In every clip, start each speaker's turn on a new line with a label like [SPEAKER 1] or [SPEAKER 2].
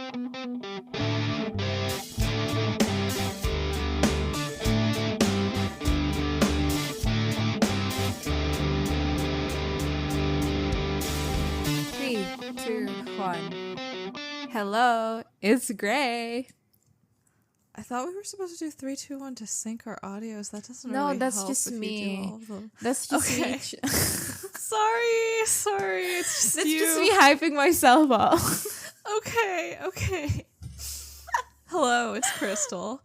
[SPEAKER 1] Three, two, one. Hello, it's Gray.
[SPEAKER 2] I thought we were supposed to do 3, 2, 1 to sync our audios. That doesn't
[SPEAKER 1] No,
[SPEAKER 2] really
[SPEAKER 1] that's
[SPEAKER 2] help
[SPEAKER 1] just
[SPEAKER 2] if you do
[SPEAKER 1] me.
[SPEAKER 2] all of them.
[SPEAKER 1] That's just
[SPEAKER 2] Okay.
[SPEAKER 1] me.
[SPEAKER 2] Sorry. It's just
[SPEAKER 1] That's
[SPEAKER 2] you.
[SPEAKER 1] just me hyping myself up.
[SPEAKER 2] Okay. Hello, it's Crystal.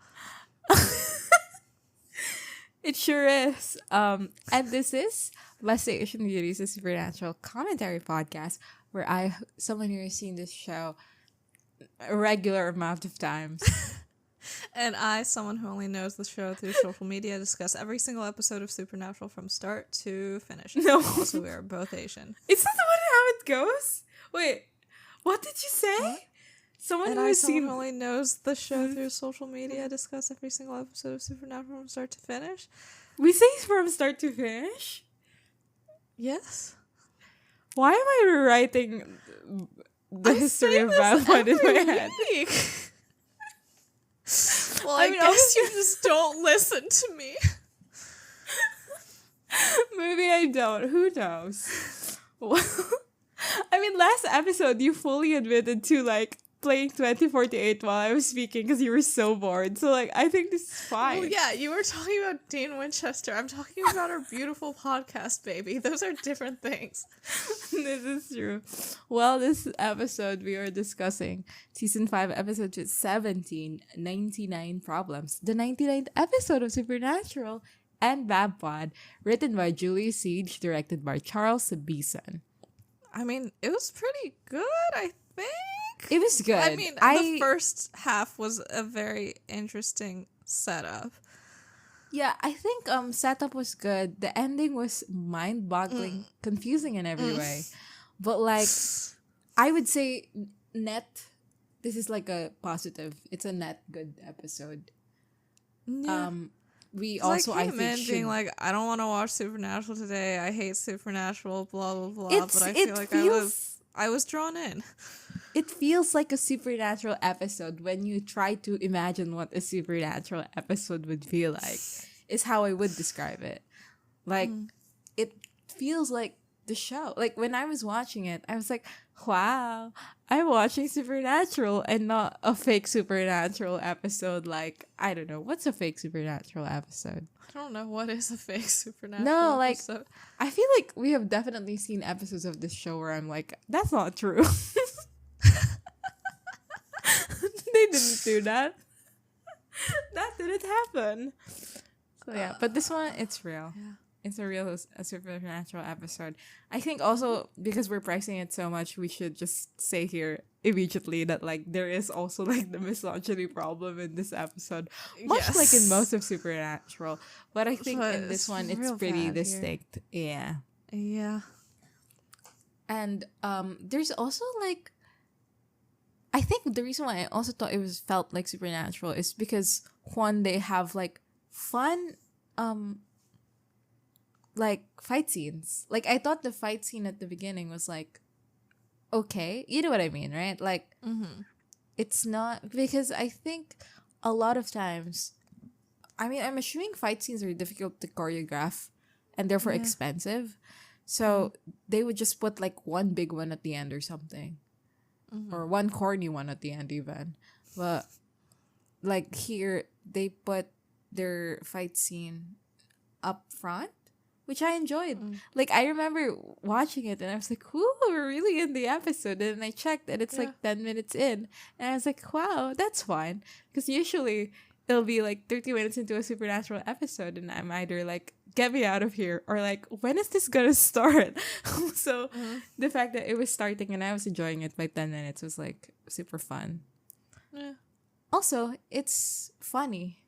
[SPEAKER 1] It sure is. And this is Investigation Beauties, a supernatural commentary podcast where someone who has seen this show a regular amount of times.
[SPEAKER 2] And I, someone who only knows the show through social media, discuss every single episode of Supernatural from start to finish.
[SPEAKER 1] No.
[SPEAKER 2] Also, we are both Asian.
[SPEAKER 1] Is that how it goes? Wait, what did you say?
[SPEAKER 2] What?
[SPEAKER 1] Someone
[SPEAKER 2] And
[SPEAKER 1] who
[SPEAKER 2] I,
[SPEAKER 1] has
[SPEAKER 2] someone
[SPEAKER 1] seen...
[SPEAKER 2] who only knows the show through social media, discuss every single episode of Supernatural from start to finish.
[SPEAKER 1] We say from start to finish?
[SPEAKER 2] Yes.
[SPEAKER 1] Why am I rewriting the history of Batman in my head?
[SPEAKER 2] Well, I guess you just don't listen to me.
[SPEAKER 1] Maybe I don't. Who knows? Well, I mean, last episode, you fully admitted to, playing 2048 while I was speaking because you were so bored. So, I think this is fine.
[SPEAKER 2] Well, yeah, you were talking about Dean Winchester. I'm talking about our beautiful podcast, baby. Those are different things.
[SPEAKER 1] This is true. Well, this episode, we are discussing Season 5, Episode 17, 99 Problems. The 99th episode of Supernatural and Babpod, written by Julia Sage, directed by Charles Beeson.
[SPEAKER 2] I mean, it was pretty good, I think.
[SPEAKER 1] It was good.
[SPEAKER 2] I mean, the first half was a very interesting setup.
[SPEAKER 1] Yeah, I think setup was good. The ending was mind-boggling, confusing in every way. But I would say this is a positive. It's a net good episode.
[SPEAKER 2] Yeah.
[SPEAKER 1] We also
[SPEAKER 2] I think being I don't want to watch Supernatural today. I hate Supernatural. Blah blah blah. But I feel like I was drawn in.
[SPEAKER 1] It feels like a Supernatural episode when you try to imagine what a Supernatural episode would feel like. Is how I would describe it. It feels like the show. When I was watching it, I was like, wow, I'm watching Supernatural and not a fake Supernatural episode. I don't know. What's a fake Supernatural episode?
[SPEAKER 2] I don't know what is a fake Supernatural episode.
[SPEAKER 1] I feel like we have definitely seen episodes of this show where I'm like, that's not true. They didn't do that. That didn't happen. So yeah, but this one, it's real.
[SPEAKER 2] Yeah.
[SPEAKER 1] It's a Supernatural episode. I think also because we're pricing it so much, we should just say here immediately that there is also the misogyny problem in this episode, much like in most of Supernatural. But I think in this one, it's pretty distinct.
[SPEAKER 2] Here.
[SPEAKER 1] Yeah.
[SPEAKER 2] Yeah.
[SPEAKER 1] And there's also I think the reason why I also thought it felt like Supernatural is because one, they have fun fight scenes. I thought the fight scene at the beginning was okay, you know what I mean, right? It's not, because I think a lot of times, I mean, I'm assuming fight scenes are difficult to choreograph and therefore expensive, so they would just put one big one at the end or something, or one corny one at the end even. But here they put their fight scene up front, which I enjoyed. I remember watching it and I was like, "Ooh, we're really in the episode." And then I checked and it's 10 minutes in, and I was like, "Wow, that's fine." Because usually it'll be 30 minutes into a Supernatural episode, and I'm either "Get me out of here," or "When is this gonna start?" So the fact that it was starting and I was enjoying it by 10 minutes was super fun.
[SPEAKER 2] Yeah.
[SPEAKER 1] Also, it's funny.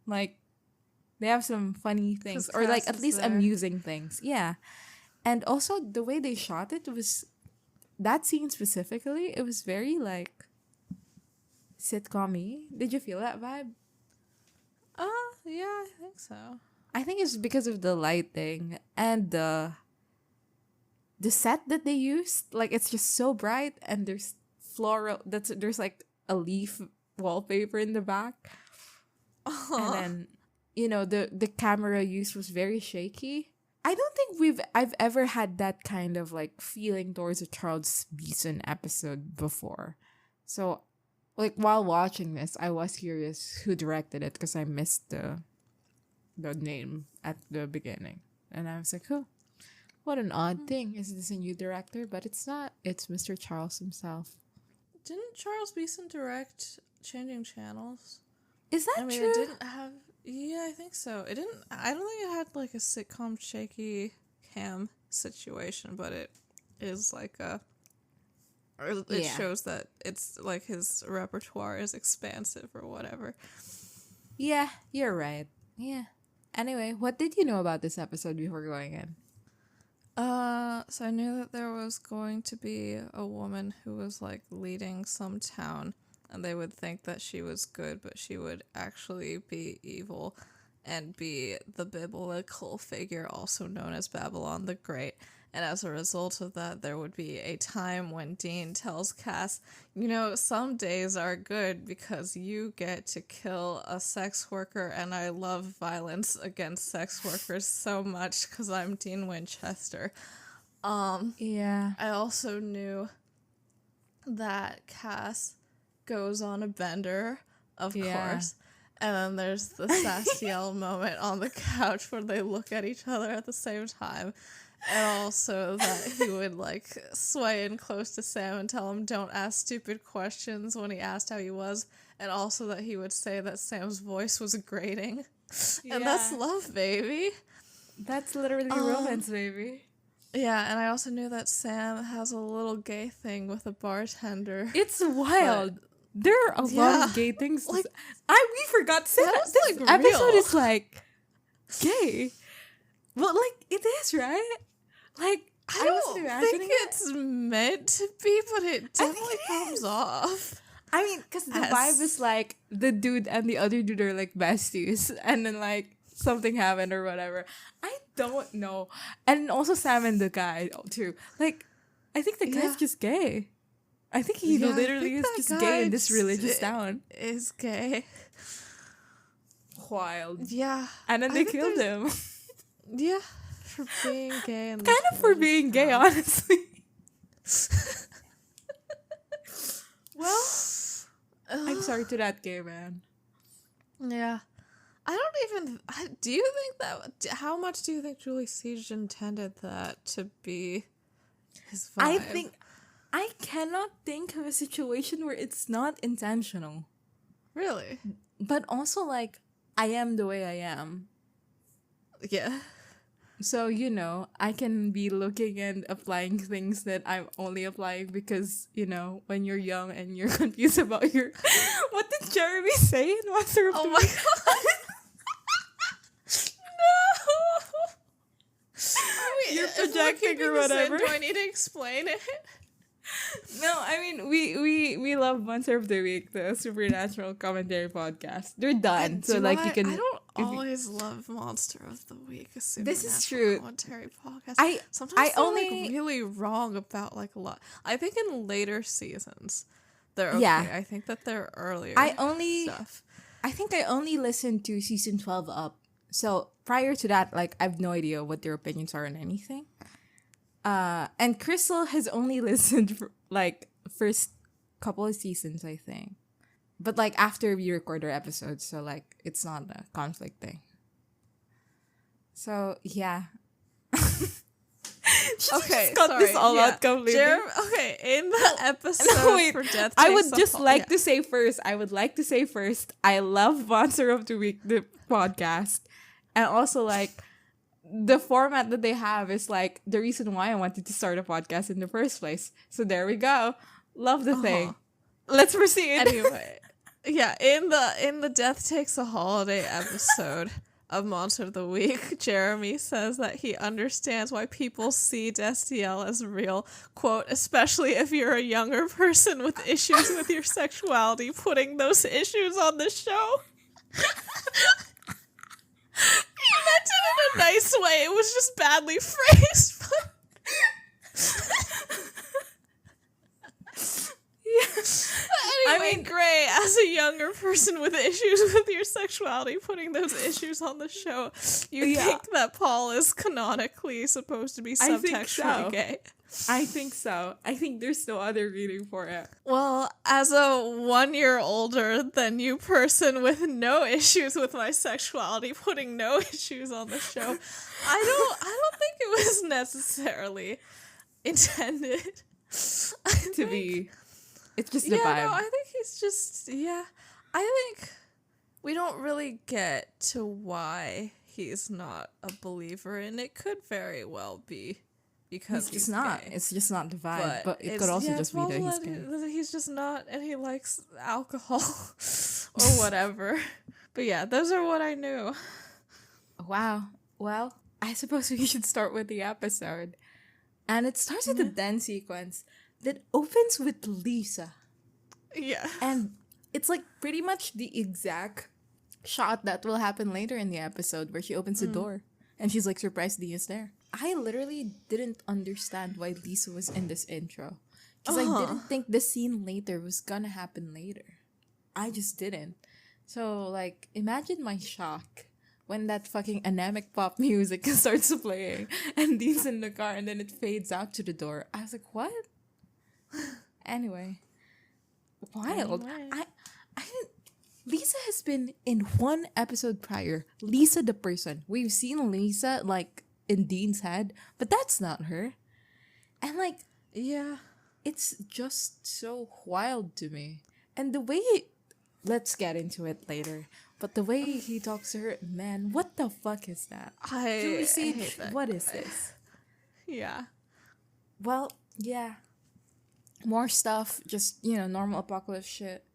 [SPEAKER 1] They have some funny things, or at least amusing things. Yeah. And also the way they shot it was, that scene specifically, it was very sitcom-y. Did you feel that vibe?
[SPEAKER 2] Yeah, I think so.
[SPEAKER 1] I think it's because of the lighting and the set that they used. It's just so bright, and there's floral. There's like a leaf wallpaper in the back, and then the camera use was very shaky. I don't think I've ever had that kind of like feeling towards a Charles Beeson episode before. So, like while watching this, I was curious who directed it because I missed the name at the beginning, and I was like, "Oh, what an odd thing! Is this a new director?" But it's not. It's Mr. Charles himself.
[SPEAKER 2] Didn't Charles Beeson direct Changing Channels?
[SPEAKER 1] Is that true?
[SPEAKER 2] It didn't have. Yeah, I think so. It didn't. I don't think it had like a sitcom shaky cam situation, but it is like a. It shows that it's like his repertoire is expansive or whatever.
[SPEAKER 1] Yeah, you're right. Yeah. Anyway, what did you know about this episode before going in?
[SPEAKER 2] So I knew that there was going to be a woman who was like leading some town, and they would think that she was good, but she would actually be evil and be the biblical figure also known as Babylon the Great. And as a result of that, there would be a time when Dean tells Cass, some days are good because you get to kill a sex worker, and I love violence against sex workers so much because I'm Dean Winchester.
[SPEAKER 1] Yeah.
[SPEAKER 2] I also knew that Cass goes on a bender, of course. And then there's the Sastiel moment on the couch where they look at each other at the same time. And also that he would, like, sway in close to Sam and tell him don't ask stupid questions when he asked how he was. And also that he would say that Sam's voice was grating. Yeah. And that's love, baby.
[SPEAKER 1] That's literally romance, baby.
[SPEAKER 2] Yeah, and I also knew that Sam has a little gay thing with a bartender.
[SPEAKER 1] It's wild. There are a lot of gay things. Like, we forgot Sam. This like episode real. Is, like, gay. Well, like, it is, right? Like,
[SPEAKER 2] I don't think it's meant to be, but it definitely comes off.
[SPEAKER 1] I mean, because the vibe is like the dude and the other dude are like besties, and then like something happened or whatever. I don't know. And also Sam and the guy too. Like, I think the guy's just gay. I think he literally is just gay in this religious town.
[SPEAKER 2] Is gay.
[SPEAKER 1] Wild.
[SPEAKER 2] Yeah.
[SPEAKER 1] And then they killed him.
[SPEAKER 2] Yeah. For being gay.
[SPEAKER 1] Kind of for being gay, honestly. Well, I'm sorry to that gay man.
[SPEAKER 2] Yeah. Do you think that, how much do you think Julie Siege intended that to be his vibe?
[SPEAKER 1] I cannot think of a situation where it's not intentional.
[SPEAKER 2] Really?
[SPEAKER 1] But also, like, I am the way I am.
[SPEAKER 2] Yeah.
[SPEAKER 1] So, I can be looking and applying things that I'm only applying because, when you're young and you're confused about your... What did Jeremy say in Monster of the Week?
[SPEAKER 2] My God. No!
[SPEAKER 1] You're projecting or whatever.
[SPEAKER 2] Do I need to explain it?
[SPEAKER 1] No, I mean, we love Monster of the Week, the supernatural commentary podcast. They're done. So, like, you can...
[SPEAKER 2] I don't always love Monster of the Week, a supernatural
[SPEAKER 1] this is true.
[SPEAKER 2] Commentary podcast. Sometimes they're like really wrong about like a lot. I think in later seasons, they're okay. Yeah. I think that they're earlier stuff.
[SPEAKER 1] I think I only listened to season 12 up. So, prior to that, like, I have no idea what their opinions are on anything. And Crystal has only listened for, like, first couple of seasons, I think. But, like, after we record our episodes, so, like, it's not a conflict thing. So, yeah.
[SPEAKER 2] Okay,
[SPEAKER 1] cut this all out completely.
[SPEAKER 2] In the episode for Death
[SPEAKER 1] I would just like to say first, I love Monster of the Week, the podcast. And also, like, the format that they have is like the reason why I wanted to start a podcast in the first place. So there we go. Love the thing. Let's proceed.
[SPEAKER 2] Anyway, yeah, in the Death Takes a Holiday episode of Monster of the Week, Jeremy says that he understands why people see Destiel as real, quote, especially if you're a younger person with issues with your sexuality, putting those issues on the show. He meant it in a nice way. It was just badly phrased. Anyway, Gray, as a younger person with issues with your sexuality, putting those issues on the show, you think that Paul is canonically supposed to be subtextually gay?
[SPEAKER 1] I think so. I think there's no other reading for it.
[SPEAKER 2] Well, as a 1 year older than you person with no issues with my sexuality, putting no issues on the show, I don't think it was necessarily intended
[SPEAKER 1] to be. It's just the vibe.
[SPEAKER 2] No, I think he's just I think we don't really get to why he's not a believer, and it could very well be because he's
[SPEAKER 1] not.
[SPEAKER 2] gay.
[SPEAKER 1] It's just not the vibe, but it could also just be that he's gay.
[SPEAKER 2] He's just not, and he likes alcohol or whatever. But yeah, those are what I knew.
[SPEAKER 1] Wow. Well, I suppose we should start with the episode. And it starts with a dance sequence that opens with Lisa.
[SPEAKER 2] Yeah.
[SPEAKER 1] And it's like pretty much the exact shot that will happen later in the episode where she opens the door and she's like surprised Dee is there. I literally didn't understand why Lisa was in this intro. Because I didn't think the scene later was gonna happen later. I just didn't. So, like, imagine my shock when that fucking anemic pop music starts playing and Dee's in the car and then it fades out to the door. I was like, what? Anyway. Wild. I didn't... Lisa has been in one episode prior. Lisa the person. We've seen Lisa, like, in Dean's head, but that's not her. And, like...
[SPEAKER 2] Yeah.
[SPEAKER 1] It's just so wild to me. And the way... Let's get into it later. But the way he talks to her, man, what the fuck is that?
[SPEAKER 2] I hate that.
[SPEAKER 1] What is this?
[SPEAKER 2] Yeah.
[SPEAKER 1] Well, yeah. More stuff, just, normal apocalypse shit.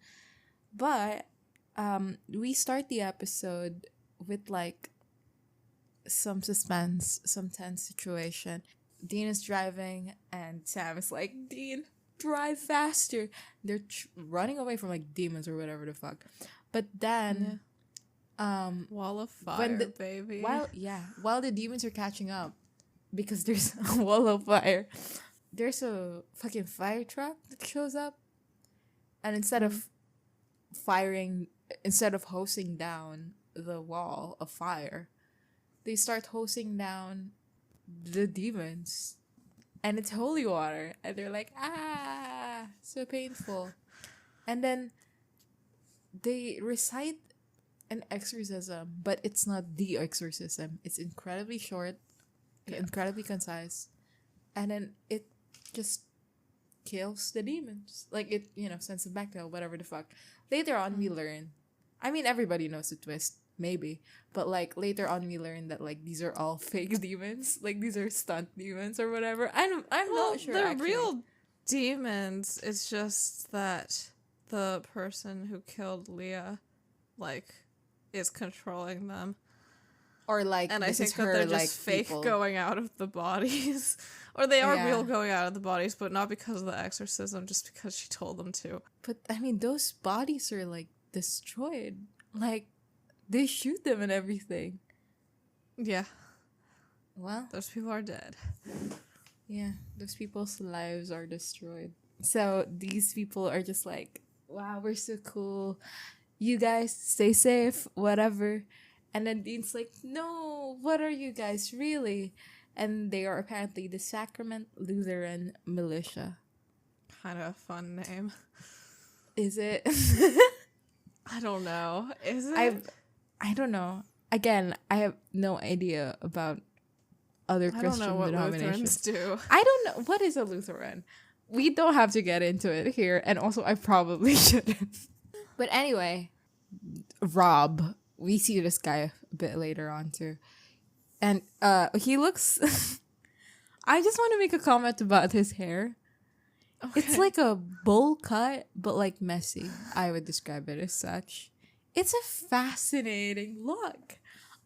[SPEAKER 1] But we start the episode with, like, some suspense, some tense situation. Dean is driving, and Sam is like, Dean, drive faster. They're running away from, like, demons or whatever the fuck. But then...
[SPEAKER 2] wall of fire, baby.
[SPEAKER 1] While the demons are catching up, because there's a wall of fire, there's a fucking fire truck that shows up, and instead of hosing down the wall of fire, they start hosing down the demons, and it's holy water, and they're like, so painful, and then they recite an exorcism, but it's not the exorcism. It's incredibly short, incredibly concise, and then it just kills the demons. Like, it, sends them back to hell, whatever the fuck. Later on, we learn. I mean, everybody knows the twist, maybe, but, like, later on, we learn that, like, these are all fake demons. Like, these are stunt demons or whatever. I'm not sure.
[SPEAKER 2] They're real demons. It's just that the person who killed Leah, like, is controlling them,
[SPEAKER 1] or like,
[SPEAKER 2] and I think that they're just fake people going out of the bodies, or they are real going out of the bodies, but not because of the exorcism, just because she told them to.
[SPEAKER 1] But I mean, those bodies are like destroyed. Like, they shoot them and everything.
[SPEAKER 2] Yeah.
[SPEAKER 1] Well,
[SPEAKER 2] those people are dead.
[SPEAKER 1] Yeah, those people's lives are destroyed. So these people are just like, wow, we're so cool. You guys stay safe, whatever. And then Dean's like, no, what are you guys really? And they are apparently the Sacrament Lutheran Militia.
[SPEAKER 2] Kind of a fun name.
[SPEAKER 1] Is it?
[SPEAKER 2] I don't know. Is it?
[SPEAKER 1] I don't know. Again, I have no idea about other Christian denominations.
[SPEAKER 2] Lutherans do.
[SPEAKER 1] I don't know. What is a Lutheran? We don't have to get into it here. And also, I probably shouldn't. But anyway, Rob, we see this guy a bit later on too. And he looks... I just want to make a comment about his hair. Okay. It's like a bowl cut, but like messy. I would describe it as such. It's a fascinating look,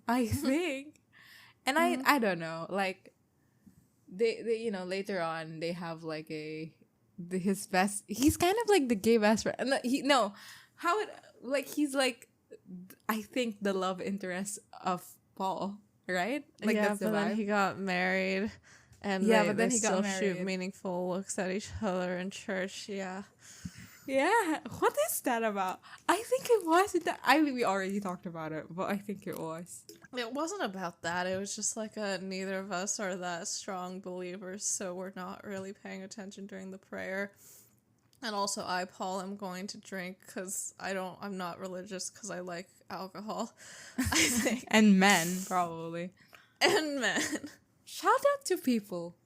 [SPEAKER 1] I think. And I don't know, like, they later on, they have like his best... He's kind of like the gay best friend. He's like, I think, the love interest of Paul, right? Like,
[SPEAKER 2] yeah,
[SPEAKER 1] that's the
[SPEAKER 2] but
[SPEAKER 1] vibe.
[SPEAKER 2] Then he got married, and
[SPEAKER 1] but then
[SPEAKER 2] they
[SPEAKER 1] he got
[SPEAKER 2] still
[SPEAKER 1] married.
[SPEAKER 2] shoot meaningful looks at each other in church. Yeah,
[SPEAKER 1] Yeah, what is that about? I think it was that we already talked about it, but I think it was.
[SPEAKER 2] It wasn't about that. It was just like neither of us are that strong believers, so we're not really paying attention during the prayer. And also, I, Paul, am going to drink because I'm not religious because I like alcohol, I think.
[SPEAKER 1] And men, probably.
[SPEAKER 2] And men.
[SPEAKER 1] Shout out to people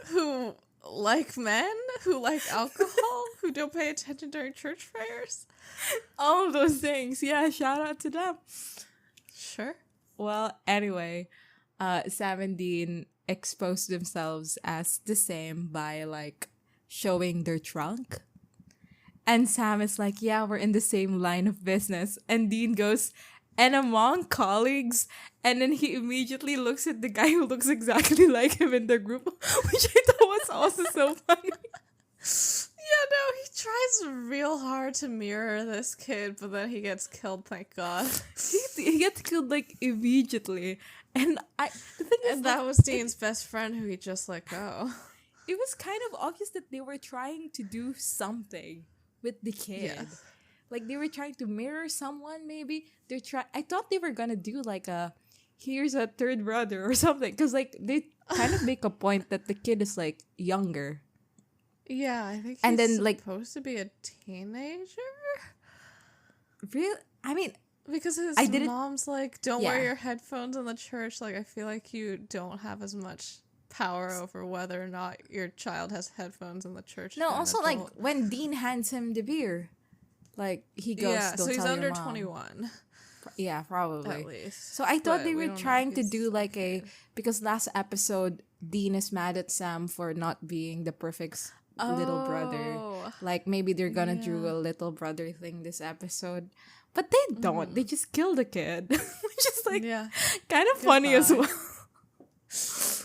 [SPEAKER 2] Who like men? Who like alcohol? Who don't pay attention during church prayers?
[SPEAKER 1] all of those things. Yeah, shout out to them.
[SPEAKER 2] Sure.
[SPEAKER 1] Well, anyway, Sam and Dean exposed themselves as the same by like showing their trunk. And Sam is like, yeah, we're in the same line of business. And Dean goes, and among colleagues. And then he immediately looks at the guy who looks exactly like him in the group, which I thought was also so funny.
[SPEAKER 2] Yeah, no, he tries real hard to mirror this kid, but then he gets killed, thank God.
[SPEAKER 1] He gets killed like immediately. And the thing is,
[SPEAKER 2] And that was Dean's best friend who he just let go.
[SPEAKER 1] it was kind of obvious that they were trying to do something with the kid.
[SPEAKER 2] Yeah.
[SPEAKER 1] Like they were trying to mirror someone, maybe. I thought they were gonna do like here's a third brother or something. Because like they kind of make a point that the kid is like younger.
[SPEAKER 2] Yeah, I think he's
[SPEAKER 1] And then, like,
[SPEAKER 2] supposed to be a teenager?
[SPEAKER 1] Real? I mean,
[SPEAKER 2] Because his
[SPEAKER 1] I didn't-
[SPEAKER 2] mom's like, don't
[SPEAKER 1] Yeah.
[SPEAKER 2] wear your headphones in the church. Like, I feel like you don't have as much power over whether or not your child has headphones in the church.
[SPEAKER 1] no,
[SPEAKER 2] as an
[SPEAKER 1] also like
[SPEAKER 2] adult.
[SPEAKER 1] when Dean hands him the beer, like he goes,
[SPEAKER 2] Yeah,
[SPEAKER 1] "Don't
[SPEAKER 2] so he's
[SPEAKER 1] tell your
[SPEAKER 2] under
[SPEAKER 1] mom."
[SPEAKER 2] 21,
[SPEAKER 1] Yeah, probably.
[SPEAKER 2] at least.
[SPEAKER 1] So I thought
[SPEAKER 2] But
[SPEAKER 1] they
[SPEAKER 2] we
[SPEAKER 1] were
[SPEAKER 2] don't know
[SPEAKER 1] trying
[SPEAKER 2] if
[SPEAKER 1] to
[SPEAKER 2] he's
[SPEAKER 1] do like
[SPEAKER 2] a kid.
[SPEAKER 1] because last episode Dean is mad at Sam for not being the perfect little brother.
[SPEAKER 2] Oh.
[SPEAKER 1] Like maybe they're gonna do
[SPEAKER 2] Yeah.
[SPEAKER 1] a little brother thing this episode, but they don't. They just kill the kid, which is like
[SPEAKER 2] Yeah.
[SPEAKER 1] kind of funny as
[SPEAKER 2] Goodbye.
[SPEAKER 1] well.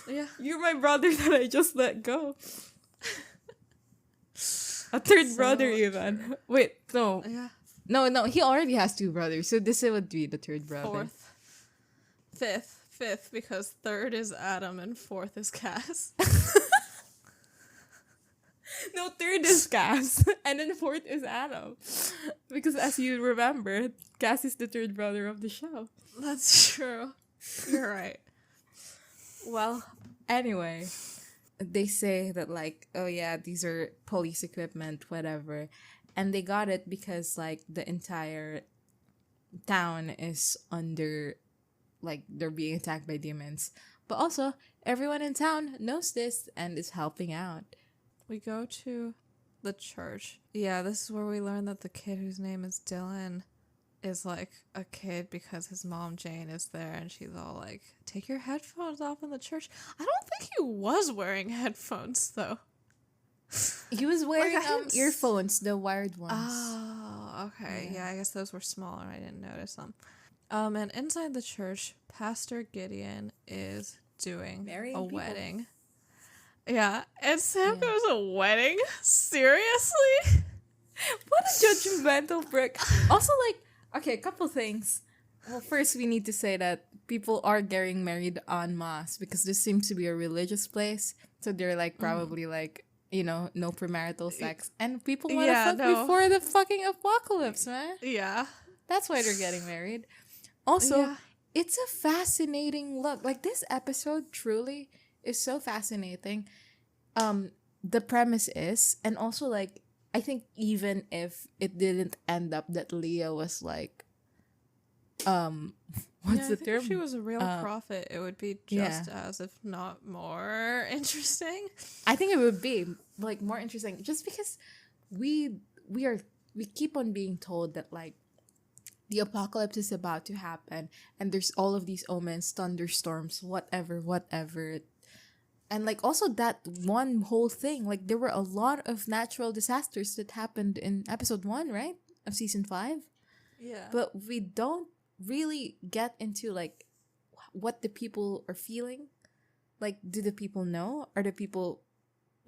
[SPEAKER 2] Yeah.
[SPEAKER 1] You're my brother that I just let go. A third
[SPEAKER 2] So
[SPEAKER 1] brother even. Wait, no.
[SPEAKER 2] Yeah.
[SPEAKER 1] No, he already has two brothers, so this would be the third brother.
[SPEAKER 2] Fifth, because third is Adam and fourth is Cass.
[SPEAKER 1] No, third is Cass, and then fourth is Adam. Because as you remember, Cass is the third brother of the show.
[SPEAKER 2] That's true. You're right.
[SPEAKER 1] Well, anyway, they say that like, oh yeah, these are police equipment, whatever. And they got it because like the entire town is under, like they're being attacked by demons. But also, everyone in town knows this and is helping out.
[SPEAKER 2] We go to the church. Yeah, this is where we learn that the kid whose name is Dylan is like a kid because his mom Jane is there and she's all like, take your headphones off in the church. I don't think he was wearing headphones though.
[SPEAKER 1] He was wearing
[SPEAKER 2] Like, I didn't
[SPEAKER 1] earphones, the wired ones.
[SPEAKER 2] Oh, okay. Yeah, I guess those were smaller. I didn't notice them. And inside the church, Pastor Gideon is doing
[SPEAKER 1] Marrying
[SPEAKER 2] a
[SPEAKER 1] people.
[SPEAKER 2] wedding. Yeah, and Sam goes, a wedding? Seriously?
[SPEAKER 1] What a judgmental prick. Also, like, okay, a couple things. Well, first, we need to say that people are getting married en masse because this seems to be a religious place. So they're, like, probably, like, you know, no premarital sex. And people want to
[SPEAKER 2] Yeah,
[SPEAKER 1] fuck
[SPEAKER 2] no.
[SPEAKER 1] before the fucking apocalypse, man.
[SPEAKER 2] Yeah.
[SPEAKER 1] That's why they're getting married. Also,
[SPEAKER 2] Yeah.
[SPEAKER 1] it's a fascinating look. Like, this episode truly is so fascinating. The premise is, and also, like, I think even if it didn't end up that Leah was like, what's
[SPEAKER 2] Yeah,
[SPEAKER 1] the
[SPEAKER 2] I think
[SPEAKER 1] term?
[SPEAKER 2] if she was a real prophet, it would be
[SPEAKER 1] yeah.
[SPEAKER 2] just as, if not more, interesting.
[SPEAKER 1] I think it would be like more interesting, just because we keep on being told that like the apocalypse is about to happen, and there's all of these omens, thunderstorms, whatever, and like also that one whole thing, like there were a lot of natural disasters that happened in episode 1, right, of season 5.
[SPEAKER 2] Yeah.
[SPEAKER 1] But we don't really get into like what the people are feeling. Like, do the people know? Are the people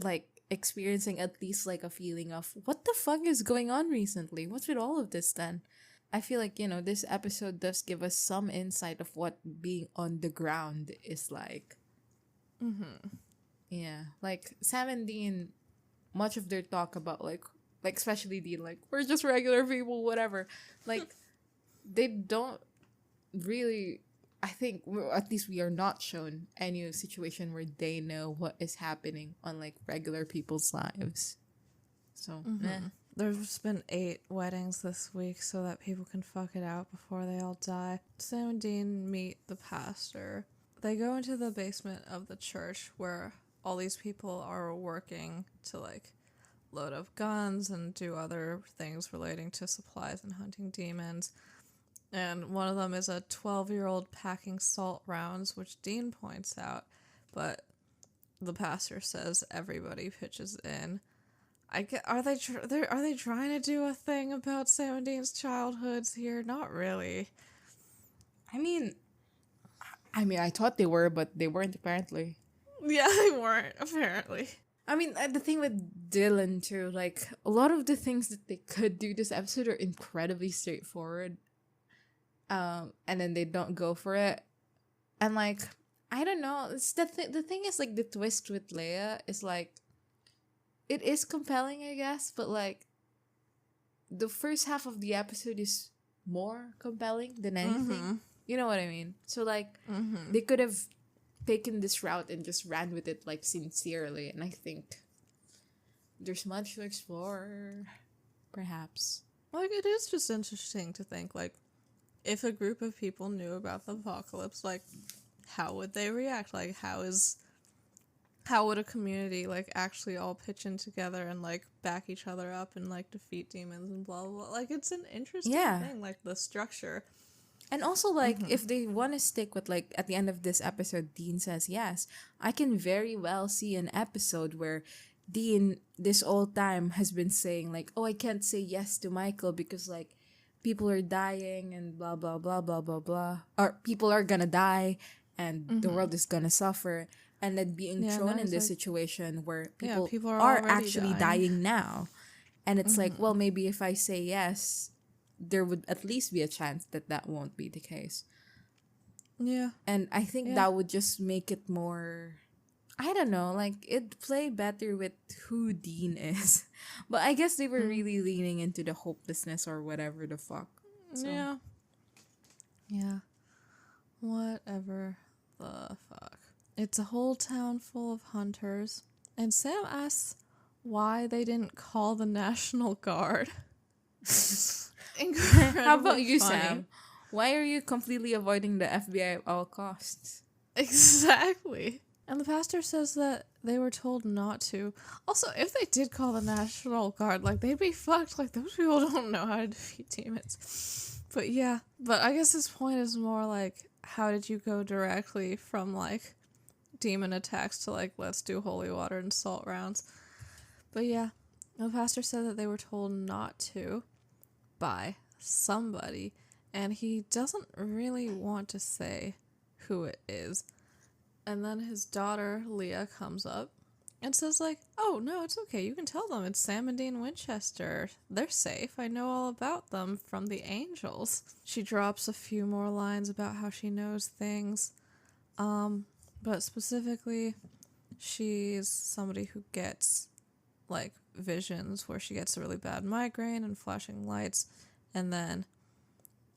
[SPEAKER 1] like experiencing at least like a feeling of what the fuck is going on recently? What's with all of this then? I feel like, you know, this episode does give us some insight of what being on the ground is like.
[SPEAKER 2] Mm-hmm.
[SPEAKER 1] Yeah. Like Sam and Dean, much of their talk about like like especially Dean, like we're just regular people, whatever. Like they don't really. I think at least we are not shown any situation where they know what is happening on like regular people's lives. So,
[SPEAKER 2] There's been 8 weddings this week so that people can fuck it out before they all die. Sam and Dean meet the pastor. They go into the basement of the church where all these people are working to like load up guns and do other things relating to supplies and hunting demons. And one of them is a 12-year-old packing salt rounds, which Dean points out, but the pastor says everybody pitches in. Are they trying to do a thing about Sam and Dean's childhoods here? Not really.
[SPEAKER 1] I mean, I thought they were, but they weren't apparently.
[SPEAKER 2] Yeah, they weren't apparently.
[SPEAKER 1] I mean, the thing with Dylan too, like a lot of the things that they could do this episode are incredibly straightforward. And then they don't go for it. And like, I don't know. It's the thing is like the twist with Leia is like, it is compelling, I guess, but like the first half of the episode is more compelling than anything. You know what I mean? So like they could have taken this route and just ran with it like sincerely, and I think there's much to explore, perhaps.
[SPEAKER 2] Like, it is just interesting to think, like, if a group of people knew about the apocalypse, like, how would they react? Like, how would a community, like, actually all pitch in together and, like, back each other up and, like, defeat demons and blah, blah, blah. Like, it's an interesting thing, like, the structure.
[SPEAKER 1] And also, like, if they want to stick with, like, at the end of this episode, Dean says yes, I can very well see an episode where Dean, this whole time, has been saying, like, oh, I can't say yes to Michael because, like, people are dying and blah, blah, blah, blah, blah, blah. Or people are gonna die and the world is gonna suffer. And then being thrown in this situation where people are actually dying now. And it's like, well, maybe if I say yes, there would at least be a chance that that won't be the case.
[SPEAKER 2] Yeah.
[SPEAKER 1] And I think that would just make it more, I don't know, like, it'd play better with who Dean is. But I guess they were really leaning into the hopelessness or whatever the fuck. So.
[SPEAKER 2] Yeah. Yeah. Whatever the fuck. It's a whole town full of hunters. And Sam asks why they didn't call the National Guard.
[SPEAKER 1] How about you, funny. Sam? Why are you completely avoiding the FBI at all costs?
[SPEAKER 2] Exactly. And the pastor says that they were told not to. Also, if they did call the National Guard, like, they'd be fucked. Like, those people don't know how to defeat demons. But yeah. But I guess his point is more like, how did you go directly from, like, demon attacks to, like, let's do holy water and salt rounds? But yeah. The pastor said that they were told not to by somebody. And he doesn't really want to say who it is. And then his daughter, Leah, comes up and says, like, oh, no, it's okay. You can tell them it's Sam and Dean Winchester. They're safe. I know all about them from the Angels. She drops a few more lines about how she knows things. But specifically, she's somebody who gets, like, visions where she gets a really bad migraine and flashing lights. And then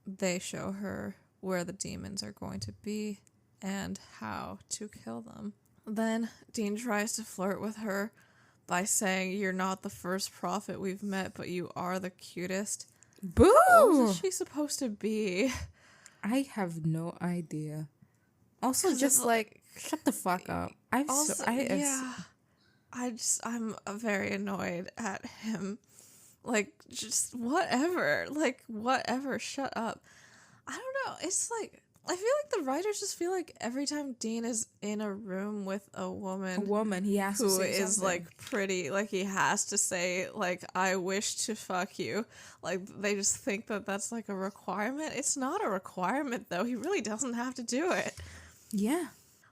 [SPEAKER 2] they show her where the demons are going to be and how to kill them. Then Dean tries to flirt with her by saying, you're not the first prophet we've met, but you are the cutest.
[SPEAKER 1] Boo!
[SPEAKER 2] What is she supposed to be?
[SPEAKER 1] I have no idea. Also, just like, shut the fuck up. I'm
[SPEAKER 2] very annoyed at him. Like, just whatever. Like, whatever. Shut up. I don't know. It's like, I feel like the writers just feel like every time Dean is in a room with a woman
[SPEAKER 1] he has to say something.
[SPEAKER 2] Who is, like, pretty, like, he has to say, like, I wish to fuck you. Like, they just think that that's, like, a requirement. It's not a requirement, though. He really doesn't have to do it.
[SPEAKER 1] Yeah.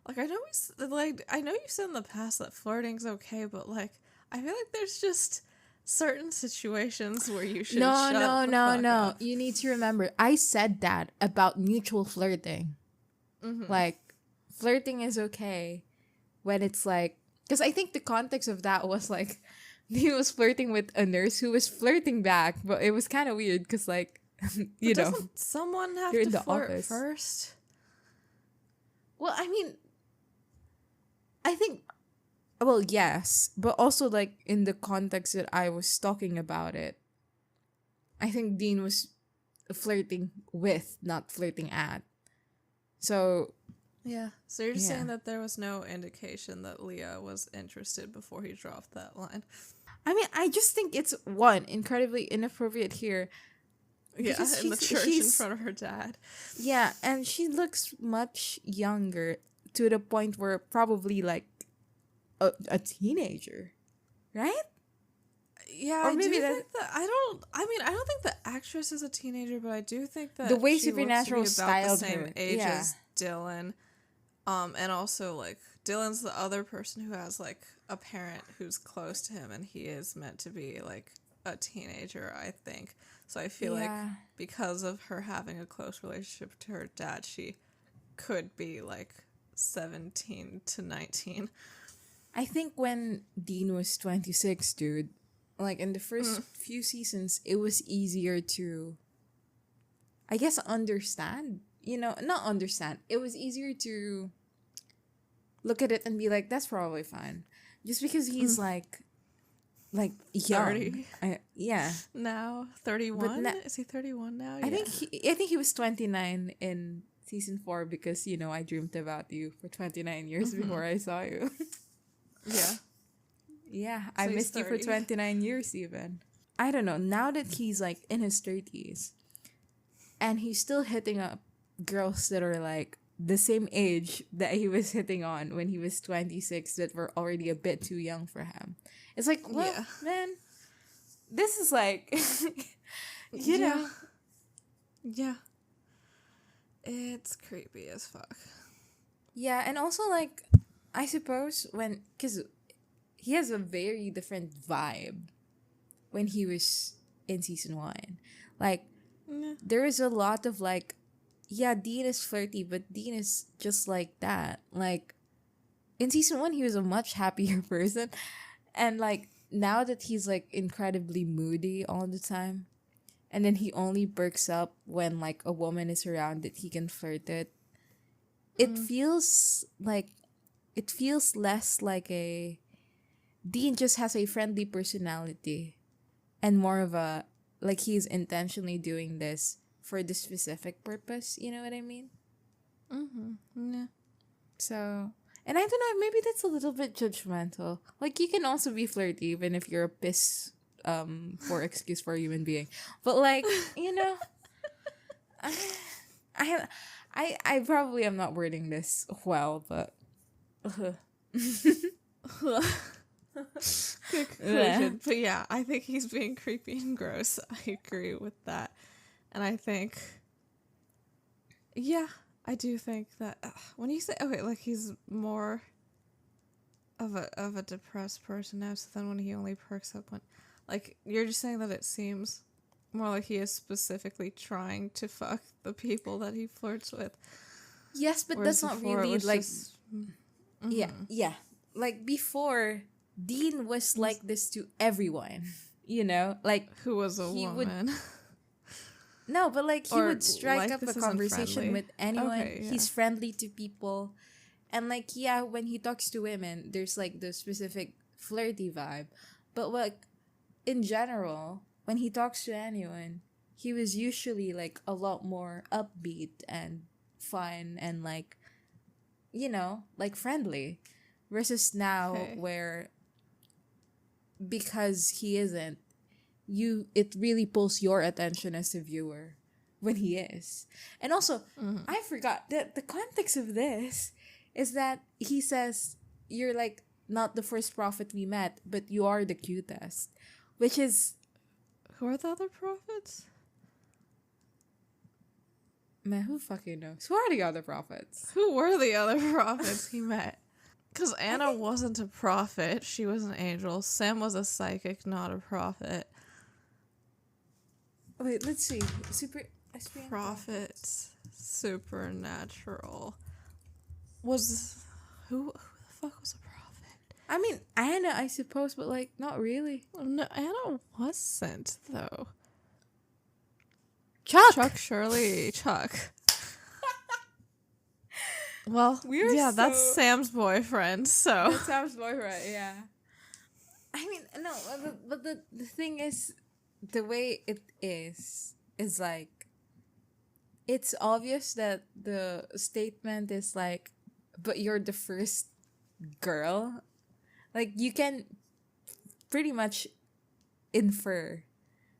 [SPEAKER 2] Like, I know you said in the past that flirting's okay, but, like, I feel like there's just certain situations where you should shut the fuck up.
[SPEAKER 1] You need to remember, I said that about mutual flirting. Like, flirting is okay when it's like, because I think the context of that was like, Dean was flirting with a nurse who was flirting back, but it was kind of weird because, like, you know,
[SPEAKER 2] doesn't someone have
[SPEAKER 1] you're
[SPEAKER 2] to
[SPEAKER 1] in the
[SPEAKER 2] flirt
[SPEAKER 1] office
[SPEAKER 2] first?
[SPEAKER 1] Well, I mean, I think, well, yes, but also, like, in the context that I was talking about it, I think Dean was flirting with, not flirting at. So,
[SPEAKER 2] Yeah. So you're just
[SPEAKER 1] yeah.
[SPEAKER 2] saying that there was no indication that Leah was interested before he dropped that line.
[SPEAKER 1] I mean, I just think it's, one, incredibly inappropriate here.
[SPEAKER 2] Yeah,
[SPEAKER 1] Because
[SPEAKER 2] in the church in front of her dad.
[SPEAKER 1] Yeah, and she looks much younger to the point where probably like a teenager, right?
[SPEAKER 2] Yeah,
[SPEAKER 1] Or
[SPEAKER 2] I
[SPEAKER 1] maybe
[SPEAKER 2] do
[SPEAKER 1] that
[SPEAKER 2] think that I don't think the actress is a teenager, but I do think that
[SPEAKER 1] the way
[SPEAKER 2] she looks to
[SPEAKER 1] Supernatural
[SPEAKER 2] be about the
[SPEAKER 1] styled
[SPEAKER 2] same
[SPEAKER 1] her.
[SPEAKER 2] age
[SPEAKER 1] Yeah.
[SPEAKER 2] as Dylan. And also like Dylan's the other person who has like a parent who's close to him, and he is meant to be like a teenager, I think. So I feel like because of her having a close relationship to her dad, she could be like 17 to 19.
[SPEAKER 1] I think when Dean was 26, dude, like in the first few seasons, it was easier to, I guess, understand. You know, not understand. It was easier to look at it and be like, that's probably fine. Just because he's like young.
[SPEAKER 2] 30.
[SPEAKER 1] Yeah.
[SPEAKER 2] Now 31? Is he 31 now?
[SPEAKER 1] I think he was 29 in season 4 because, you know, I dreamed about you for 29 years before I saw you.
[SPEAKER 2] Yeah.
[SPEAKER 1] Yeah,
[SPEAKER 2] So
[SPEAKER 1] I
[SPEAKER 2] he's
[SPEAKER 1] missed you for
[SPEAKER 2] 30.
[SPEAKER 1] 29 years even. I don't know. Now that he's like in his 30s and he's still hitting up girls that are like the same age that he was hitting on when he was 26 that were already a bit too young for him. It's like, well, man, this is like, you know.
[SPEAKER 2] Yeah. It's creepy as fuck.
[SPEAKER 1] Yeah, and also, like, I suppose because he has a very different vibe when he was in season 1. Like, there is a lot of, like, yeah, Dean is flirty, but Dean is just like that. Like, in season 1, he was a much happier person. And, like, now that he's, like, incredibly moody all the time, and then he only perks up when, like, a woman is around that he can flirt with, it feels less like a... Dean just has a friendly personality and more of a, like, he's intentionally doing this for the specific purpose, you know what I mean?
[SPEAKER 2] Yeah.
[SPEAKER 1] So, and I don't know, maybe that's a little bit judgmental. Like, you can also be flirty even if you're a piss for excuse for a human being. But, like, you know, I probably am not wording this well, but
[SPEAKER 2] Good conclusion. But yeah, I think he's being creepy and gross. I agree with that. And I think, yeah, I do think that when you say, okay, like he's more of a depressed person now, so then when he only perks up when, like, you're just saying that it seems more like he is specifically trying to fuck the people that he flirts with.
[SPEAKER 1] Yes, but
[SPEAKER 2] Whereas
[SPEAKER 1] that's not
[SPEAKER 2] before it
[SPEAKER 1] really
[SPEAKER 2] was
[SPEAKER 1] like
[SPEAKER 2] just-
[SPEAKER 1] yeah. Like before, Dean was like this to everyone, you know? Like
[SPEAKER 2] who was a
[SPEAKER 1] he
[SPEAKER 2] woman.
[SPEAKER 1] No, but like he
[SPEAKER 2] Or,
[SPEAKER 1] would strike
[SPEAKER 2] like,
[SPEAKER 1] up
[SPEAKER 2] this
[SPEAKER 1] a
[SPEAKER 2] isn't
[SPEAKER 1] conversation
[SPEAKER 2] friendly.
[SPEAKER 1] with anyone.
[SPEAKER 2] Okay, yeah.
[SPEAKER 1] He's friendly to people. And like yeah, when he talks to women, there's like the specific flirty vibe. But like in general, when he talks to anyone, he was usually like a lot more upbeat and fun and like, you know, like friendly. Versus now where because he isn't, it really pulls your attention as a viewer when he is. And also, I forgot that the context of this is that he says you're like not the first prophet we met, but you are the cutest. Which is
[SPEAKER 2] Who are the other prophets?
[SPEAKER 1] man, who fucking knows? Who are the other prophets?
[SPEAKER 2] Who were the other prophets he met? Because Anna wasn't a prophet. She was an angel. Sam was a psychic, not a prophet.
[SPEAKER 1] Wait, let's see.
[SPEAKER 2] Prophets. Supernatural. Who the fuck was a prophet?
[SPEAKER 1] I mean, Anna, I suppose, but like, not really.
[SPEAKER 2] No, Anna wasn't, though.
[SPEAKER 1] Chuck
[SPEAKER 2] Shirley, Chuck. Well, that's
[SPEAKER 1] so...
[SPEAKER 2] Sam's boyfriend, so.
[SPEAKER 1] That's Sam's boyfriend, yeah. I mean, no, but the thing is, the way it is like, it's obvious that the statement is like, but you're the first girl. Like, you can pretty much infer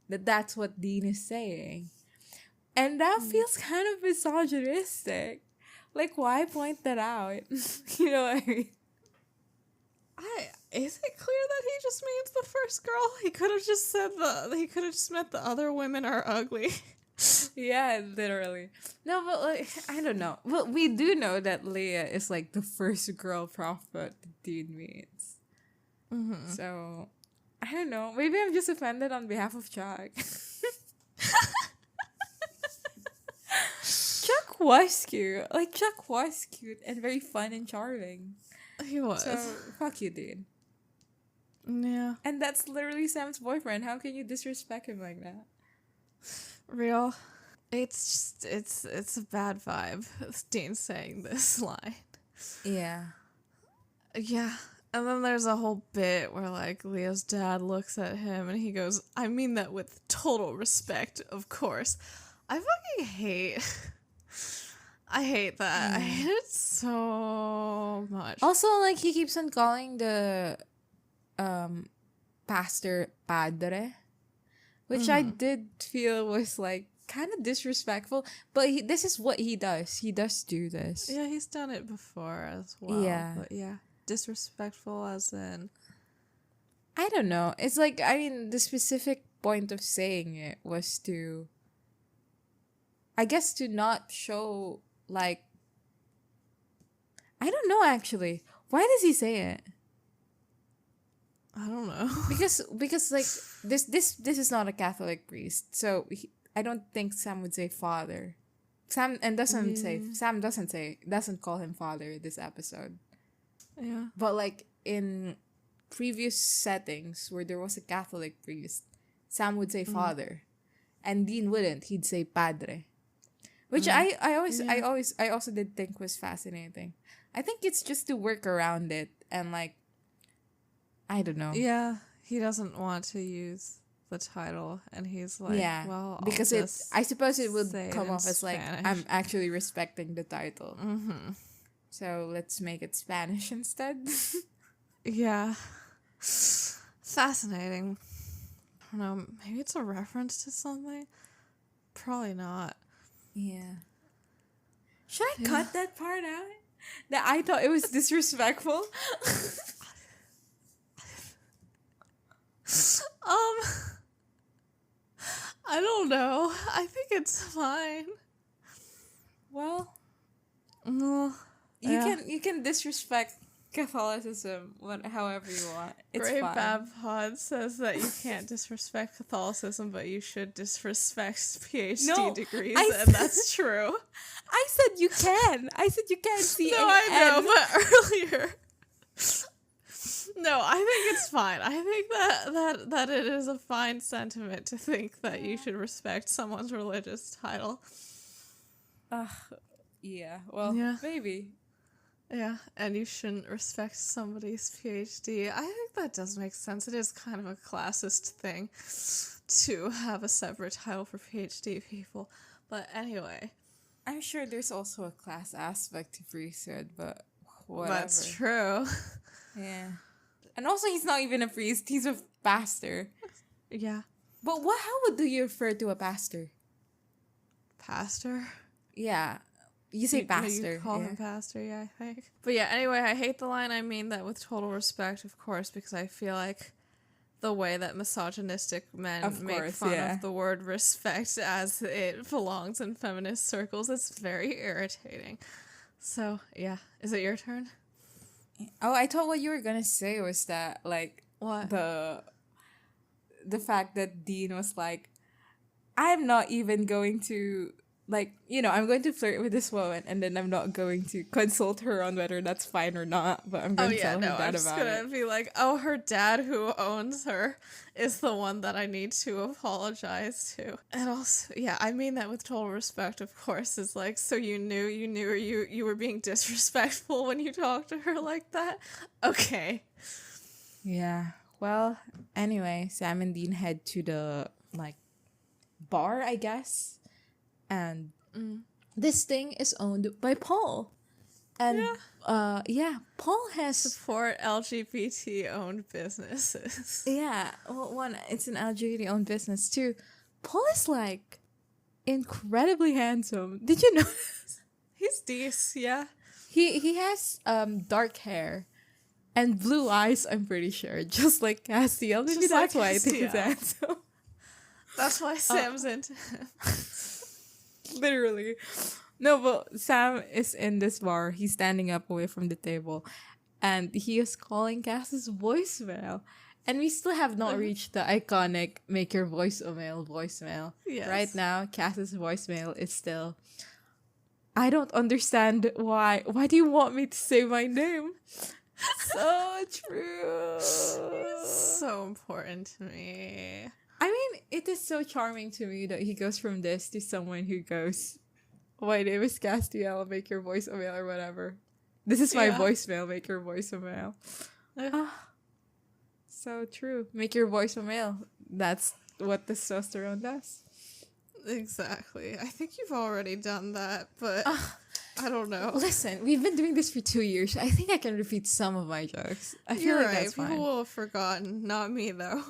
[SPEAKER 1] that that's what Dean is saying. And that feels kind of misogynistic. Like, why point that out? You know what I mean?
[SPEAKER 2] Is it clear that he just means the first girl? He could have just said he could have just meant the other women are ugly.
[SPEAKER 1] Yeah, literally. No, but like, I don't know. But we do know that Leia is like the first girl prophet Dean meets. Mm-hmm. So, I don't know. Maybe I'm just offended on behalf of Chuck. Chuck was cute. Like, Chuck was cute and very fun and charming.
[SPEAKER 2] He was.
[SPEAKER 1] So, fuck you, Dean.
[SPEAKER 2] Yeah.
[SPEAKER 1] And that's literally Sam's boyfriend. How can you disrespect him like that?
[SPEAKER 2] Real. It's just, it's a bad vibe. Dean saying this line.
[SPEAKER 1] Yeah.
[SPEAKER 2] Yeah. And then there's a whole bit where, like, Leo's dad looks at him and he goes, I mean that with total respect, of course. I fucking hate... I hate that. I hate it so much.
[SPEAKER 1] Also, like, he keeps on calling the pastor padre, which I did feel was, like, kind of disrespectful. But this is what he does. He does do this.
[SPEAKER 2] Yeah, he's done it before as well.
[SPEAKER 1] Yeah.
[SPEAKER 2] But yeah, disrespectful as in...
[SPEAKER 1] I don't know. It's like, I mean, the specific point of saying it was to... I guess to not show, like... I don't know, actually. Why does he say it?
[SPEAKER 2] I don't know.
[SPEAKER 1] Because like, this is not a Catholic priest, so I don't think Sam would say father. Sam doesn't call him father this episode.
[SPEAKER 2] Yeah.
[SPEAKER 1] But like, in previous settings where there was a Catholic priest, Sam would say father. And Dean wouldn't. He'd say padre. Which I also did think was fascinating. I think it's just to work around it and like, I don't know.
[SPEAKER 2] Yeah, he doesn't want to use the title and he's like, well,
[SPEAKER 1] because I suppose it would come off as like,
[SPEAKER 2] Spanish.
[SPEAKER 1] I'm actually respecting the title.
[SPEAKER 2] Mm-hmm.
[SPEAKER 1] So let's make it Spanish instead.
[SPEAKER 2] Yeah. Fascinating. I don't know, maybe it's a reference to something? Probably not.
[SPEAKER 1] Yeah. Should I cut that part out? That I thought it was disrespectful?
[SPEAKER 2] I don't know. I think it's fine.
[SPEAKER 1] Well,
[SPEAKER 2] you
[SPEAKER 1] you can disrespect Catholicism however you want. It's
[SPEAKER 2] Gray
[SPEAKER 1] fine.
[SPEAKER 2] Babhod says that you can't disrespect Catholicism, but you should disrespect PhD degrees, and that's true.
[SPEAKER 1] I said you can. I said you can see.
[SPEAKER 2] No, I know, but earlier. No, I think it's fine. I think that it is a fine sentiment to think that you should respect someone's religious title.
[SPEAKER 1] Yeah. Well, maybe.
[SPEAKER 2] Yeah, and you shouldn't respect somebody's PhD. I think that does make sense. It is kind of a classist thing to have a separate title for PhD people. But anyway.
[SPEAKER 1] I'm sure there's also a class aspect to priesthood, but whatever.
[SPEAKER 2] That's true.
[SPEAKER 1] Yeah. And also, he's not even a priest. He's a pastor.
[SPEAKER 2] Yeah.
[SPEAKER 1] But how would you refer to a pastor?
[SPEAKER 2] Pastor?
[SPEAKER 1] Yeah. You say pastor.
[SPEAKER 2] You call him pastor, yeah, I think. But yeah, anyway, I hate the line. I mean that with total respect, of course, because I feel like the way that misogynistic men make fun of the word respect as it belongs in feminist circles is very irritating. So, yeah. Is it your turn?
[SPEAKER 1] Oh, I thought what you were gonna say was that, like,
[SPEAKER 2] what?
[SPEAKER 1] The fact that Dean was like, I'm not even going to like, I'm going to flirt with this woman and then I'm not going to consult her on whether that's fine or not, but I'm
[SPEAKER 2] Oh
[SPEAKER 1] going to
[SPEAKER 2] yeah,
[SPEAKER 1] tell her
[SPEAKER 2] no, I'm
[SPEAKER 1] dad
[SPEAKER 2] just
[SPEAKER 1] about
[SPEAKER 2] gonna
[SPEAKER 1] it.
[SPEAKER 2] be like, oh, her dad who owns her is the one that I need to apologize to. And also, yeah, I mean that with total respect, of course, is like, so you knew, or you were being disrespectful when you talked to her like that? Okay.
[SPEAKER 1] Yeah. Well, anyway, Sam and Dean head to the, like, bar, I guess. And this thing is owned by Paul. And, yeah, Paul has...
[SPEAKER 2] Support LGBT owned businesses.
[SPEAKER 1] Yeah, well, one, it's an LGBT-owned business, too. Paul is, like, incredibly handsome. Did you know?
[SPEAKER 2] He's decent, yeah.
[SPEAKER 1] He has dark hair and blue eyes, I'm pretty sure. Just like Castiel. Maybe
[SPEAKER 2] Just
[SPEAKER 1] that's
[SPEAKER 2] like
[SPEAKER 1] why I think he's
[SPEAKER 2] Castiel.
[SPEAKER 1] handsome.
[SPEAKER 2] That's why Sam's into him.
[SPEAKER 1] Literally. No, but Sam is in this bar. He's standing up away from the table. And he is calling Cass's voicemail. And we still have not reached the iconic make your voicemail.
[SPEAKER 2] Yes.
[SPEAKER 1] Right now, Cass's voicemail is still, I don't understand why. Why do you want me to say my name? So true.
[SPEAKER 2] So important to me.
[SPEAKER 1] I mean, it is so charming to me that he goes from this to someone who goes, my name is Castiel, make your voicemail or whatever. This is my voicemail, make your voicemail. So true. Make your voicemail. That's what testosterone does.
[SPEAKER 2] Exactly. I think you've already done that, but I don't know.
[SPEAKER 1] Listen, we've been doing this for 2 years. I think I can repeat some of my jokes. I feel
[SPEAKER 2] You're
[SPEAKER 1] like
[SPEAKER 2] right.
[SPEAKER 1] that's fine.
[SPEAKER 2] People will have forgotten. Not me, though.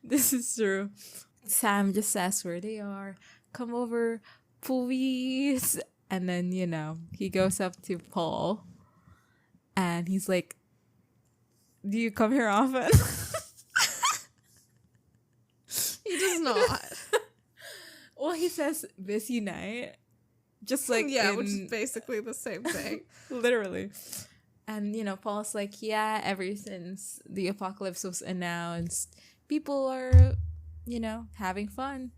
[SPEAKER 1] This is true. Sam just says where they are. Come over, please. And then, he goes up to Paul. And he's like, do you come here often?
[SPEAKER 2] He does not.
[SPEAKER 1] Well, he says, busy night. Just like,
[SPEAKER 2] which is basically the same thing.
[SPEAKER 1] Literally. And, Paul's like, yeah, ever since the apocalypse was announced, people are, having fun,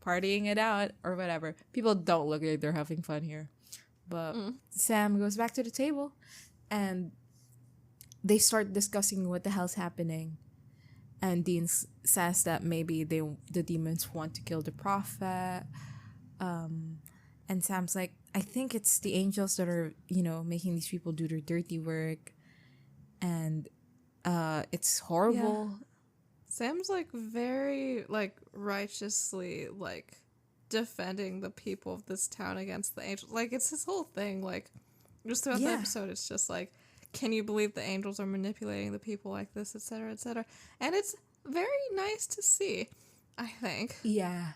[SPEAKER 1] partying it out, or whatever. People don't look like they're having fun here. But Sam goes back to the table, and they start discussing what the hell's happening. And Dean says that maybe the demons want to kill the prophet. And Sam's like, I think it's the angels that are, making these people do their dirty work. And it's horrible.
[SPEAKER 2] Yeah. Sam's very righteously defending the people of this town against the angels. It's his whole thing. Just throughout the episode, it's just can you believe the angels are manipulating the people like this, etc., etc. And it's very nice to see, I think.
[SPEAKER 1] Yeah.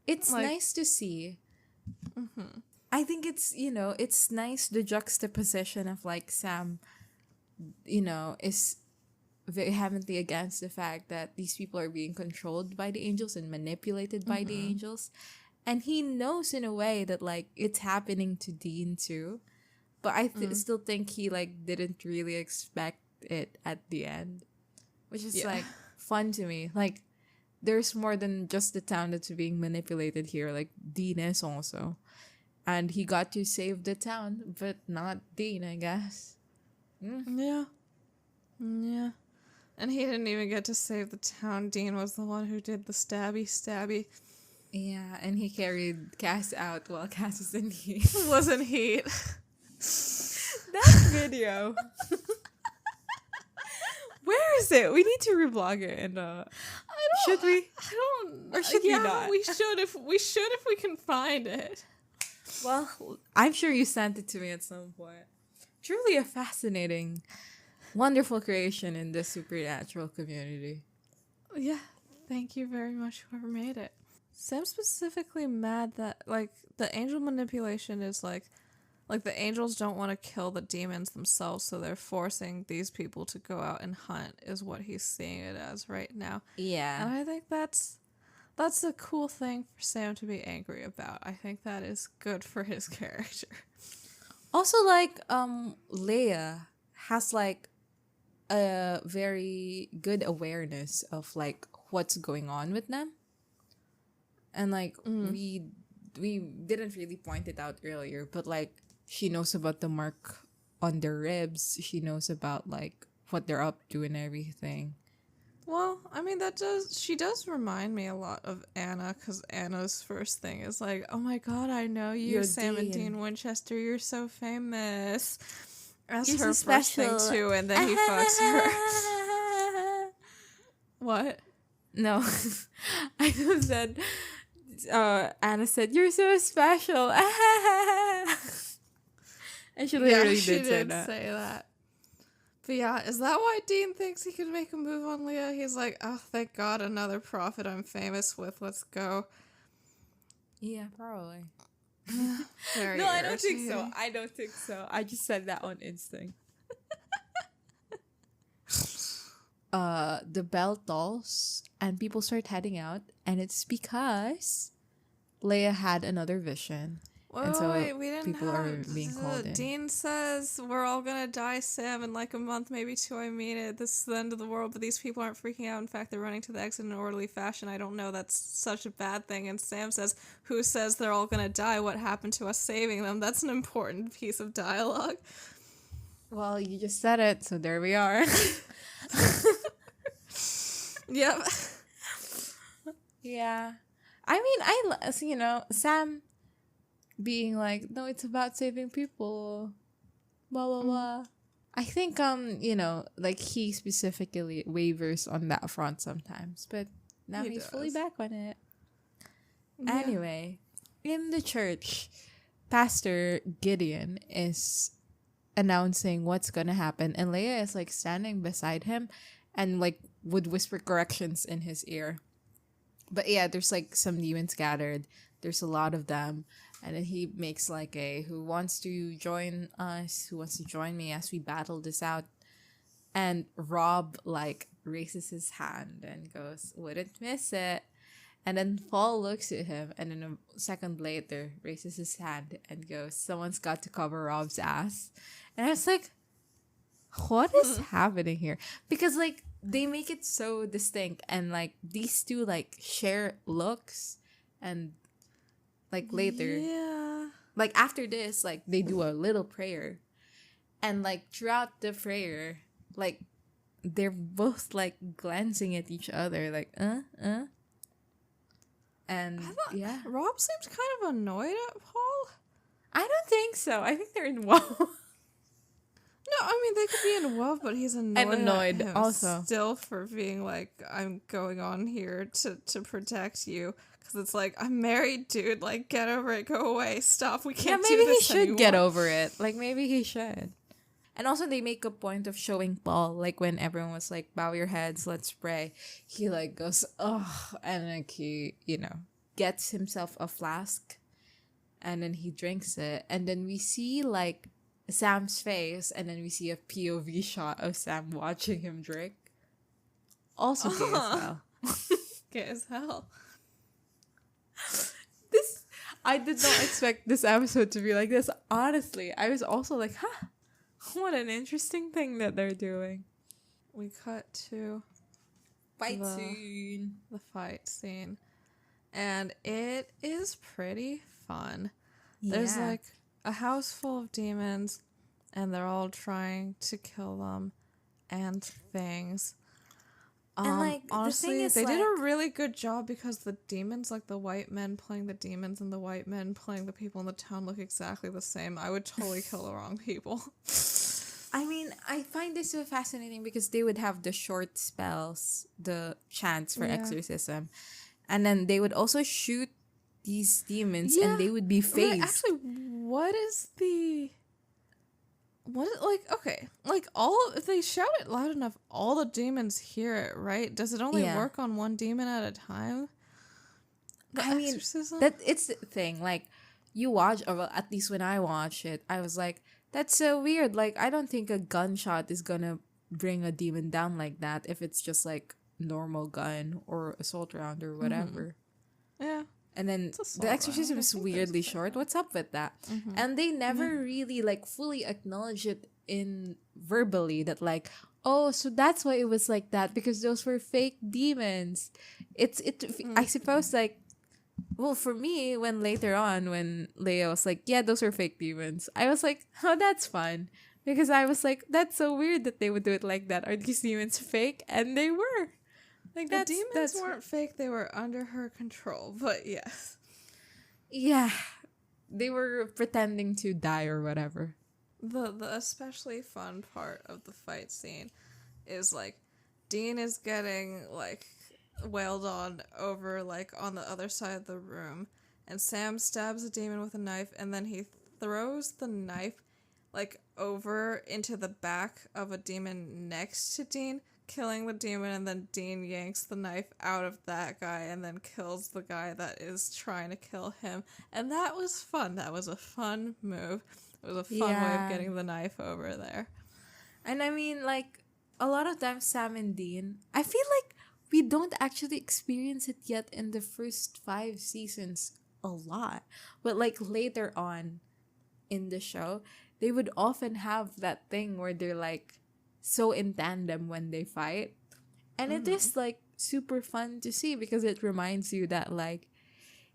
[SPEAKER 1] It's nice to see. Mm-hmm. I think it's, it's nice, the juxtaposition of Sam, is vehemently against the fact that these people are being controlled by the angels and manipulated by the angels. And he knows in a way that it's happening to Dean too. But I still think he didn't really expect it at the end, which is fun to me. There's more than just the town that's being manipulated here. Dean is also, and he got to save the town, but not Dean, I guess.
[SPEAKER 2] Yeah. And he didn't even get to save the town. Dean was the one who did the stabby.
[SPEAKER 1] Yeah, and he carried Cass out while Cass was in heat.
[SPEAKER 2] Was in heat.
[SPEAKER 1] That video. Where is it? We need to reblog it. And should we?
[SPEAKER 2] I don't.
[SPEAKER 1] Or should we not?
[SPEAKER 2] We should if we can find it.
[SPEAKER 1] Well, I'm sure you sent it to me at some point. Truly a fascinating, wonderful creation in the supernatural community.
[SPEAKER 2] Yeah, thank you very much, whoever made it. Sam's specifically mad that the angel manipulation is the angels don't want to kill the demons themselves, so they're forcing these people to go out and hunt, is what he's seeing it as right now.
[SPEAKER 1] Yeah.
[SPEAKER 2] And I think that's a cool thing for Sam to be angry about. I think that is good for his character.
[SPEAKER 1] Also, Leia has a very good awareness of what's going on with them. And we we didn't really point it out earlier, but like she knows about the mark on their ribs. She knows about like what they're up to and everything.
[SPEAKER 2] Well, I mean, she does remind me a lot of Anna, because Anna's first thing is like, oh my god, I know you,
[SPEAKER 1] You're
[SPEAKER 2] Sam and
[SPEAKER 1] Dean.
[SPEAKER 2] Dean Winchester, you're so famous. That's
[SPEAKER 1] You're
[SPEAKER 2] her
[SPEAKER 1] so
[SPEAKER 2] first
[SPEAKER 1] special.
[SPEAKER 2] thing too, and then he fucks her. What?
[SPEAKER 1] No, I just said, Anna said, "You're so special," and she literally
[SPEAKER 2] she
[SPEAKER 1] did say
[SPEAKER 2] did
[SPEAKER 1] that.
[SPEAKER 2] say that. But yeah, is that why Dean thinks he can make a move on Leah? He's like, oh, thank God, another prophet I'm famous with. Let's go.
[SPEAKER 1] Yeah, probably.
[SPEAKER 2] Very
[SPEAKER 1] No, I don't think so.
[SPEAKER 2] irritating.
[SPEAKER 1] I don't think so. I just said that on instinct. The bell tolls and people start heading out, and it's because Leia had another vision. And so
[SPEAKER 2] Wait, we didn't
[SPEAKER 1] people
[SPEAKER 2] have...
[SPEAKER 1] are being called in.
[SPEAKER 2] Dean says, we're all gonna die, Sam, in like a month, maybe two, I mean it. This is the end of the world, but these people aren't freaking out. In fact, they're running to the exit in an orderly fashion. I don't know, that's such a bad thing. And Sam says, who says they're all gonna die? What happened to us saving them? That's an important piece of dialogue.
[SPEAKER 1] Well, you just said it, so there we are.
[SPEAKER 2] Yep.
[SPEAKER 1] Yeah. I mean, Sam being like, no, it's about saving people, blah, blah, blah. I think, like he specifically wavers on that front sometimes, but now
[SPEAKER 2] He
[SPEAKER 1] he's
[SPEAKER 2] does.
[SPEAKER 1] fully back on it.
[SPEAKER 2] Yeah.
[SPEAKER 1] Anyway, in the church, Pastor Gideon is announcing what's gonna happen, and Leia is like standing beside him and like would whisper corrections in his ear. But yeah, there's like some demons gathered. There's a lot of them. And then he makes like who wants to join us, who wants to join me as we battle this out. And Rob like raises his hand and goes, wouldn't miss it. And then Paul looks at him and then a second later raises his hand and goes, someone's got to cover Rob's ass. And I was like, what is happening here? Because like they make it so distinct, and like these two like share looks, and like later,
[SPEAKER 2] Yeah.
[SPEAKER 1] like after this, like they do a little prayer, and like throughout the prayer, like they're both like glancing at each other like and yeah,
[SPEAKER 2] Rob seems kind of annoyed at Paul.
[SPEAKER 1] I don't think so. I think they're in love.
[SPEAKER 2] No, I mean, they could be in love, but he's annoyed at him
[SPEAKER 1] also.
[SPEAKER 2] still for being like, I'm going on here to protect you. Because it's like, I'm married, dude. Like, get over it. Go away. Stop. We can't do
[SPEAKER 1] maybe he
[SPEAKER 2] this
[SPEAKER 1] should
[SPEAKER 2] anymore.
[SPEAKER 1] get over it. Like maybe he should. And also they make a point of showing Paul, like when everyone was like, bow your heads, let's pray. He like goes, oh, and like he, gets himself a flask and then he drinks it. And then we see like Sam's face, and then we see a POV shot of Sam watching him drink. Also gay as hell.
[SPEAKER 2] Gay as hell.
[SPEAKER 1] I did not expect this episode to be like this. Honestly, I was also like, what an interesting thing that they're doing.
[SPEAKER 2] We cut to
[SPEAKER 1] Fight
[SPEAKER 2] The-
[SPEAKER 1] scene.
[SPEAKER 2] the fight scene. And it is pretty fun. There's like a house full of demons, and they're all trying to kill them and things.
[SPEAKER 1] And, like, the
[SPEAKER 2] honestly,
[SPEAKER 1] thing is,
[SPEAKER 2] they did
[SPEAKER 1] like-
[SPEAKER 2] a really good job, because the demons, like the white men playing the demons and the white men playing the people in the town, look exactly the same. I would totally kill the wrong people.
[SPEAKER 1] I mean, I find this so fascinating because they would have the short spells, the chants for
[SPEAKER 2] Yeah.
[SPEAKER 1] exorcism, and then they would also shoot these demons,
[SPEAKER 2] Yeah.
[SPEAKER 1] and they would be
[SPEAKER 2] Right,
[SPEAKER 1] phased.
[SPEAKER 2] actually, if they shout it loud enough, all the demons hear it, right? Does it only
[SPEAKER 1] Yeah.
[SPEAKER 2] work on one demon at a time? The
[SPEAKER 1] I mean,
[SPEAKER 2] exorcism?
[SPEAKER 1] that it's the thing. Like, you watch, or well, at least when I watch it, I was like, that's so weird. Like, I don't think a gunshot is gonna bring a demon down like that if it's just like normal gun or assault round or whatever.
[SPEAKER 2] Yeah.
[SPEAKER 1] And then
[SPEAKER 2] It's assault
[SPEAKER 1] the exorcism
[SPEAKER 2] round. I
[SPEAKER 1] is
[SPEAKER 2] think
[SPEAKER 1] weirdly
[SPEAKER 2] there's
[SPEAKER 1] short.
[SPEAKER 2] that.
[SPEAKER 1] What's up with that? And they never really like fully acknowledge it in verbally that like, oh, so that's why it was like that, because those were fake demons. I suppose like Well, for me, when later on, when Leia was like, yeah, those are fake demons, I was like, oh, that's fun. Because I was like, that's so weird that they would do it like that. Are these demons fake? And they were. Like,
[SPEAKER 2] The demons
[SPEAKER 1] that's
[SPEAKER 2] weren't fake, they were under her control, but yes.
[SPEAKER 1] yeah. They were pretending to die or whatever.
[SPEAKER 2] The especially fun part of the fight scene is like Dean is getting like wailed on over like on the other side of the room, and Sam stabs a demon with a knife, and then he throws the knife like over into the back of a demon next to Dean, killing the demon, and then Dean yanks the knife out of that guy and then kills the guy that is trying to kill him. And that was fun. That was a fun move. It was a fun way of getting the knife over there.
[SPEAKER 1] And I mean, like, a lot of times Sam and Dean, I feel like we don't actually experience it yet in the first 5 seasons a lot. But like later on in the show, they would often have that thing where they're like so in tandem when they fight. And it is like super fun to see because it reminds you that like,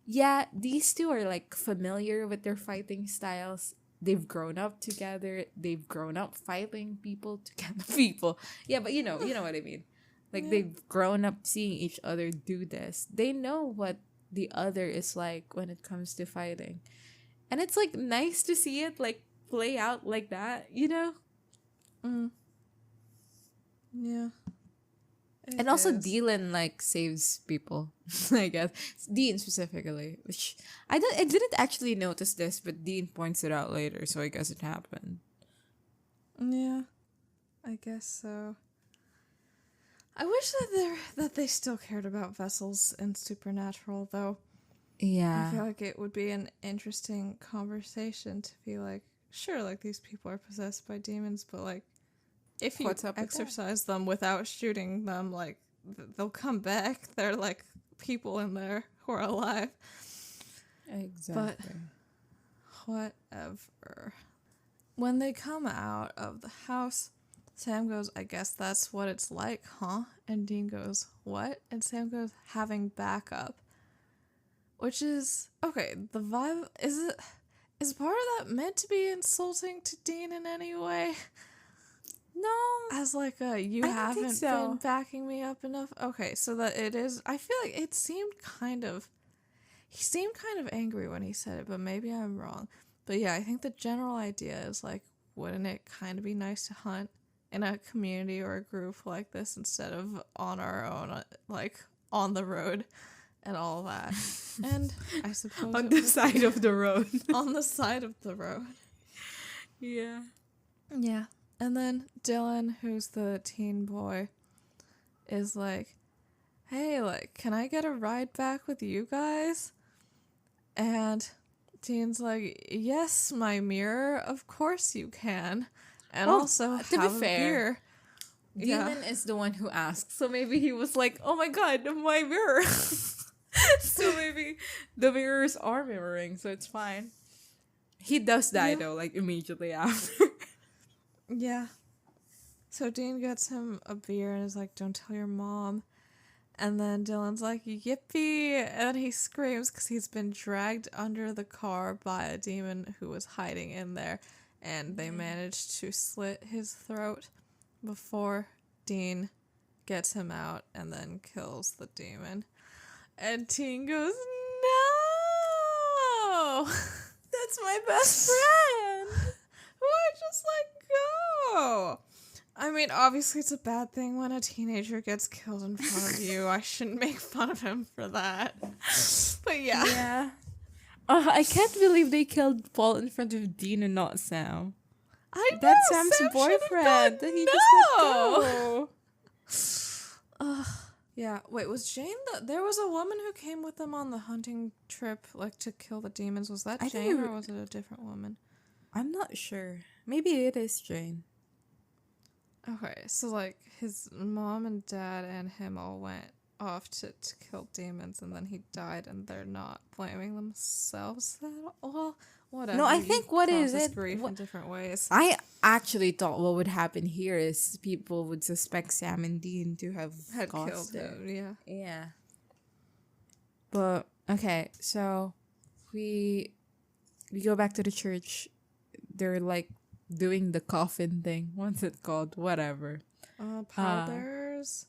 [SPEAKER 1] yeah, these two are like familiar with their fighting styles. They've grown up together. They've grown up fighting people together. People. Yeah, but you know what I mean. Like they've grown up seeing each other do this. They know what the other is like when it comes to fighting. And it's like nice to see it like play out like that, you know?
[SPEAKER 2] Yeah.
[SPEAKER 1] And also Dylan like saves people, I guess. Dean specifically, which I didn't actually notice this, but Dean points it out later, so I guess it happened.
[SPEAKER 2] Yeah. I guess so. I wish that they still cared about vessels in Supernatural, though.
[SPEAKER 1] Yeah.
[SPEAKER 2] I feel like it would be an interesting conversation to be like, sure, like these people are possessed by demons, but like if you exorcise them without shooting them, like they'll come back. They're like people in there who are alive.
[SPEAKER 1] Exactly.
[SPEAKER 2] But whatever. When they come out of the house, Sam goes, I guess that's what it's like, huh? And Dean goes, what? And Sam goes, having backup. Which is, okay, the vibe, is part of that meant to be insulting to Dean in any way?
[SPEAKER 1] No.
[SPEAKER 2] As like you haven't been backing me up enough? Okay, so that it is, I feel like he seemed kind of angry when he said it, but maybe I'm wrong. But yeah, I think the general idea is like, wouldn't it kind of be nice to hunt in a community or a group like this instead of on our own, like on the road and all that? And I suppose
[SPEAKER 1] on the side of the road.
[SPEAKER 2] On the side of the road.
[SPEAKER 1] Yeah.
[SPEAKER 2] Yeah. And then Dylan, who's the teen boy, is like, hey, like, can I get a ride back with you guys? And Dean's like, yes, my mirror, of course you can. And also
[SPEAKER 1] to
[SPEAKER 2] have
[SPEAKER 1] be
[SPEAKER 2] a
[SPEAKER 1] fair,
[SPEAKER 2] beer.
[SPEAKER 1] Dylan is the one who asked, so maybe he was like, oh my god, my mirror. So maybe the mirrors are mirroring, so it's fine. He does die though, like immediately after.
[SPEAKER 2] Yeah. So Dean gets him a beer and is like, don't tell your mom. And then Dylan's like, yippee! And he screams because he's been dragged under the car by a demon who was hiding in there. And they managed to slit his throat before Dean gets him out and then kills the demon. And Dean goes, no! That's my best friend! Why just let go? I mean, obviously it's a bad thing when a teenager gets killed in front of you. I shouldn't make fun of him for that. But yeah.
[SPEAKER 1] Yeah. I can't believe they killed Paul in front of Dean and not Sam.
[SPEAKER 2] I know!
[SPEAKER 1] That's Sam's boyfriend. He just let go.
[SPEAKER 2] Yeah, wait, was Jane there was a woman who came with them on the hunting trip, like, to kill the demons. Was that Jane, or was it a different woman?
[SPEAKER 1] I'm not sure. Maybe it is Jane.
[SPEAKER 2] Okay, so, like, his mom and dad and him all went off to kill demons, and then he died, and they're not blaming themselves that well, whatever.
[SPEAKER 1] No, I think what is it?
[SPEAKER 2] Grief in different ways.
[SPEAKER 1] I actually thought what would happen here is people would suspect Sam and Dean to have
[SPEAKER 2] killed him. Yeah.
[SPEAKER 1] Yeah. But Okay, so we go back to the church. They're like doing the coffin thing. What's it called? Whatever.
[SPEAKER 2] Pallbearers.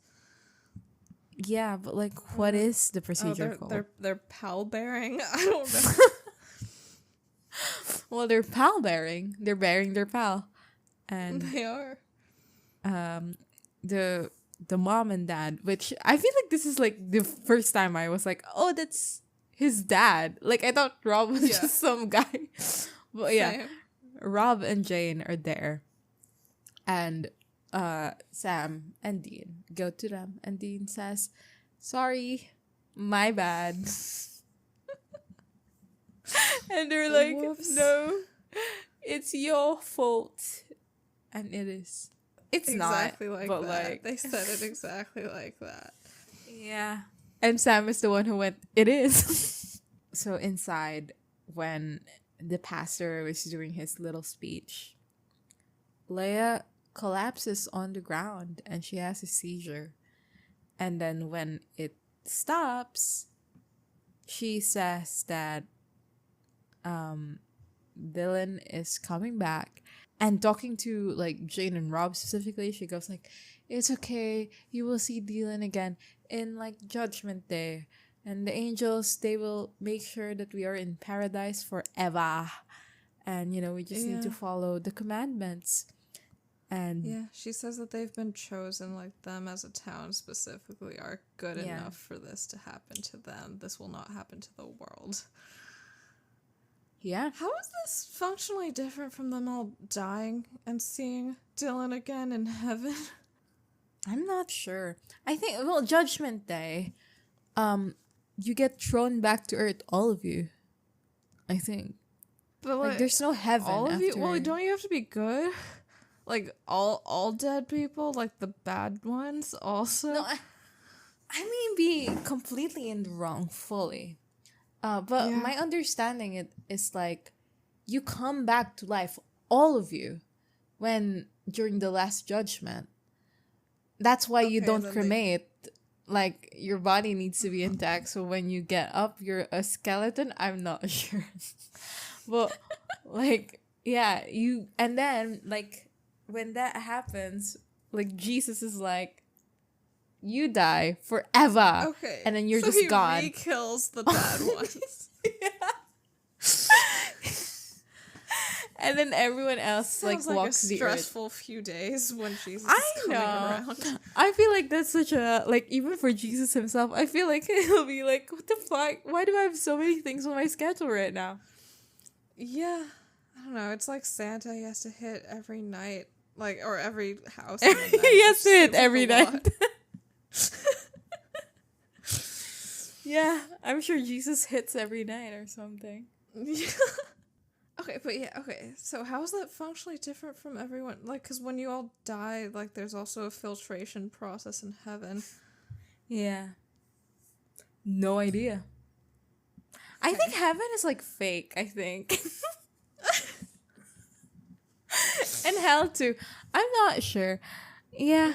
[SPEAKER 1] Yeah, but like, what is the
[SPEAKER 2] Oh,
[SPEAKER 1] procedure called?
[SPEAKER 2] they're pall bearing. I don't know.
[SPEAKER 1] Well, they're pal bearing. They're bearing their pal, and
[SPEAKER 2] They are.
[SPEAKER 1] the mom and dad, which I feel like this is like the first time I was like, oh, that's his dad. Like I thought Rob was
[SPEAKER 2] Yeah.
[SPEAKER 1] just some guy, but yeah,
[SPEAKER 2] Same.
[SPEAKER 1] Rob and Jane are there, and Sam and Dean go to them, and Dean says, "Sorry, my bad." And they're like,
[SPEAKER 2] Whoops.
[SPEAKER 1] "No, it's your fault," and it is. It's
[SPEAKER 2] Exactly
[SPEAKER 1] not,
[SPEAKER 2] like
[SPEAKER 1] but
[SPEAKER 2] that.
[SPEAKER 1] like
[SPEAKER 2] They said it exactly like that.
[SPEAKER 1] yeah. And Sam is the one who went, "It is." So inside, when the pastor was doing his little speech, Leia collapses on the ground and she has a seizure. And then when it stops, she says that Dylan is coming back. And talking to like Jane and Rob specifically, she goes like, "It's okay. You will see Dylan again in like Judgment Day. And the angels, they will make sure that we are in paradise forever. And, you know, we just need to
[SPEAKER 2] Yeah.
[SPEAKER 1] follow the commandments." And
[SPEAKER 2] Yeah, she says that they've been chosen, like them as a town specifically are good
[SPEAKER 1] Yeah.
[SPEAKER 2] enough for this to happen to them. This will not happen to the world.
[SPEAKER 1] yeah.
[SPEAKER 2] How is this functionally different from them all dying and seeing Dylan again in heaven?
[SPEAKER 1] I'm not sure. I think, well, Judgment Day, you get thrown back to Earth, all of you. I think.
[SPEAKER 2] But
[SPEAKER 1] Like, there's no heaven
[SPEAKER 2] all of you.
[SPEAKER 1] after-
[SPEAKER 2] Well, don't you have to be good? Like all dead people, like the bad ones, also.
[SPEAKER 1] No, I mean be completely in the wrong fully. But
[SPEAKER 2] Yeah.
[SPEAKER 1] my understanding it is like you come back to life, all of you, when during the last judgment. That's why you
[SPEAKER 2] Okay,
[SPEAKER 1] don't
[SPEAKER 2] then they-
[SPEAKER 1] cremate. Like your body needs to be intact, so when you get up, you're a skeleton. I'm not sure, but like yeah, you and then like when that happens, like Jesus is like, you die forever.
[SPEAKER 2] Okay.
[SPEAKER 1] And then you're
[SPEAKER 2] so
[SPEAKER 1] just
[SPEAKER 2] he
[SPEAKER 1] gone.
[SPEAKER 2] re-kills the bad ones.
[SPEAKER 1] And then everyone else
[SPEAKER 2] Sounds
[SPEAKER 1] like
[SPEAKER 2] like
[SPEAKER 1] walks
[SPEAKER 2] a
[SPEAKER 1] the earth.
[SPEAKER 2] stressful few days when Jesus
[SPEAKER 1] I
[SPEAKER 2] is coming
[SPEAKER 1] know.
[SPEAKER 2] around.
[SPEAKER 1] I feel like that's such a like even for Jesus himself. I feel like he'll be like, what the fuck? Why do I have so many things on my schedule right now?
[SPEAKER 2] Yeah. I don't know. It's like Santa. He has to hit every night, like, or every house. in the night,
[SPEAKER 1] He has
[SPEAKER 2] which
[SPEAKER 1] to hit
[SPEAKER 2] seems like
[SPEAKER 1] every
[SPEAKER 2] a
[SPEAKER 1] night.
[SPEAKER 2] lot.
[SPEAKER 1] Yeah, I'm sure Jesus hits every night or something.
[SPEAKER 2] Yeah. Okay, but yeah, okay. So how is that functionally different from everyone? Like, because when you all die, like, there's also a filtration process in heaven.
[SPEAKER 1] Yeah. No idea. I think heaven is like fake, I think. And hell too. I'm not sure. Yeah.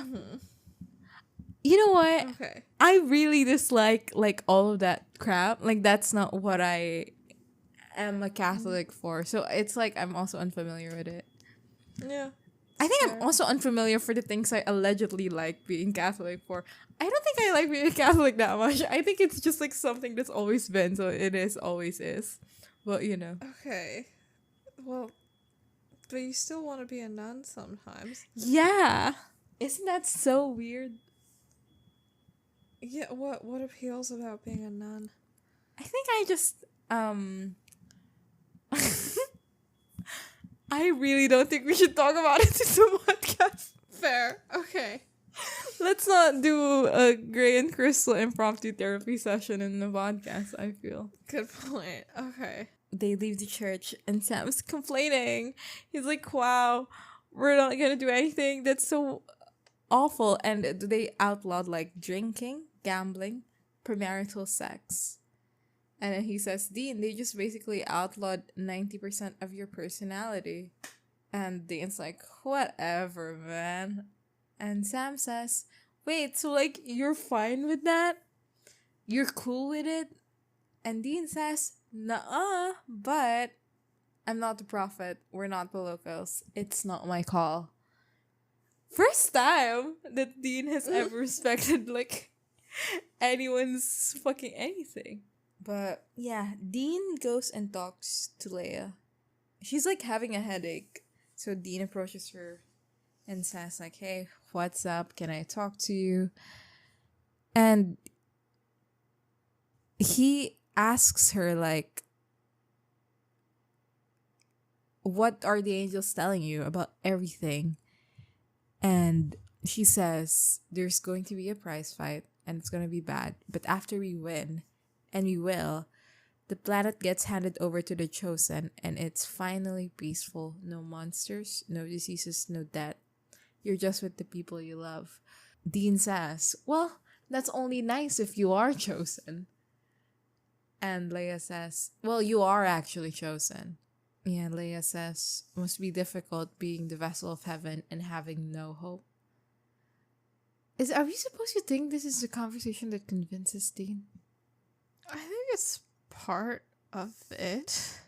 [SPEAKER 1] You know what?
[SPEAKER 2] Okay.
[SPEAKER 1] I really dislike like all of that crap. Like that's not what I am a Catholic for. So it's like I'm also unfamiliar with it.
[SPEAKER 2] Yeah.
[SPEAKER 1] I think I'm
[SPEAKER 2] Fair.
[SPEAKER 1] also unfamiliar for the things I allegedly like being Catholic for. I don't think I like being a Catholic that much. I think it's just like something that's always been, so it is always is. But you know.
[SPEAKER 2] Okay. Well, but you still want to be a nun sometimes.
[SPEAKER 1] Yeah. Isn't that so weird?
[SPEAKER 2] Yeah, what appeals about being a nun?
[SPEAKER 1] I think I just I really don't think we should talk about it in the podcast.
[SPEAKER 2] Fair. Okay.
[SPEAKER 1] Let's not do a Gray and Crystal impromptu therapy session in the podcast, I feel.
[SPEAKER 2] Good point. Okay.
[SPEAKER 1] They leave the church and Sam's complaining. He's like, wow, we're not gonna do anything. That's so awful. And they outlawed like drinking, gambling, premarital sex. And then he says, Dean, they just basically outlawed 90% of your personality. And Dean's like, whatever, man. And Sam says, wait, so like you're fine with that? You're cool with it? And Dean says, "Nuh-uh, but I'm not the prophet. We're not the locals. It's not my call." First time that Dean has ever respected, like, anyone's fucking anything. But yeah, Dean goes and talks to Leia. She's like having a headache. So Dean approaches her and says like, "Hey, what's up? Can I talk to you?" And he asks her like, "What are the angels telling you about everything?" And she says, "There's going to be a prize fight and it's going to be bad. But after we win, and we will, the planet gets handed over to the chosen and it's finally peaceful. No monsters, no diseases, no death. You're just with the people you love." Dean says, "Well, that's only nice if you are chosen." And Leia says, "Well, you are actually chosen." Yeah, Leia says, "Must be difficult being the vessel of heaven and having no hope." Are we supposed to think this is the conversation that convinces Dean?
[SPEAKER 2] I think it's part of it.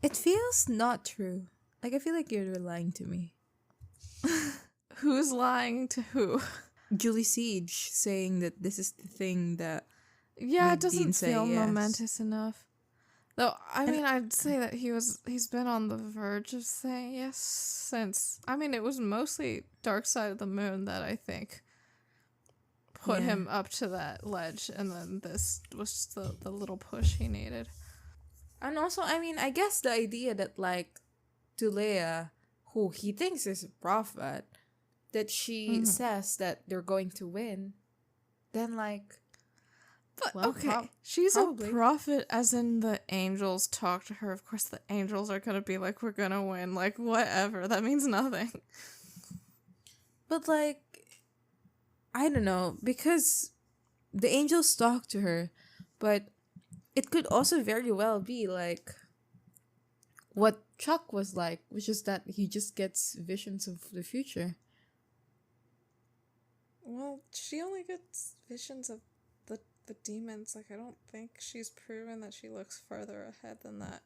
[SPEAKER 1] It feels not true. Like, I feel like you're lying to me.
[SPEAKER 2] Who's lying to who?
[SPEAKER 1] Julie Siege saying that this is the thing that
[SPEAKER 2] Yeah,
[SPEAKER 1] made
[SPEAKER 2] it doesn't
[SPEAKER 1] Dean say
[SPEAKER 2] feel
[SPEAKER 1] yes.
[SPEAKER 2] momentous enough. Though, I mean, I'd say that he's been on the verge of saying yes since, I mean, it was mostly Dark Side of the Moon that I think put him up to that ledge, and then this was just the little push he needed.
[SPEAKER 1] And also, I mean, I guess the idea that, like, to Leia, who he thinks is a prophet, that she says that they're going to win, then, like...
[SPEAKER 2] But,
[SPEAKER 1] well,
[SPEAKER 2] okay, she's
[SPEAKER 1] probably
[SPEAKER 2] a prophet, as in the angels talk to her. Of course, the angels are gonna be like, "We're gonna win," like, whatever. That means nothing.
[SPEAKER 1] But, like, I don't know, because the angels talk to her, but it could also very well be, like, what Chuck was like, which is that he just gets visions of the future.
[SPEAKER 2] Well, she only gets visions of the demons. Like, I don't think she's proven that she looks further ahead than that.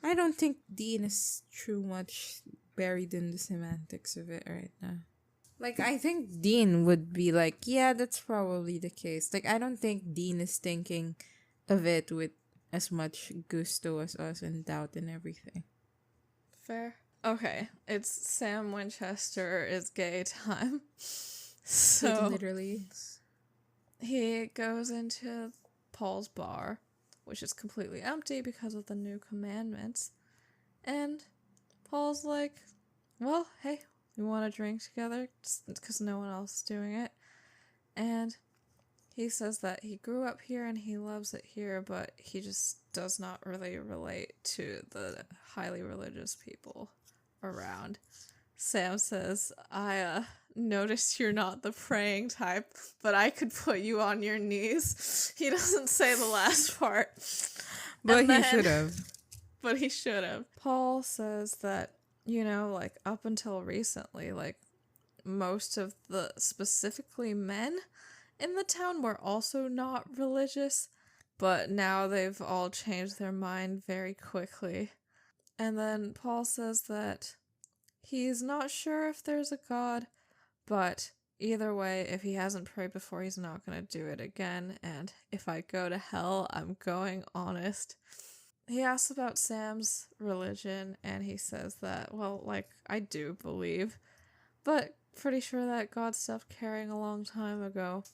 [SPEAKER 1] I don't think Dean is too much buried in the semantics of it right now. Like, I think Dean would be like, yeah, that's probably the case. Like, I don't think Dean is thinking of it with as much gusto as us and doubt and everything.
[SPEAKER 2] Fair. Okay, it's Sam Winchester is gay time. So
[SPEAKER 1] it literally is.
[SPEAKER 2] He goes into Paul's bar, which is completely empty because of the new commandments. And Paul's like, "Well, hey, we want to drink together?" Just because no one else is doing it. And he says that he grew up here and he loves it here, but he just does not really relate to the highly religious people around. Sam says, "I noticed you're not the praying type, but I could put you on your knees." He doesn't say the last part.
[SPEAKER 1] But he should have.
[SPEAKER 2] But he should have. Paul says that, you know, like, up until recently, like, most of the specifically men in the town were also not religious, but now they've all changed their mind very quickly. And then Paul says that he's not sure if there's a God, but either way, if he hasn't prayed before, he's not going to do it again. And if I go to hell, I'm going honest. He asks about Sam's religion, and he says that, well, like, I do believe, but pretty sure that God stopped caring a long time ago.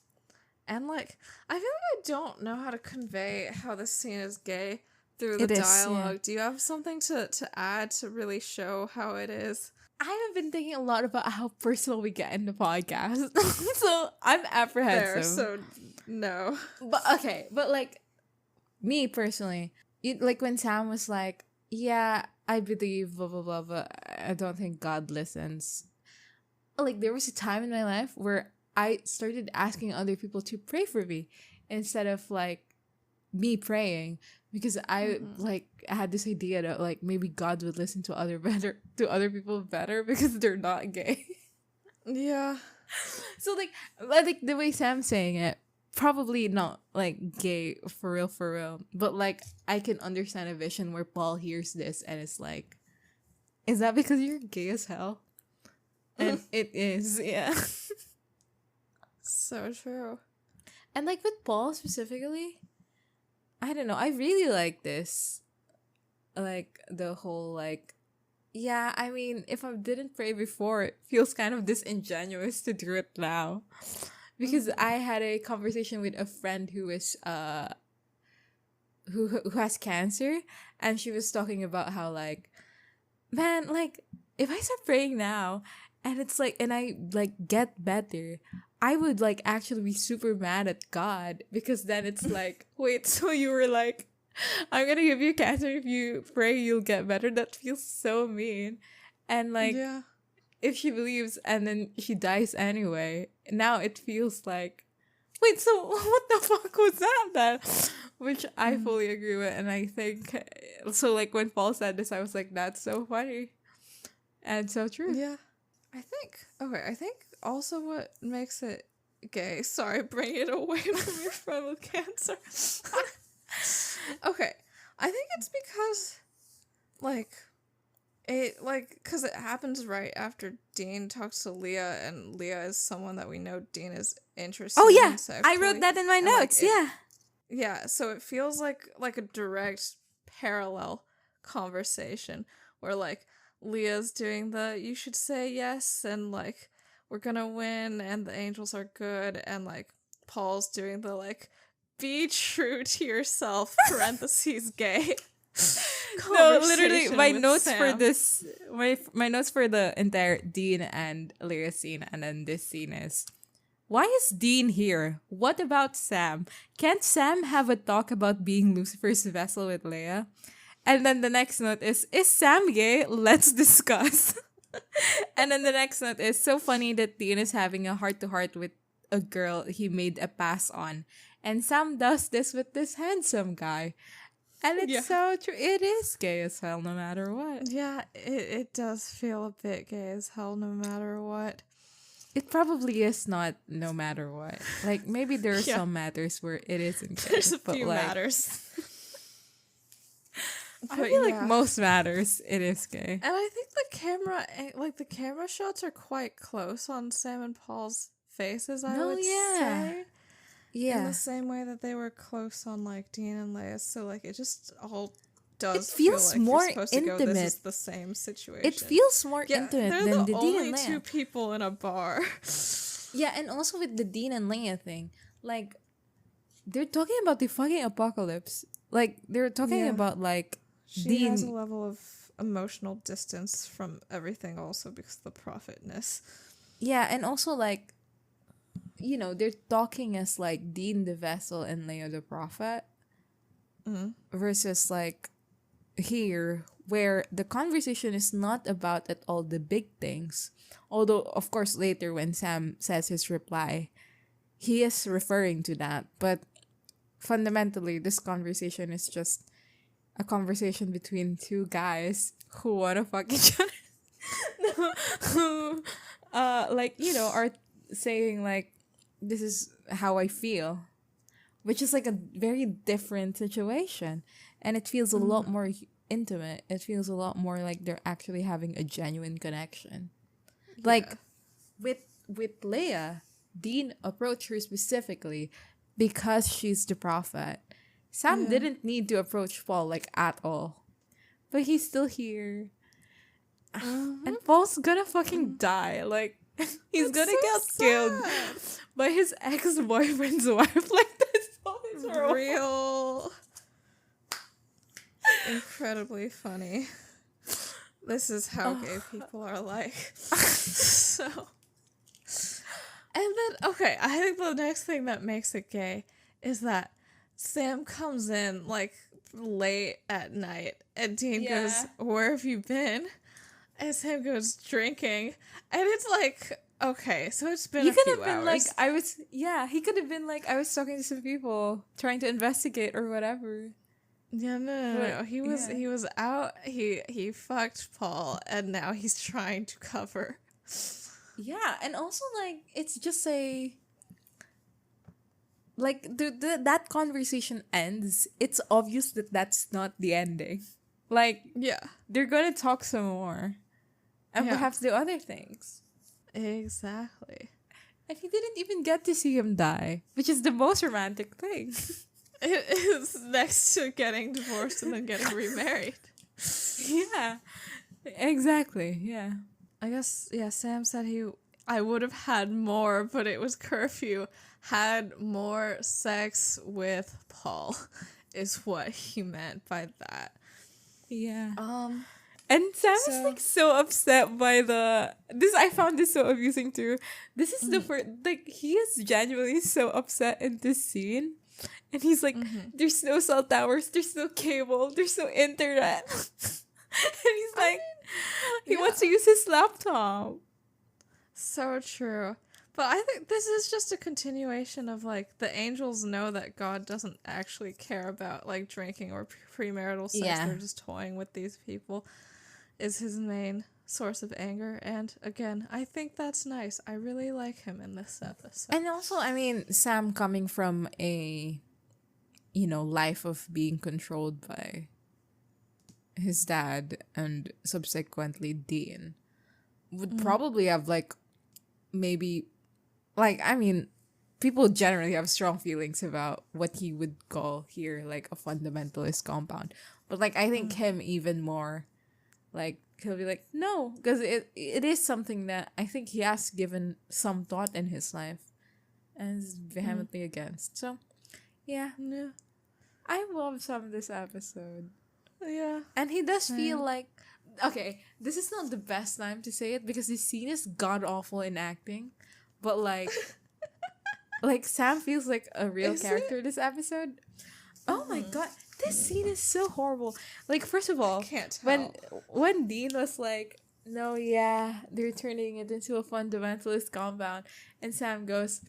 [SPEAKER 2] And, like, I feel like I don't know how to convey how this scene is gay through the dialogue. Yeah. Do you have something to add to really show how it is?
[SPEAKER 1] I have been thinking a lot about how personal we get in the podcast. So I'm apprehensive.
[SPEAKER 2] Fair, so no.
[SPEAKER 1] But okay, but like me personally, like when Sam was like, yeah, I believe blah blah blah, but I don't think God listens. Like, there was a time in my life where I started asking other people to pray for me instead of like me praying, because I like had this idea that like maybe God would listen to other people better because they're not gay.
[SPEAKER 2] Yeah.
[SPEAKER 1] So like the way Sam's saying it, probably not like gay for real, but like I can understand a vision where Paul hears this and it's like, is that because you're gay as hell? And it is, yeah.
[SPEAKER 2] So true.
[SPEAKER 1] And like with Paul specifically, I don't know, I really like this. Like the whole like, yeah, I mean, if I didn't pray before, it feels kind of disingenuous to do it now. Because I had a conversation with a friend who is who has cancer, and she was talking about how like, man, like if I start praying now and it's like, and I like get better, I would like actually be super mad at God, because then it's like, wait, so you were like, I'm gonna give you cancer if you pray you'll get better? That feels so mean. And like,
[SPEAKER 2] Yeah.
[SPEAKER 1] if she believes and then she dies anyway, now it feels like, wait, so what the fuck was that then? Which I fully agree with. And I think, so like when Paul said this, I was like, that's so funny and so true.
[SPEAKER 2] Yeah. I think also what makes it gay, sorry, bring it away from your friend with cancer. Okay, I think it's because, like, because it happens right after Dean talks to Leah, and Leah is someone that we know Dean is interested
[SPEAKER 1] Oh yeah,
[SPEAKER 2] in sexually.
[SPEAKER 1] I wrote that in my notes. Yeah.
[SPEAKER 2] Yeah, so it feels like a direct parallel conversation where like Leah's doing the you should say yes and like we're gonna win and the angels are good, and like Paul's doing the like be true to yourself parentheses gay.
[SPEAKER 1] No, literally, my
[SPEAKER 2] with
[SPEAKER 1] notes
[SPEAKER 2] Sam.
[SPEAKER 1] for this, my notes for the entire Dean and Leah scene, and then this scene is, why is Dean here? What about Sam? Can't Sam have a talk about being Lucifer's vessel with Leia? And then the next note is Sam gay? Let's discuss. And then the next note is, so funny that Dean is having a heart-to-heart with a girl he made a pass on. And Sam does this with this handsome guy. And it's so true. It is gay as hell no matter what.
[SPEAKER 2] Yeah, it does feel a bit gay as hell no matter what.
[SPEAKER 1] It probably is not no matter what. Like, maybe there are some matters where it isn't gay.
[SPEAKER 2] There's a
[SPEAKER 1] but
[SPEAKER 2] few
[SPEAKER 1] like,
[SPEAKER 2] matters.
[SPEAKER 1] I feel like most matters, it is gay.
[SPEAKER 2] And I think the camera shots are quite close on Sam and Paul's faces, I would say.
[SPEAKER 1] Yeah.
[SPEAKER 2] In the same way that they were close on like Dean and Leia. So like it just all does
[SPEAKER 1] it feels
[SPEAKER 2] feel like
[SPEAKER 1] more
[SPEAKER 2] you're supposed
[SPEAKER 1] intimate.
[SPEAKER 2] to go, this is the same situation.
[SPEAKER 1] It feels more intimate
[SPEAKER 2] they're
[SPEAKER 1] than
[SPEAKER 2] the
[SPEAKER 1] the Dean
[SPEAKER 2] only
[SPEAKER 1] and Leia.
[SPEAKER 2] two people in a bar.
[SPEAKER 1] Yeah, and also with the Dean and Leia thing, like they're talking about the fucking apocalypse. Like they're talking about like
[SPEAKER 2] she
[SPEAKER 1] Dean
[SPEAKER 2] has a level of emotional distance from everything also because of the prophetness.
[SPEAKER 1] Yeah, and also like, you know, they're talking as like Dean the vessel and Leia the prophet, versus like here where the conversation is not about at all the big things. Although of course later when Sam says his reply, he is referring to that, but fundamentally this conversation is just a conversation between two guys who want to fuck each other. Who like, you know, are saying like, this is how I feel, which is like a very different situation, and it feels a lot more intimate. It feels a lot more like they're actually having a genuine connection. Like with Leia, Dean approached her specifically because she's the prophet. Sam didn't need to approach Paul like at all, but he's still here, and Paul's gonna fucking die. Like he's gonna get killed by his ex-boyfriend's wife. Like that's all his role.
[SPEAKER 2] Real incredibly funny. This is how gay people are like. So, and then I think the next thing that makes it gay is that Sam comes in like late at night and Dean goes, "Where have you been?" And Sam goes, "Drinking." And it's like, okay, so it's been a few hours. He could have been
[SPEAKER 1] like, he could have been like, I was talking to some people trying to investigate or whatever.
[SPEAKER 2] Yeah, no. He was out. He fucked Paul, and now he's trying to cover.
[SPEAKER 1] Yeah, and also like it's just like that conversation ends, it's obvious that that's not the ending. Like,
[SPEAKER 2] Yeah.
[SPEAKER 1] they're gonna talk some more, and perhaps do other things.
[SPEAKER 2] Exactly.
[SPEAKER 1] And he didn't even get to see him die, which is the most romantic thing.
[SPEAKER 2] It is next to getting divorced and then getting remarried.
[SPEAKER 1] Yeah, exactly. Yeah.
[SPEAKER 2] I guess, yeah, Sam said I would have had more, but it was curfew. Had more sex with Paul, is what he meant by that.
[SPEAKER 1] Yeah. And Sam is like so upset by this. I found this so amusing too. This is the first, like, he is genuinely so upset in this scene. And he's like, there's no cell towers, there's no cable, there's no internet. And he's like, he wants to use his laptop.
[SPEAKER 2] So true. But I think this is just a continuation of, like, the angels know that God doesn't actually care about, like, drinking or premarital sex.
[SPEAKER 1] Yeah.
[SPEAKER 2] They're just toying with these people. Is his main source of anger. And again, I think that's nice. I really like him in this episode.
[SPEAKER 1] And also, I mean, Sam coming from a, life of being controlled by his dad and subsequently Dean would probably have, like, maybe, like, I mean, people generally have strong feelings about what he would call here, like, a fundamentalist compound. But, like, I think him even more, like, he'll be like, no, because it is something that I think he has given some thought in his life and is vehemently against. So, yeah. I love some of this episode.
[SPEAKER 2] Yeah.
[SPEAKER 1] And he does feel like, okay, this is not the best time to say it because this scene is god-awful in acting. But, like, like, Sam feels like a real character this episode. Oh my god, this scene is so horrible. Like, first of all,
[SPEAKER 2] Can't tell.
[SPEAKER 1] when Dean was like, no, yeah, they're turning it into a fundamentalist compound, and Sam goes,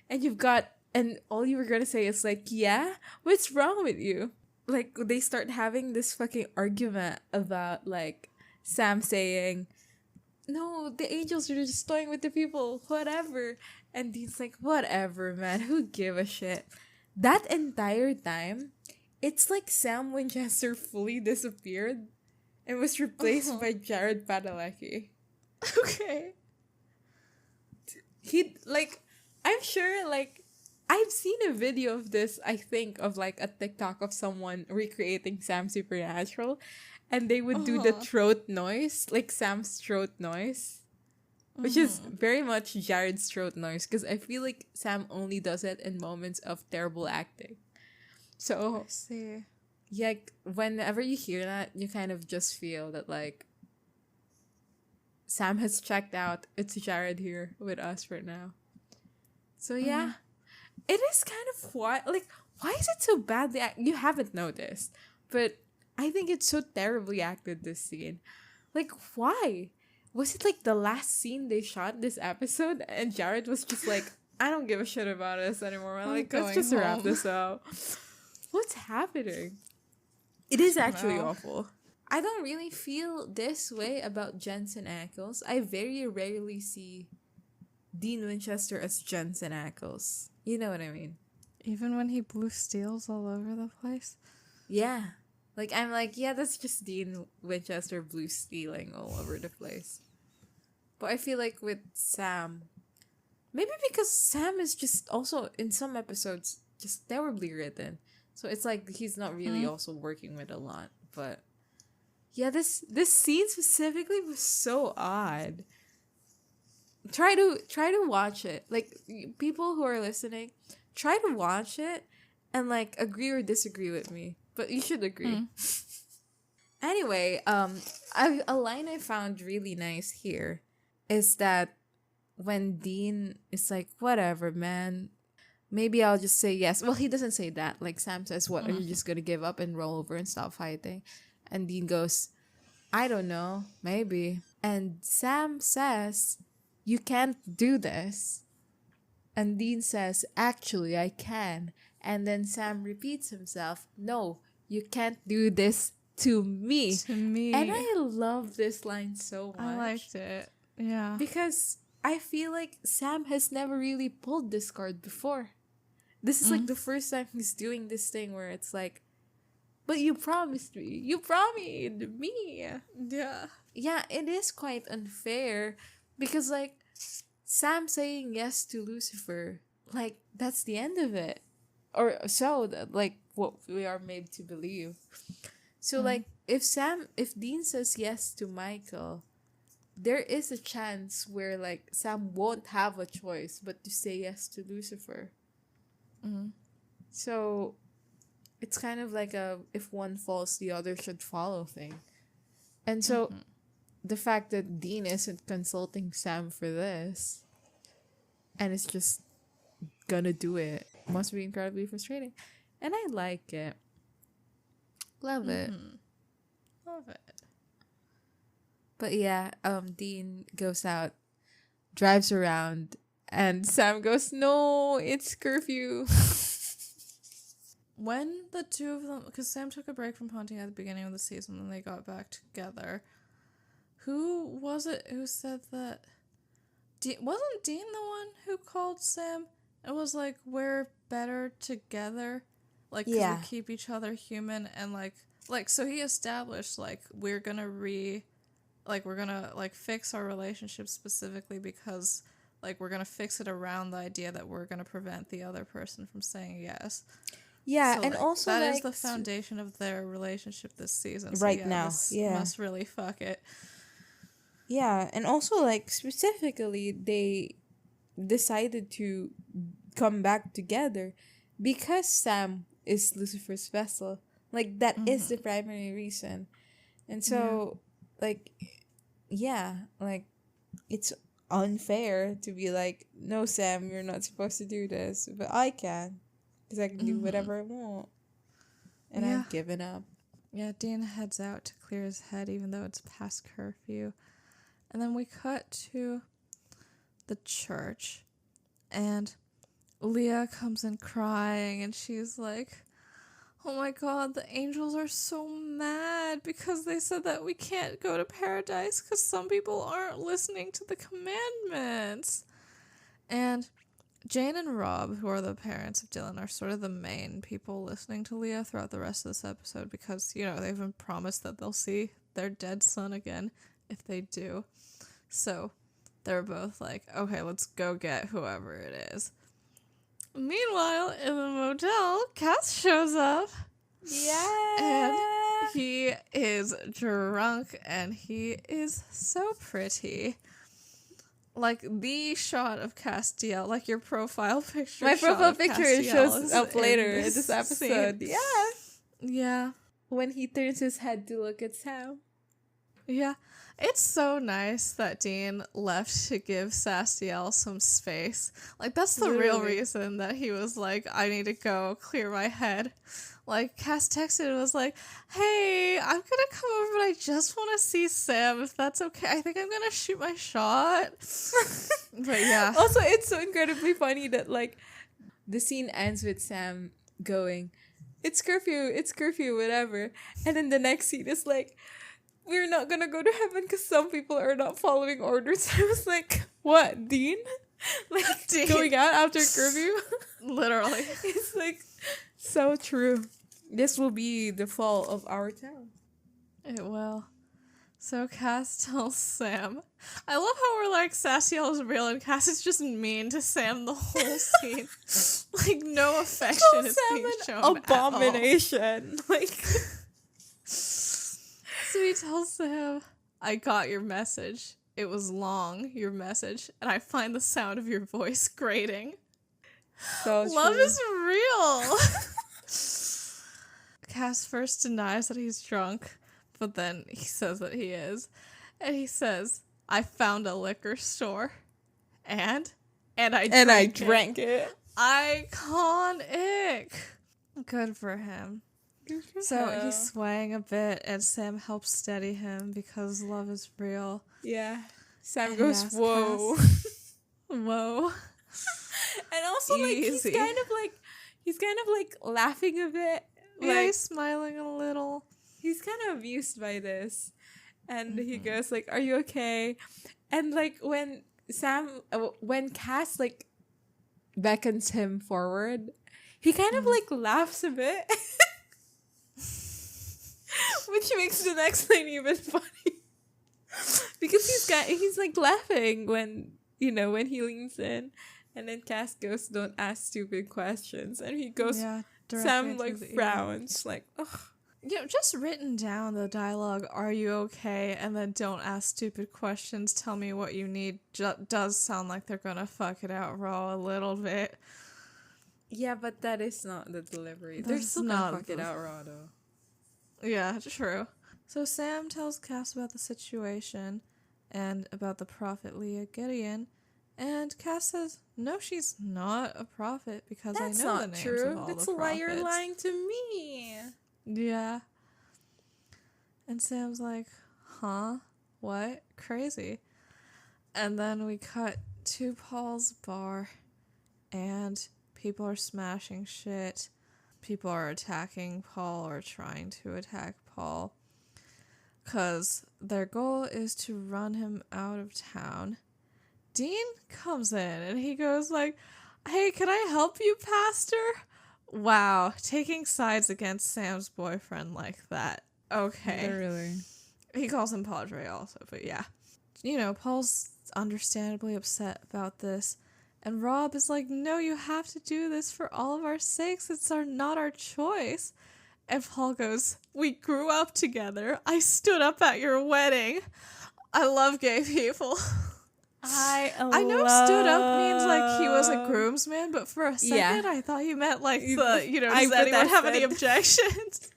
[SPEAKER 1] and all you were gonna say is like, yeah, what's wrong with you? Like, they start having this fucking argument about, like, Sam saying, no, the angels are just toying with the people, whatever. And Dean's like, whatever, man, who give a shit? That entire time, it's like Sam Winchester fully disappeared and was replaced by Jared Padalecki.
[SPEAKER 2] Okay.
[SPEAKER 1] He, like, I'm sure, like, I've seen a video of this, I think, of, like, a TikTok of someone recreating Sam Supernatural, and they would do the throat noise, like Sam's throat noise, which is very much Jared's throat noise, because I feel like Sam only does it in moments of terrible acting. So,
[SPEAKER 2] I see.
[SPEAKER 1] yeah, whenever you hear that, you kind of just feel that, like, Sam has checked out. It's Jared here with us right now. So, yeah. It is kind of why is it so bad? You haven't noticed, but I think it's so terribly acted, this scene. Like, why? Was it like the last scene they shot this episode and Jared was just like, I don't give a shit about us anymore. Man. Like, let's just wrap this up. What's happening? It is actually awful. I don't really feel this way about Jensen Ackles. I very rarely see Dean Winchester as Jensen Ackles. You know what I mean?
[SPEAKER 2] Even when he blew steels all over the place?
[SPEAKER 1] Yeah. Like, I'm like, yeah, that's just Dean Winchester blue stealing all over the place. But I feel like with Sam, maybe because Sam is just also, in some episodes, just terribly written. So it's like he's not really also working with a lot. But yeah, this scene specifically was so odd. Try to watch it. Like, people who are listening, try to watch it and, like, agree or disagree with me. But you should agree. Anyway, a line I found really nice here is that when Dean is like, whatever, man, maybe I'll just say yes. Well, he doesn't say that. Like, Sam says, what, are you just gonna give up and roll over and stop fighting? And Dean goes, I don't know, maybe. And Sam says, you can't do this. And Dean says, actually, I can. And then Sam repeats himself, no, you can't do this to me.
[SPEAKER 2] To me.
[SPEAKER 1] And I love this line so much.
[SPEAKER 2] I liked it. Yeah.
[SPEAKER 1] Because I feel like Sam has never really pulled this card before. This is like the first time he's doing this thing where it's like, but you promised me. You promised me.
[SPEAKER 2] Yeah.
[SPEAKER 1] Yeah, it is quite unfair because, like, Sam saying yes to Lucifer, like, that's the end of it. Or so, like, what we are made to believe. So, like, if Dean says yes to Michael, there is a chance where, like, Sam won't have a choice but to say yes to Lucifer. So, it's kind of like a if one falls, the other should follow thing. And so, the fact that Dean isn't consulting Sam for this and is just gonna do it must be incredibly frustrating. And I like it. Love it.
[SPEAKER 2] Love it.
[SPEAKER 1] But yeah, Dean goes out, drives around, and Sam goes, "No, it's curfew."
[SPEAKER 2] When the two of them, because Sam took a break from hunting at the beginning of the season and they got back together, who was it who said that? Wasn't Dean the one who called Sam and was like, "We're better together"? Like, 'cause we keep each other human, and like, so he established, like, we're gonna fix our relationship specifically because, like, we're gonna fix it around the idea that we're gonna prevent the other person from saying yes.
[SPEAKER 1] Yeah,
[SPEAKER 2] So,
[SPEAKER 1] and
[SPEAKER 2] like,
[SPEAKER 1] also
[SPEAKER 2] that
[SPEAKER 1] like
[SPEAKER 2] is the foundation of their relationship this season. So,
[SPEAKER 1] right now.
[SPEAKER 2] this
[SPEAKER 1] Yeah.
[SPEAKER 2] must really fuck it.
[SPEAKER 1] Yeah, and also like specifically they decided to come back together because Sam is Lucifer's vessel. Like that is the primary reason. And so like like it's unfair to be like, "No, Sam, you're not supposed to do this," but I can because I can do whatever I want. And I've given up.
[SPEAKER 2] Yeah, Dean heads out to clear his head even though it's past curfew. And then we cut to the church, and Leah comes in crying, and she's like, "Oh my god, the angels are so mad because they said that we can't go to paradise because some people aren't listening to the commandments." And Jane and Rob, who are the parents of Dylan, are sort of the main people listening to Leah throughout the rest of this episode because, you know, they've been promised that they'll see their dead son again if they do. So they're both like, okay, let's go get whoever it is. Meanwhile, in the motel, Cass shows up.
[SPEAKER 1] Yeah.
[SPEAKER 2] And he is drunk and he is so pretty. Like the shot of Castiel, like your profile picture.
[SPEAKER 1] My profile
[SPEAKER 2] shot
[SPEAKER 1] picture
[SPEAKER 2] Castiel
[SPEAKER 1] shows up later in this episode.
[SPEAKER 2] Scene.
[SPEAKER 1] Yeah.
[SPEAKER 2] Yeah.
[SPEAKER 1] When he turns his head to look at Sam.
[SPEAKER 2] Yeah. It's so nice that Dean left to give Sastiel some space. Like, that's the real reason that he was like, I need to go clear my head. Like, Cass texted and was like, "Hey, I'm gonna come over, but I just want to see Sam, if that's okay. I think I'm gonna shoot my shot." But yeah.
[SPEAKER 1] Also, it's so incredibly funny that, like, the scene ends with Sam going, it's curfew, whatever. And then the next scene is like, "We're not gonna go to heaven because some people are not following orders." I was like, what, Dean? Like, Dean. Going out after curfew?
[SPEAKER 2] Literally.
[SPEAKER 1] It's like, so true. This will be the fall of our town.
[SPEAKER 2] It will. So Cass tells Sam. I love how we're like, Sastiel is real and Cass is just mean to Sam the whole scene. Like, no affection is being shown
[SPEAKER 1] abomination. Like...
[SPEAKER 2] So he tells Sam, "I got your message. It was long, your message, and I find the sound of your voice grating."
[SPEAKER 1] So
[SPEAKER 2] love
[SPEAKER 1] true.
[SPEAKER 2] is real. Cass first denies that he's drunk, but then he says that he is. And he says, "I found a liquor store. And I drank it. Iconic. Good for him. So he's swaying a bit, and Sam helps steady him because love is real.
[SPEAKER 1] Yeah. Sam goes, "Whoa."
[SPEAKER 2] Whoa.
[SPEAKER 1] And also, like, he's kind of like laughing a bit.
[SPEAKER 2] Yeah,
[SPEAKER 1] like,
[SPEAKER 2] he's smiling a little.
[SPEAKER 1] He's kind of amused by this. And he goes, like, "Are you okay?" And, like, when Cass, like, beckons him forward, he kind of like laughs a bit, which makes the next line even funny. Because he's like laughing when when he leans in, and then Cass goes, "Don't ask stupid questions," and he goes, Sam like frowns, like, ugh.
[SPEAKER 2] Just written down the dialogue, "Are you okay?" and then "Don't ask stupid questions, tell me what you need," does sound like they're gonna fuck it out raw a little bit.
[SPEAKER 1] Yeah, but that is not the delivery. They're still gonna fuck it out raw, though.
[SPEAKER 2] Yeah, true. So Sam tells Cass about the situation and about the prophet Leah Gideon, and Cass says, "No, she's not a prophet because I know the names of all the prophets."
[SPEAKER 1] That's a lie. You're lying to me.
[SPEAKER 2] Yeah. And Sam's like, "Huh? What? Crazy." And then we cut to Paul's bar, and people are smashing shit. People are attacking Paul or trying to attack Paul, because their goal is to run him out of town. Dean comes in and he goes like, "Hey, can I help you, Pastor?" Wow, taking sides against Sam's boyfriend like that. Okay.
[SPEAKER 1] Literally.
[SPEAKER 2] He calls him Padre also, but yeah. Paul's understandably upset about this. And Rob is like, "No, you have to do this for all of our sakes. It's not our choice." And Paul goes, "We grew up together. I stood up at your wedding." I love gay people. I know stood up means like he was a groomsman, but for a second I thought you meant like does anyone have any objections?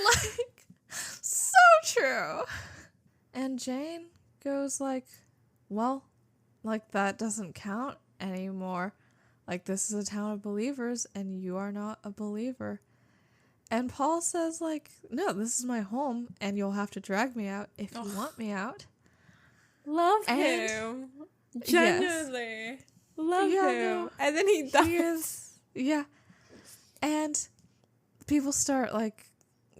[SPEAKER 2] Like, so true. And Jane goes like, "Well, like that doesn't count anymore. Like, this is a town of believers and you are not a believer." And Paul says like, "No, this is my home and you'll have to drag me out if you want me out."
[SPEAKER 1] Love him. Genuinely. Yes. Love him. No, and then he dies.
[SPEAKER 2] And people start like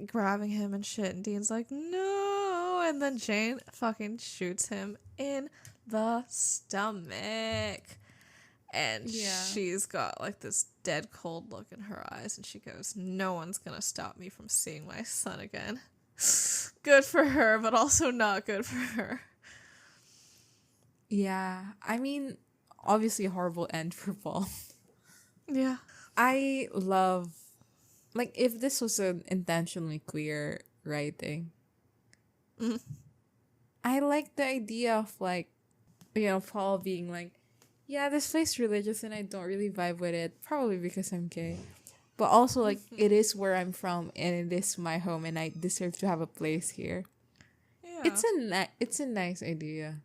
[SPEAKER 2] grabbing him and shit, and Dean's like, "No." And then Jane fucking shoots him in the stomach. And she's got like this dead cold look in her eyes, and she goes, "No one's gonna stop me from seeing my son again." Good for her, but also not good for her.
[SPEAKER 1] Yeah, I mean, obviously a horrible end for Paul.
[SPEAKER 2] Yeah.
[SPEAKER 1] I love, like, if this was an intentionally queer writing, I like the idea of, like, Paul being like, "Yeah, this place religious and I don't really vibe with it, probably because I'm gay. But also, like, it is where I'm from and it is my home and I deserve to have a place here." Yeah. It's a nice idea.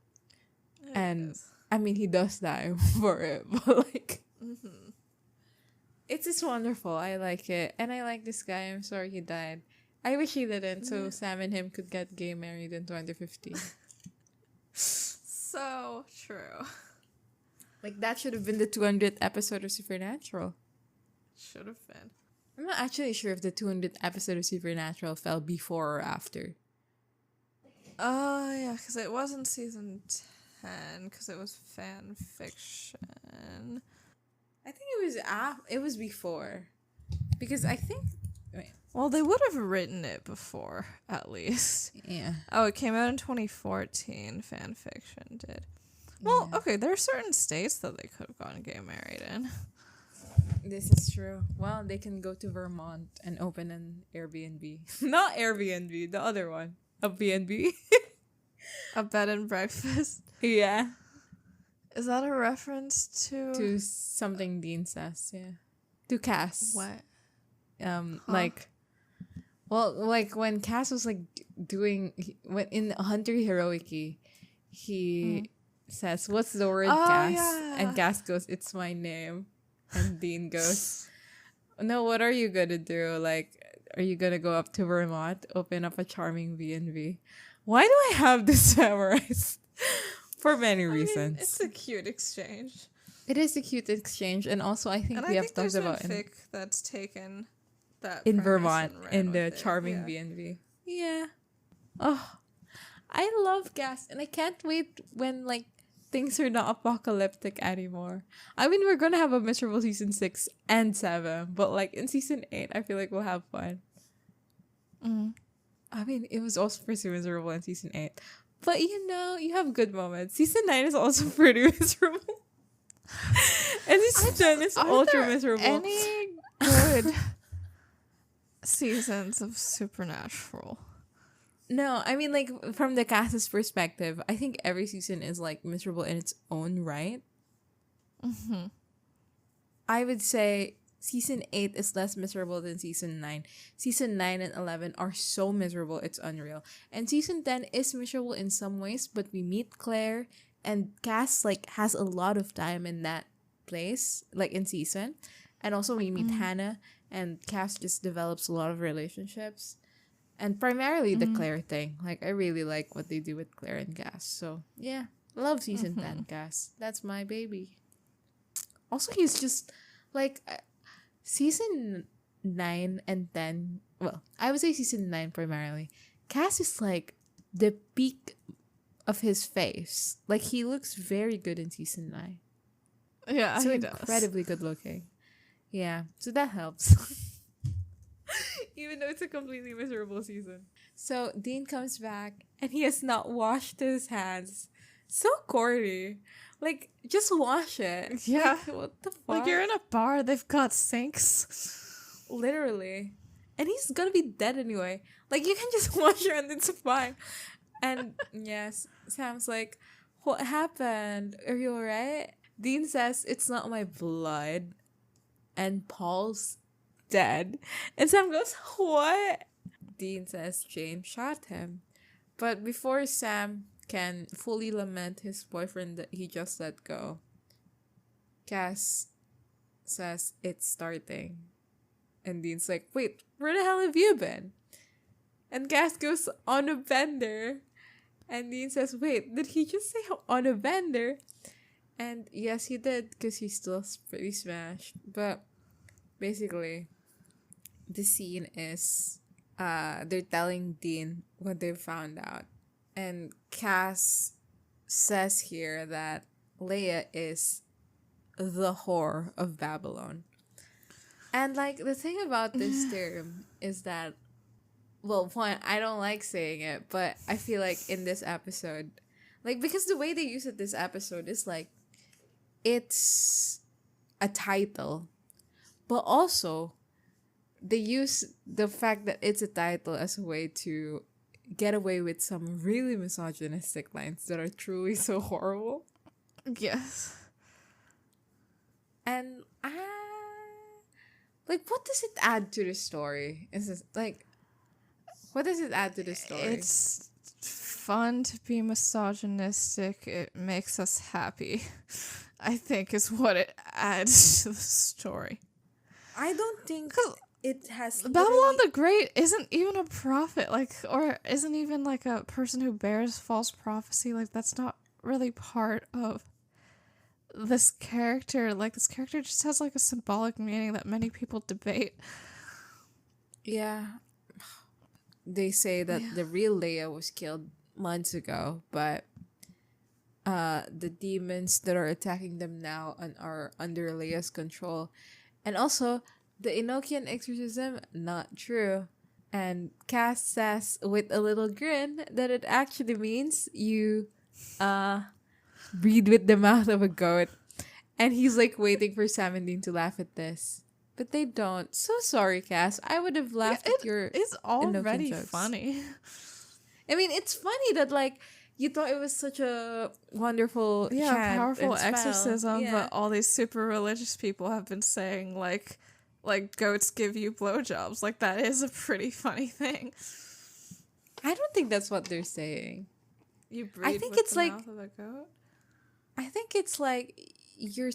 [SPEAKER 1] And I mean, he does die for it, but like, it's just wonderful. I like it, and I like this guy. I'm sorry he died. I wish he didn't, so Sam and him could get gay married in 2015.
[SPEAKER 2] So true.
[SPEAKER 1] Like, that should have been the 200th episode of Supernatural.
[SPEAKER 2] Should have been.
[SPEAKER 1] I'm not actually sure if the 200th episode of Supernatural fell before or after.
[SPEAKER 2] Oh, yeah, because it wasn't season 10, because it was fan fiction.
[SPEAKER 1] I think it was before. Because I think...
[SPEAKER 2] Well, they would have written it before, at least.
[SPEAKER 1] Yeah.
[SPEAKER 2] Oh, it came out in 2014, fan fiction did. Well, okay, there are certain states that they could have gone gay married in.
[SPEAKER 1] This is true. Well, they can go to Vermont and open an Airbnb. Not Airbnb, the other one. A B&B.
[SPEAKER 2] A bed and breakfast.
[SPEAKER 1] Yeah.
[SPEAKER 2] Is that a reference to...
[SPEAKER 1] To something Dean says, yeah. To Cass.
[SPEAKER 2] What?
[SPEAKER 1] Like... Well, like, when Cass was, like, when in Hunter Heroic, he says, "What's the word, Cass?" Yeah. And Cass goes, "It's my name." And Dean goes, "No, what are you gonna do? Like, are you gonna go up to Vermont, open up a charming B&B?" Why do I have this memorized? For many reasons.
[SPEAKER 2] Mean, it's a cute exchange.
[SPEAKER 1] It is a cute exchange, and also I think we have talked about
[SPEAKER 2] fic that's taken that
[SPEAKER 1] in Vermont in the charming B&B. Yeah. Oh, I love Cass, and I can't wait when like things are not apocalyptic anymore. I mean, we're gonna have a miserable season 6 and 7, but like in season 8, I feel like we'll have fun. I mean, it was also pretty miserable in season 8. But you know, you have good moments. Season 9 is also pretty miserable. And season 10 is ultra miserable.
[SPEAKER 2] Any good seasons of Supernatural?
[SPEAKER 1] No, I mean, like, from the cast's perspective, I think every season is, like, miserable in its own right. I would say season 8 is less miserable than season 9. Season 9 and 11 are so miserable, it's unreal. And season 10 is miserable in some ways, but we meet Claire, and Cass, like, has a lot of time in that place, like, in season. And also we meet Hannah, and Cass just develops a lot of relationships. And primarily the Claire thing. Like, I really like what they do with Claire and Cass. So, yeah. Love season 10, Cass. That's my baby. Also, he's just, like, season 9 and 10. Well, I would say season 9 primarily. Cass is, like, the peak of his face. Like, he looks very good in season 9.
[SPEAKER 2] Yeah,
[SPEAKER 1] so
[SPEAKER 2] he
[SPEAKER 1] incredibly good looking. Yeah, so that helps. Even though it's a completely miserable season. So Dean comes back and he has not washed his hands. So corny. Like, just wash it.
[SPEAKER 2] Yeah.
[SPEAKER 1] Like, what the fuck?
[SPEAKER 2] Like, you're in a bar, they've got sinks.
[SPEAKER 1] Literally. And he's gonna be dead anyway. Like, you can just wash your hands, it's fine. And yes, Sam's like, what happened? Are you alright? Dean says, it's not my blood. And Paul's dead. And Sam goes, what? Dean says James shot him. But before Sam can fully lament his boyfriend that he just let go, Cass says it's starting. And Dean's like, wait, where the hell have you been? And Cass goes, on a bender. And Dean says, wait, did he just say on a bender? And yes, he did, because he's still pretty smashed. But basically, the scene is they're telling Dean what they found out. And Cass says here that Leia is the whore of Babylon. And, like, the thing about this term is that, well, one, I don't like saying it, but I feel like in this episode, like, because the way they use it this episode is, like, it's a title, but also they use the fact that it's a title as a way to get away with some really misogynistic lines that are truly so horrible.
[SPEAKER 2] Yes.
[SPEAKER 1] And like, what does it add to the story? Is this, like, what does it add to the story?
[SPEAKER 2] It's fun to be misogynistic. It makes us happy, I think, is what it adds to the story.
[SPEAKER 1] I don't think it has.
[SPEAKER 2] Babylon the Great isn't even a prophet, like, or isn't even like a person who bears false prophecy. Like, that's not really part of this character. Like, this character just has like a symbolic meaning that many people debate.
[SPEAKER 1] Yeah. They say that the real Leia was killed months ago, but the demons that are attacking them now are under Leia's control. And also, the Enochian exorcism, not true. And Cass says with a little grin that it actually means you breathe with the mouth of a goat. And he's like waiting for Sam and Dean to laugh at this. But they don't. So sorry, Cass. I would have laughed at your
[SPEAKER 2] It's already
[SPEAKER 1] Enochian jokes.
[SPEAKER 2] funny.
[SPEAKER 1] I mean, it's funny that, like, you thought it was such a wonderful chant
[SPEAKER 2] powerful
[SPEAKER 1] and spell.
[SPEAKER 2] exorcism,
[SPEAKER 1] Yeah.
[SPEAKER 2] but all these super religious people have been saying like goats give you blowjobs. Like, that is a pretty funny thing.
[SPEAKER 1] I don't think that's what they're saying.
[SPEAKER 2] You breathe
[SPEAKER 1] think
[SPEAKER 2] with
[SPEAKER 1] it's
[SPEAKER 2] the
[SPEAKER 1] like-
[SPEAKER 2] mouth of a goat?
[SPEAKER 1] I think it's like you're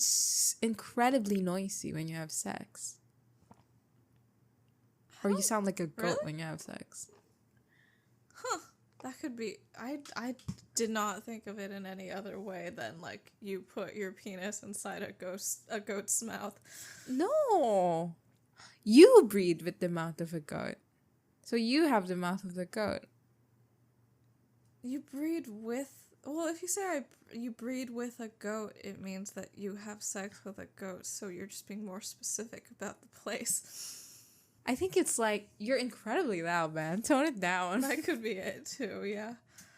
[SPEAKER 1] incredibly noisy when you have sex. Or you sound like a goat
[SPEAKER 2] Really?
[SPEAKER 1] when you have sex.
[SPEAKER 2] That could be. I did not think of it in any other way than like you put your penis inside a goat's mouth.
[SPEAKER 1] No. You breathe with the mouth of a goat. So you have the mouth of the goat.
[SPEAKER 2] You breathe with Well, if you say you breed with a goat, it means that you have sex with a goat, so you're just being more specific about the place.
[SPEAKER 1] I think it's like, you're incredibly loud, man. Tone it down.
[SPEAKER 2] That could be it, too, yeah.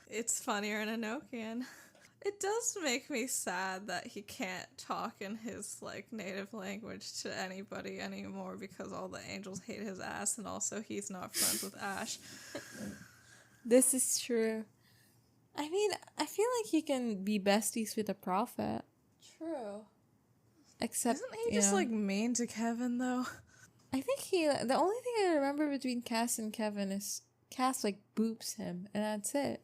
[SPEAKER 2] It's funnier in Enochian. It does make me sad that he can't talk in his, like, native language to anybody anymore because all the angels hate his ass, and also he's not friends with Ash.
[SPEAKER 1] This is true. I mean, I feel like he can be besties with a prophet.
[SPEAKER 2] True.
[SPEAKER 1] Except,
[SPEAKER 2] isn't he just, like, mean to Kevin, though?
[SPEAKER 1] I think the only thing I remember between Cass and Kevin is Cass, like, boops him, and that's it.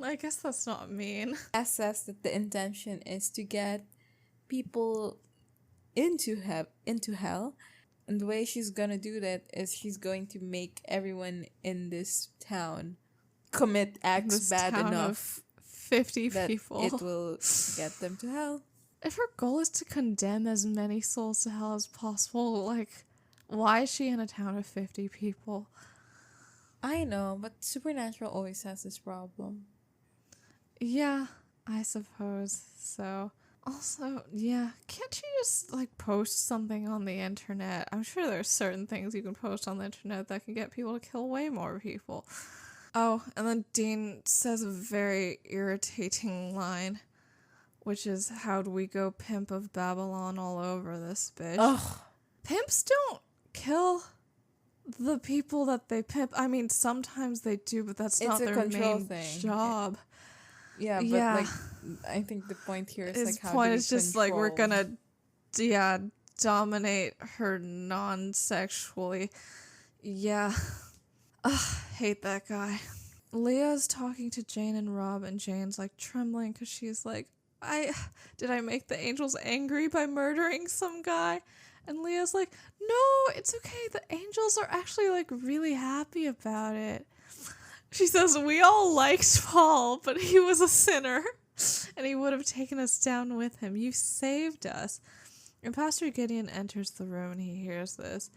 [SPEAKER 2] I guess that's not mean.
[SPEAKER 1] Cass says that the intention is to get people into hell, and the way she's gonna do that is she's going to make everyone in this town commit acts bad enough
[SPEAKER 2] 50
[SPEAKER 1] that
[SPEAKER 2] people.
[SPEAKER 1] it will get them to hell.
[SPEAKER 2] If her goal is to condemn as many souls to hell as possible, like, why is she in a town of 50 people?
[SPEAKER 1] I know, but Supernatural always has this problem.
[SPEAKER 2] Yeah, I suppose so. Also, yeah, can't you just, like, post something on the internet? I'm sure there's certain things you can post on the internet that can get people to kill way more people. Oh, and then Dean says a very irritating line, which is, how do we go pimp of Babylon all over this bitch?
[SPEAKER 1] Ugh.
[SPEAKER 2] Pimps don't kill the people that they pimp. I mean, sometimes they do, but that's not their main job.
[SPEAKER 1] Yeah, but like, I think the point here is
[SPEAKER 2] his
[SPEAKER 1] like, how
[SPEAKER 2] point
[SPEAKER 1] do we
[SPEAKER 2] is just
[SPEAKER 1] control?
[SPEAKER 2] like, we're gonna, dominate her non-sexually. Yeah. Ugh, hate that guy. Leah's talking to Jane and Rob, and Jane's like trembling because she's like, did I make the angels angry by murdering some guy? And Leah's like, no, it's okay. The angels are actually like really happy about it. She says, we all liked Paul, but he was a sinner, and he would have taken us down with him. You saved us. And Pastor Gideon enters the room, and he hears this.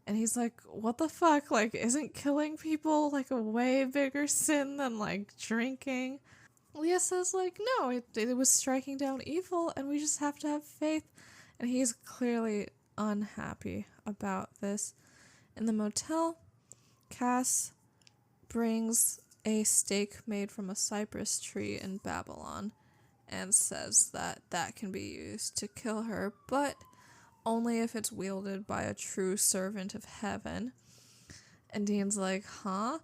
[SPEAKER 2] And he's like, what the fuck? Like, isn't killing people, like, a way bigger sin than, like, drinking? Leah says, like, no, it was striking down evil, and we just have to have faith. And he's clearly unhappy about this. In the motel, Cass brings a stake made from a cypress tree in Babylon and says that that can be used to kill her, but only if it's wielded by a true servant of heaven. And Dean's like, huh?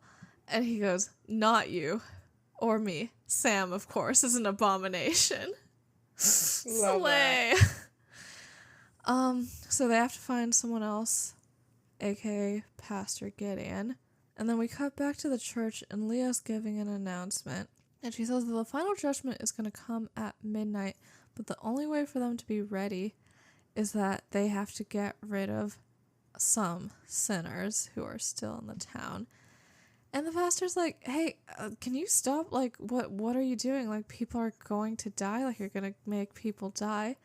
[SPEAKER 2] And he goes, not you. Or me. Sam, of course, is an abomination. Slay. So they have to find someone else, aka Pastor Gideon. And then we cut back to the church, and Leah's giving an announcement. And she says that the final judgment is going to come at midnight, but the only way for them to be ready is that they have to get rid of some sinners who are still in the town. And the pastor's like, hey, can you stop? Like, what are you doing? Like, people are going to die. Like, you're going to make people die.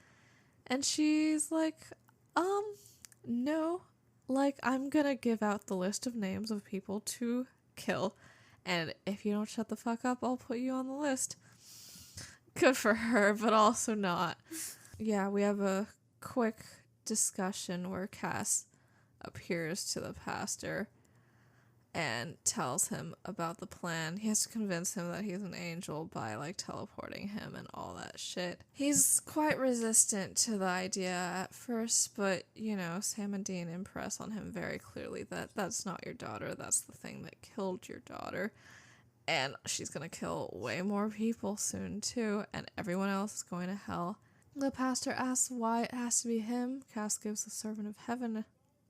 [SPEAKER 2] And she's like, no. Like, I'm going to give out the list of names of people to kill. And if you don't shut the fuck up, I'll put you on the list. Good for her, but also not. Yeah, we have a quick discussion where Cass appears to the pastor and tells him about the plan. He has to convince him that he's an angel by, like, teleporting him and all that shit. He's quite resistant to the idea at first, but, you know, Sam and Dean impress on him very clearly that that's not your daughter, that's the thing that killed your daughter. And she's gonna kill way more people soon, too, and everyone else is going to hell. The pastor asks why it has to be him. Cass gives the servant of heaven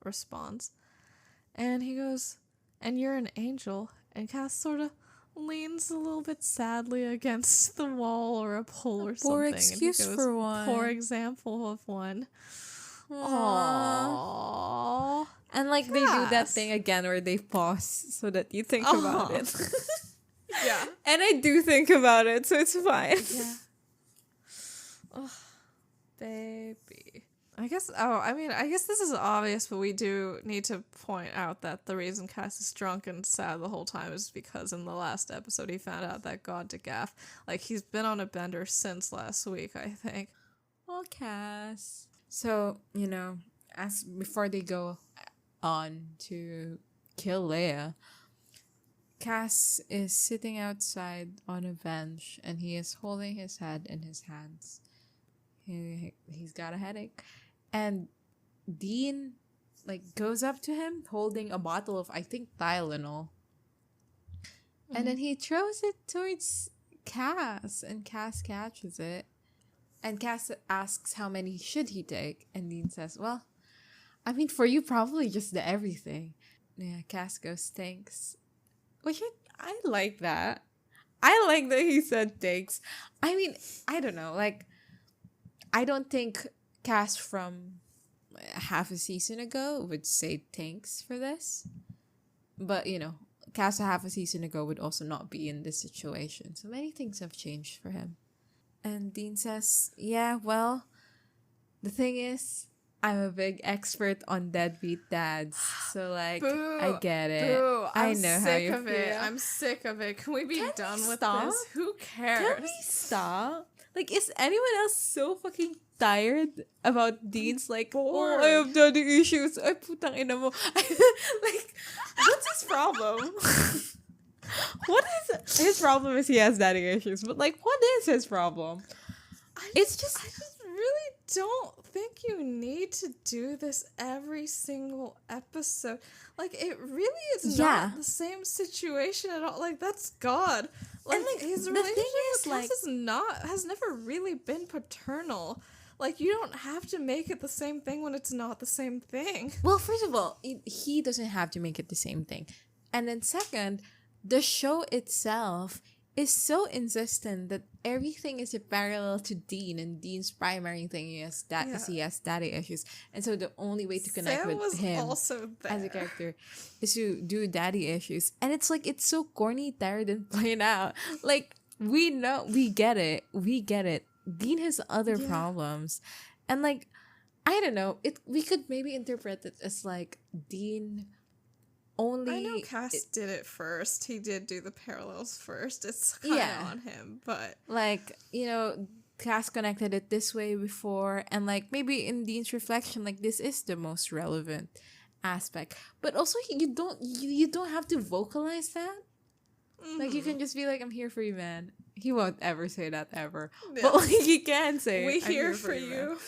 [SPEAKER 2] response. And he goes, and you're an angel. And Cass sort of leans a little bit sadly against the wall or a pole or something.
[SPEAKER 1] Poor excuse
[SPEAKER 2] and he goes,
[SPEAKER 1] for one.
[SPEAKER 2] Poor example of one.
[SPEAKER 1] Aww. And like, they do that thing again where they pause so that you think about it.
[SPEAKER 2] Yeah.
[SPEAKER 1] And I do think about it, so it's fine.
[SPEAKER 2] Yeah. Oh, baby. I guess this is obvious, but we do need to point out that the reason Cass is drunk and sad the whole time is because in the last episode he found out that God to Gaff, like, he's been on a bender since last week, I think.
[SPEAKER 1] Oh, Cass. So, as before they go on to kill Leia, Cass is sitting outside on a bench and he is holding his head in his hands. He's got a headache. And Dean, goes up to him holding a bottle of, I think, Tylenol. Mm-hmm. And then he throws it towards Cass, and Cass catches it. And Cass asks how many should he take. And Dean says, well, I mean, for you, probably just the everything. Yeah, Cass goes, thanks. Which I like that. I like that he said thanks. I mean, I don't know. I don't think Cass from half a season ago would say thanks for this. But, Cass a half a season ago would also not be in this situation. So many things have changed for him. And Dean says, yeah, well, the thing is, I'm a big expert on deadbeat dads. So,
[SPEAKER 2] boo,
[SPEAKER 1] I get it.
[SPEAKER 2] Boo,
[SPEAKER 1] I know how you feel.
[SPEAKER 2] I'm sick of it. Can we be done with
[SPEAKER 1] stop?
[SPEAKER 2] this? Who cares?
[SPEAKER 1] Can we stop? Is anyone else so fucking tired about Dean's oh, I have daddy issues. Ay, putang ina mo. What's his problem? What is his problem? Is he has daddy issues, but what is his problem?
[SPEAKER 2] I just really don't think you need to do this every single episode. It really is not the same situation at all. That's God. His relationship with Cass has never really been paternal. You don't have to make it the same thing when it's not the same thing.
[SPEAKER 1] Well, first of all, he doesn't have to make it the same thing. And then second, the show itself is so insistent that everything is a parallel to Dean, and Dean's primary thing is that he has daddy issues. And so the only way to connect
[SPEAKER 2] Sam
[SPEAKER 1] with him
[SPEAKER 2] also
[SPEAKER 1] as a character is to do daddy issues. And it's it's so corny, tired, and plain out. We know, we get it. Dean has other problems. And I don't know, we could maybe interpret it as Dean only...
[SPEAKER 2] I know Cass did it first. He did do the parallels first. It's kind of on him, but...
[SPEAKER 1] Cass connected it this way before, and maybe in Dean's reflection, this is the most relevant aspect. But also, you don't have to vocalize that. Mm-hmm. You can just be I'm here for you, man. He won't ever say that ever. Yeah. But he can say,
[SPEAKER 2] we here for you.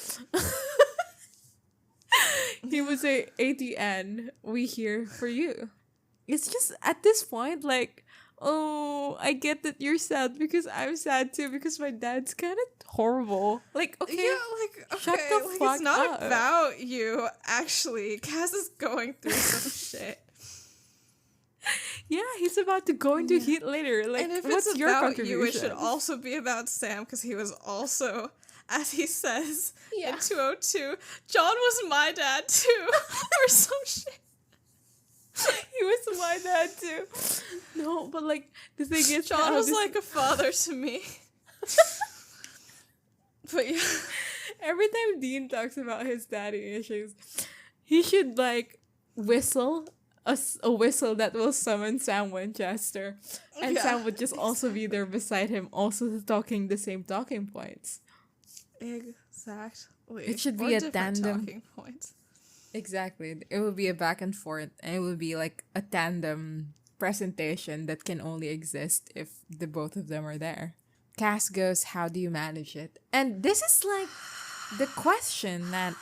[SPEAKER 1] He would say, ATN, we here for you. It's just, at this point, oh, I get that you're sad because I'm sad too because my dad's kind of horrible. Okay,
[SPEAKER 2] shut the fuck it's not up. About you, actually. Cass is going through some shit.
[SPEAKER 1] Yeah, he's about to go into heat later.
[SPEAKER 2] And if
[SPEAKER 1] what's
[SPEAKER 2] it's
[SPEAKER 1] your
[SPEAKER 2] about
[SPEAKER 1] contribution?
[SPEAKER 2] You, it should also be about Sam, because he was also, as he says in 202, John was my dad too, or some shit.
[SPEAKER 1] He was my dad too. No, but the thing is,
[SPEAKER 2] John was like a father to me. But yeah,
[SPEAKER 1] every time Dean talks about his daddy issues, he should whistle a whistle that will summon Sam Winchester, and Sam would just also be there beside him, also talking the same talking points.
[SPEAKER 2] Exactly.
[SPEAKER 1] It should be a tandem.
[SPEAKER 2] Talking points.
[SPEAKER 1] Exactly. It would be a back and forth, and it would be a tandem presentation that can only exist if the both of them are there. Cass goes, how do you manage it? And this is the question that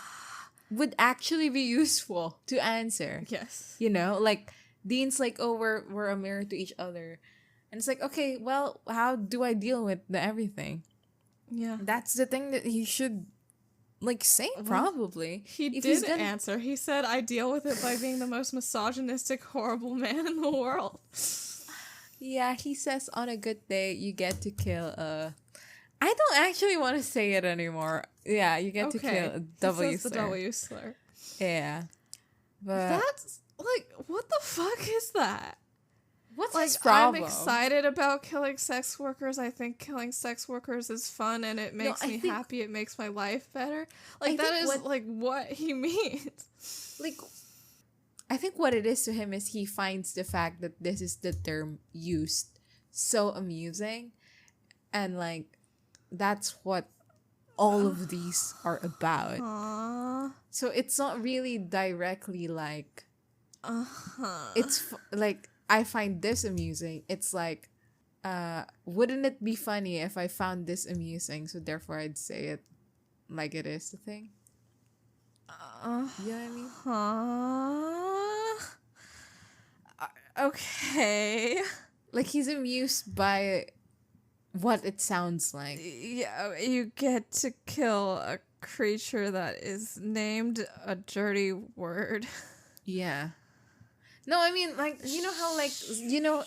[SPEAKER 1] would actually be useful to answer.
[SPEAKER 2] Yes.
[SPEAKER 1] Dean's oh, we're a mirror to each other. And it's okay, well, how do I deal with the everything?
[SPEAKER 2] Yeah.
[SPEAKER 1] That's the thing that he should say, probably.
[SPEAKER 2] He did answer. He said, I deal with it by being the most misogynistic, horrible man in the world.
[SPEAKER 1] Yeah, he says on a good day, you get to kill I don't actually want to say it anymore. Yeah, you get to kill a W slur.
[SPEAKER 2] The W slur.
[SPEAKER 1] Yeah. But
[SPEAKER 2] that's, what the fuck is that?
[SPEAKER 1] What's
[SPEAKER 2] Like,
[SPEAKER 1] his problem?
[SPEAKER 2] I'm excited about killing sex workers. I think killing sex workers is fun and it makes me happy. It makes my life better. Like, that is, what he means.
[SPEAKER 1] Like, I think what it is to him is he finds the fact that this is the term used so amusing. And, like, that's what all of these are about. So it's not really directly like, it's like, I find this amusing. It's like, wouldn't it be funny if I found this amusing? So therefore I'd say it like it is the thing. You know what I
[SPEAKER 2] mean? Okay.
[SPEAKER 1] Like, he's amused by what it sounds like.
[SPEAKER 2] Yeah, you get to kill a creature that is named a dirty word.
[SPEAKER 1] Yeah. No, I mean, like, you know how, like, you know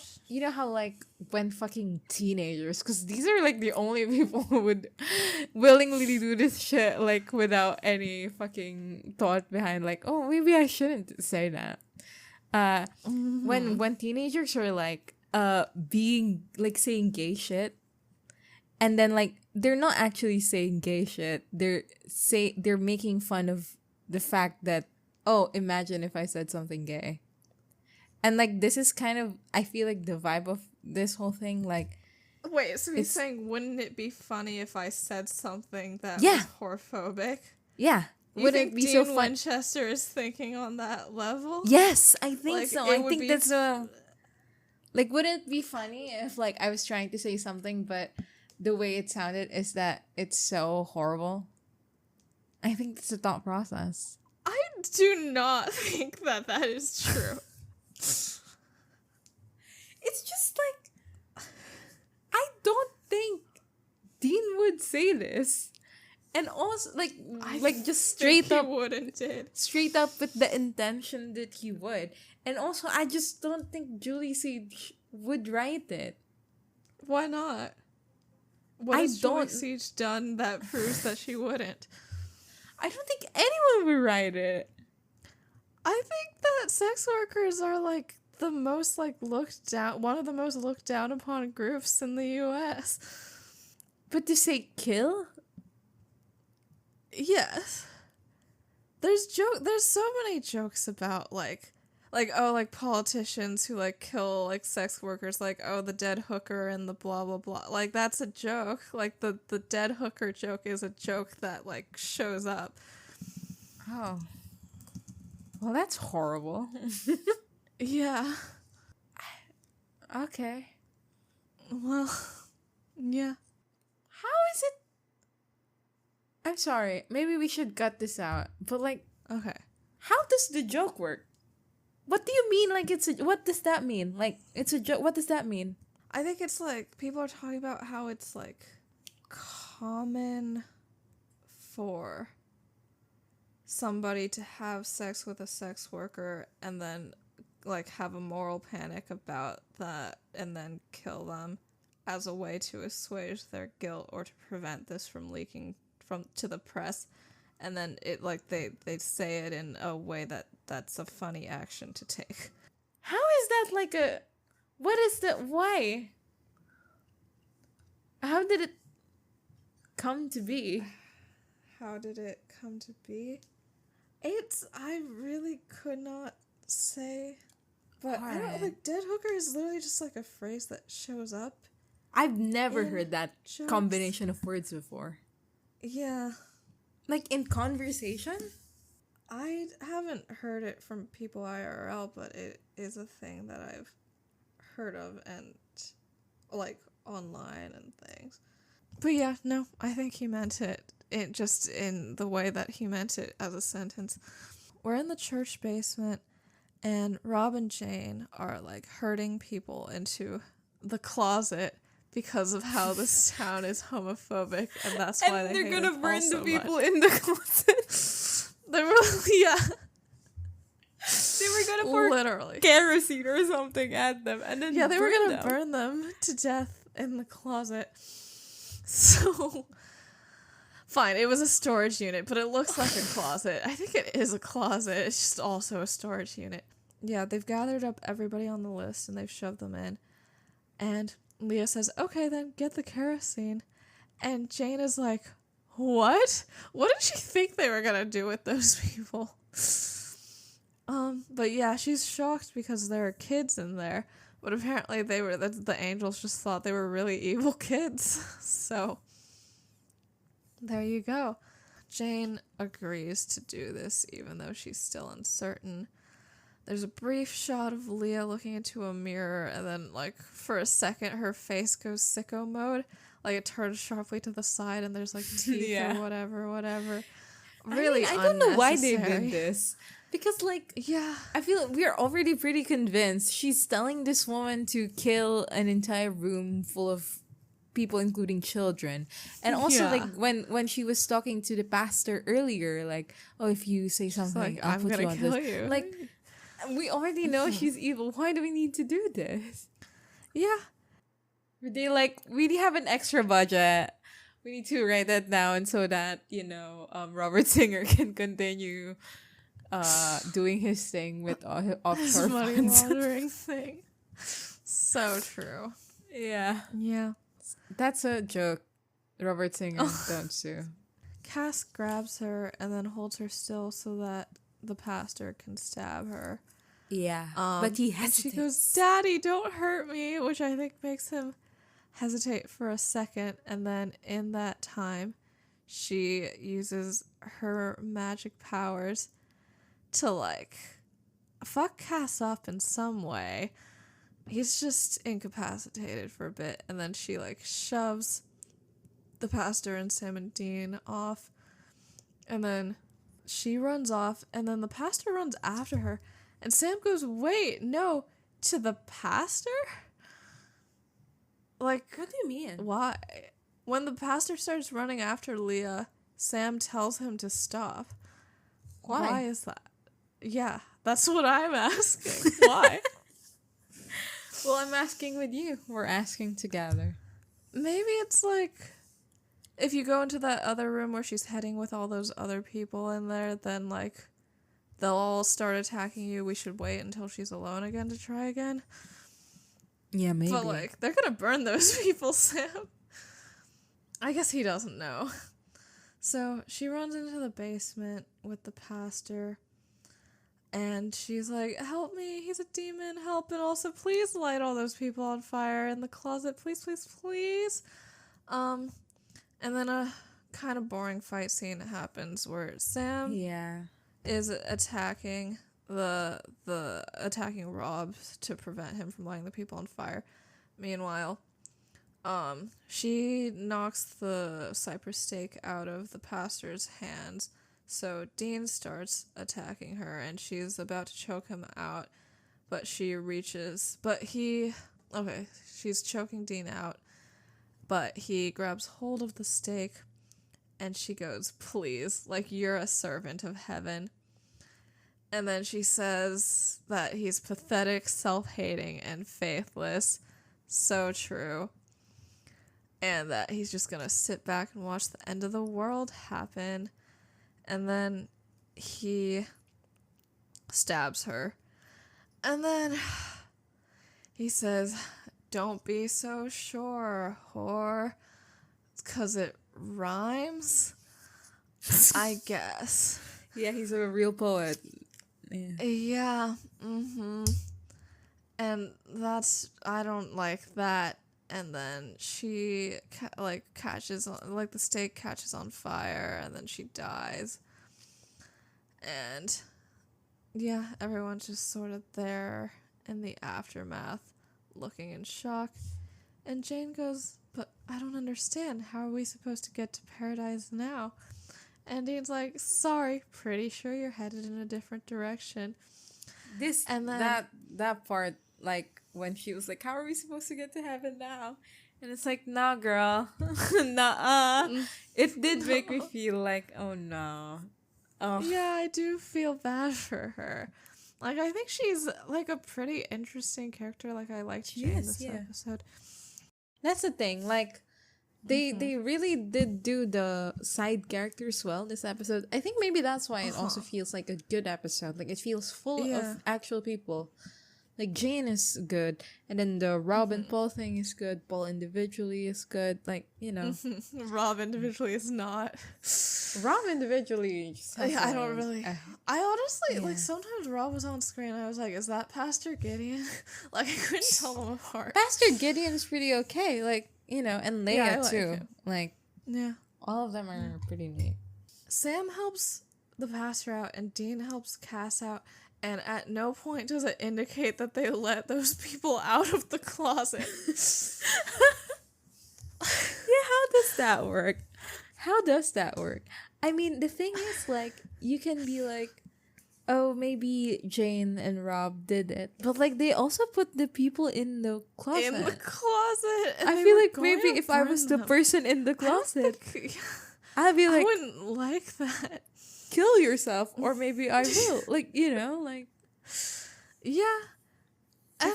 [SPEAKER 1] how, like, when fucking teenagers, because these are, like, the only people who would willingly do this shit, like, without any fucking thought behind, like, oh, maybe I shouldn't say that. When teenagers are, like, being, like, saying gay shit, and then, like, they're not actually saying gay shit, they're making fun of the fact that, oh, imagine if I said something gay. And, like, this is kind of, I feel like, the vibe of this whole thing, like...
[SPEAKER 2] Wait, so he's saying, wouldn't it be funny if I said something that was whorephobic?
[SPEAKER 1] Yeah.
[SPEAKER 2] Wouldn't it be so fun? Winchester is thinking on that level?
[SPEAKER 1] Yes, I think so. I think that's... like, wouldn't it be funny if, like, I was trying to say something, but the way it sounded is that it's so horrible? I think that's the thought process.
[SPEAKER 2] I do not think that is true.
[SPEAKER 1] It's just like, I don't think Dean would say this, and also like just straight up straight up with the intention that he would, and also I just don't think Julie Siege would write it.
[SPEAKER 2] Why not? What has Julie Siege done that proves that she wouldn't?
[SPEAKER 1] I don't think anyone would write it.
[SPEAKER 2] I think that sex workers are like the most like one of the most looked down upon groups in the US.
[SPEAKER 1] But to say kill?
[SPEAKER 2] Yes. There's so many jokes about like politicians who like kill like sex workers, like, oh, the dead hooker and the blah blah blah. Like, that's a joke. Like the dead hooker joke is a joke that like shows up.
[SPEAKER 1] Oh. Well, that's horrible.
[SPEAKER 2] Yeah.
[SPEAKER 1] Okay.
[SPEAKER 2] Well, yeah.
[SPEAKER 1] How is it? I'm sorry. Maybe we should gut this out. But, like...
[SPEAKER 2] Okay.
[SPEAKER 1] How does the joke work? What do you mean, like, it's a... What does that mean? Like, it's a joke. What does that mean?
[SPEAKER 2] I think it's, like, people are talking about how it's, like, common for somebody to have sex with a sex worker and then, like, have a moral panic about that and then kill them as a way to assuage their guilt or to prevent this from leaking to the press. And then it, like, they say it in a way that's a funny action to take.
[SPEAKER 1] How is that like a... What is that? Why? How did it come to be?
[SPEAKER 2] How did it come to be? I really could not say. But I don't like, dead hooker is literally just like a phrase that shows up.
[SPEAKER 1] I've never heard that combination of words before.
[SPEAKER 2] Yeah.
[SPEAKER 1] Like, in conversation?
[SPEAKER 2] I haven't heard it from people IRL, but it is a thing that I've heard of and, like, online and things. But yeah, no, I think he meant it just in the way that he meant it as a sentence. We're in the church basement, and Rob and Jane are, like, herding people into the closet because of how this town is homophobic, and that's why they're gonna burn the people in the closet. They were gonna pour literally
[SPEAKER 1] kerosene or something at them, and then
[SPEAKER 2] they were gonna burn them to death in the closet. So fine, it was a storage unit, but it looks like a closet. I think it is a closet. It's just also a storage unit. yeah, they've gathered up everybody on the list and they've shoved them in. And Leah says, okay, then get the kerosene. And Jane is like, what? What did she think they were gonna do with those people? But yeah, she's shocked because there are kids in there. But apparently the angels just thought they were really evil kids. So, there you go. Jane agrees to do this even though she's still uncertain. There's a brief shot of Leah looking into a mirror, and then, like, for a second, her face goes sicko mode. Like, it turns sharply to the side, and there's, like, teeth or whatever. Really
[SPEAKER 1] I don't know why they
[SPEAKER 2] unnecessary.
[SPEAKER 1] did this. Because, like,
[SPEAKER 2] Yeah.
[SPEAKER 1] I feel like we're already pretty convinced she's telling this woman to kill an entire room full of people, including children. And also, like, when she was talking to the pastor earlier, like, oh, if you say something,
[SPEAKER 2] like,
[SPEAKER 1] I'll
[SPEAKER 2] I'm
[SPEAKER 1] put you
[SPEAKER 2] gonna
[SPEAKER 1] on
[SPEAKER 2] kill
[SPEAKER 1] this.
[SPEAKER 2] you.
[SPEAKER 1] Like, we already know she's evil. Why do we need to do this?
[SPEAKER 2] Yeah.
[SPEAKER 1] They, like, really have an extra budget. We need to write that down so that, Robert Singer can continue doing his thing with offshore
[SPEAKER 2] money
[SPEAKER 1] funds.
[SPEAKER 2] laundering thing. So true.
[SPEAKER 1] Yeah.
[SPEAKER 2] Yeah.
[SPEAKER 1] That's a joke. Robert Singer, don't sue.
[SPEAKER 2] Cass grabs her and then holds her still so that the pastor can stab her.
[SPEAKER 1] Yeah. But he
[SPEAKER 2] And she
[SPEAKER 1] hesitates.
[SPEAKER 2] goes, Daddy, don't hurt me, which I think makes him hesitate for a second. And then in that time, she uses her magic powers to, like, fuck Cass up in some way. He's just incapacitated for a bit. And then she, like, shoves the pastor and Sam and Dean off. And then she runs off. And then the pastor runs after her. And Sam goes, wait, no, to the pastor? Like,
[SPEAKER 1] What do you mean?
[SPEAKER 2] why? When the pastor starts running after Leah, Sam tells him to stop. Why is that? Yeah, that's what I'm asking. Why?
[SPEAKER 1] Well, I'm asking with you. We're asking together.
[SPEAKER 2] Maybe it's like, if you go into that other room where she's heading with all those other people in there, then, like, they'll all start attacking you. We should wait until she's alone again to try again.
[SPEAKER 1] Yeah, maybe.
[SPEAKER 2] But, like, they're gonna burn those people, Sam. I guess he doesn't know. So she runs into the basement with the pastor. And she's like, help me, he's a demon, help, and also please light all those people on fire in the closet, please, please, please. And then a kind of boring fight scene happens where Sam is attacking attacking Rob to prevent him from lighting the people on fire. Meanwhile, she knocks the cypress stake out of the pastor's hands. So Dean starts attacking her, and she's about to choke him out, but she's choking Dean out, but he grabs hold of the stake, and she goes, please, like, you're a servant of heaven. And then she says that he's pathetic, self-hating, and faithless. So true. And that he's just gonna sit back and watch the end of the world happen. And then he stabs her. And then he says, don't be so sure, whore. It's 'cause it rhymes, I guess.
[SPEAKER 1] Yeah, he's a real poet.
[SPEAKER 2] Yeah. And I don't like that. And then she, catches on, like, the stake catches on fire, and then she dies. And, yeah, everyone's just sort of there in the aftermath, looking in shock. And Jane goes, but I don't understand. How are we supposed to get to paradise now? And Dean's like, sorry, pretty sure you're headed in a different direction.
[SPEAKER 1] That part, like, when she was like, how are we supposed to get to heaven now? And it's like, nah, girl. Nah. It did make me feel like, oh, no. Oh.
[SPEAKER 2] Yeah, I do feel bad for her. Like, I think she's, like, a pretty interesting character. Like, I liked Jane this episode.
[SPEAKER 1] That's the thing. Like, They really did do the side characters well this episode. I think maybe that's why it also feels like a good episode. Like it feels full of actual people. Like Jane is good, and then the Rob and Paul thing is good. Paul individually is good. Like, you know,
[SPEAKER 2] Rob individually is not.
[SPEAKER 1] Rob individually just has
[SPEAKER 2] I don't really. I honestly like sometimes Rob was on screen. I was like, is that Pastor Gideon? Like I couldn't tell them apart.
[SPEAKER 1] Pastor Gideon is pretty okay. Like, you know, and Leia too.
[SPEAKER 2] Him.
[SPEAKER 1] Like,
[SPEAKER 2] yeah,
[SPEAKER 1] all of them are pretty neat.
[SPEAKER 2] Sam helps the pastor out, and Dean helps Cass out. And at no point does it indicate that they let those people out of the closet.
[SPEAKER 1] Yeah, how does that work? How does that work? I mean, the thing is, like, you can be like, oh, maybe Jane and Rob did it. But, like, they also put the people in the closet.
[SPEAKER 2] In the closet.
[SPEAKER 1] I feel like maybe if I was the person in the closet, I'd be like,
[SPEAKER 2] I wouldn't like that.
[SPEAKER 1] Kill yourself, or maybe I will. Like, you know, like.
[SPEAKER 2] Yeah. And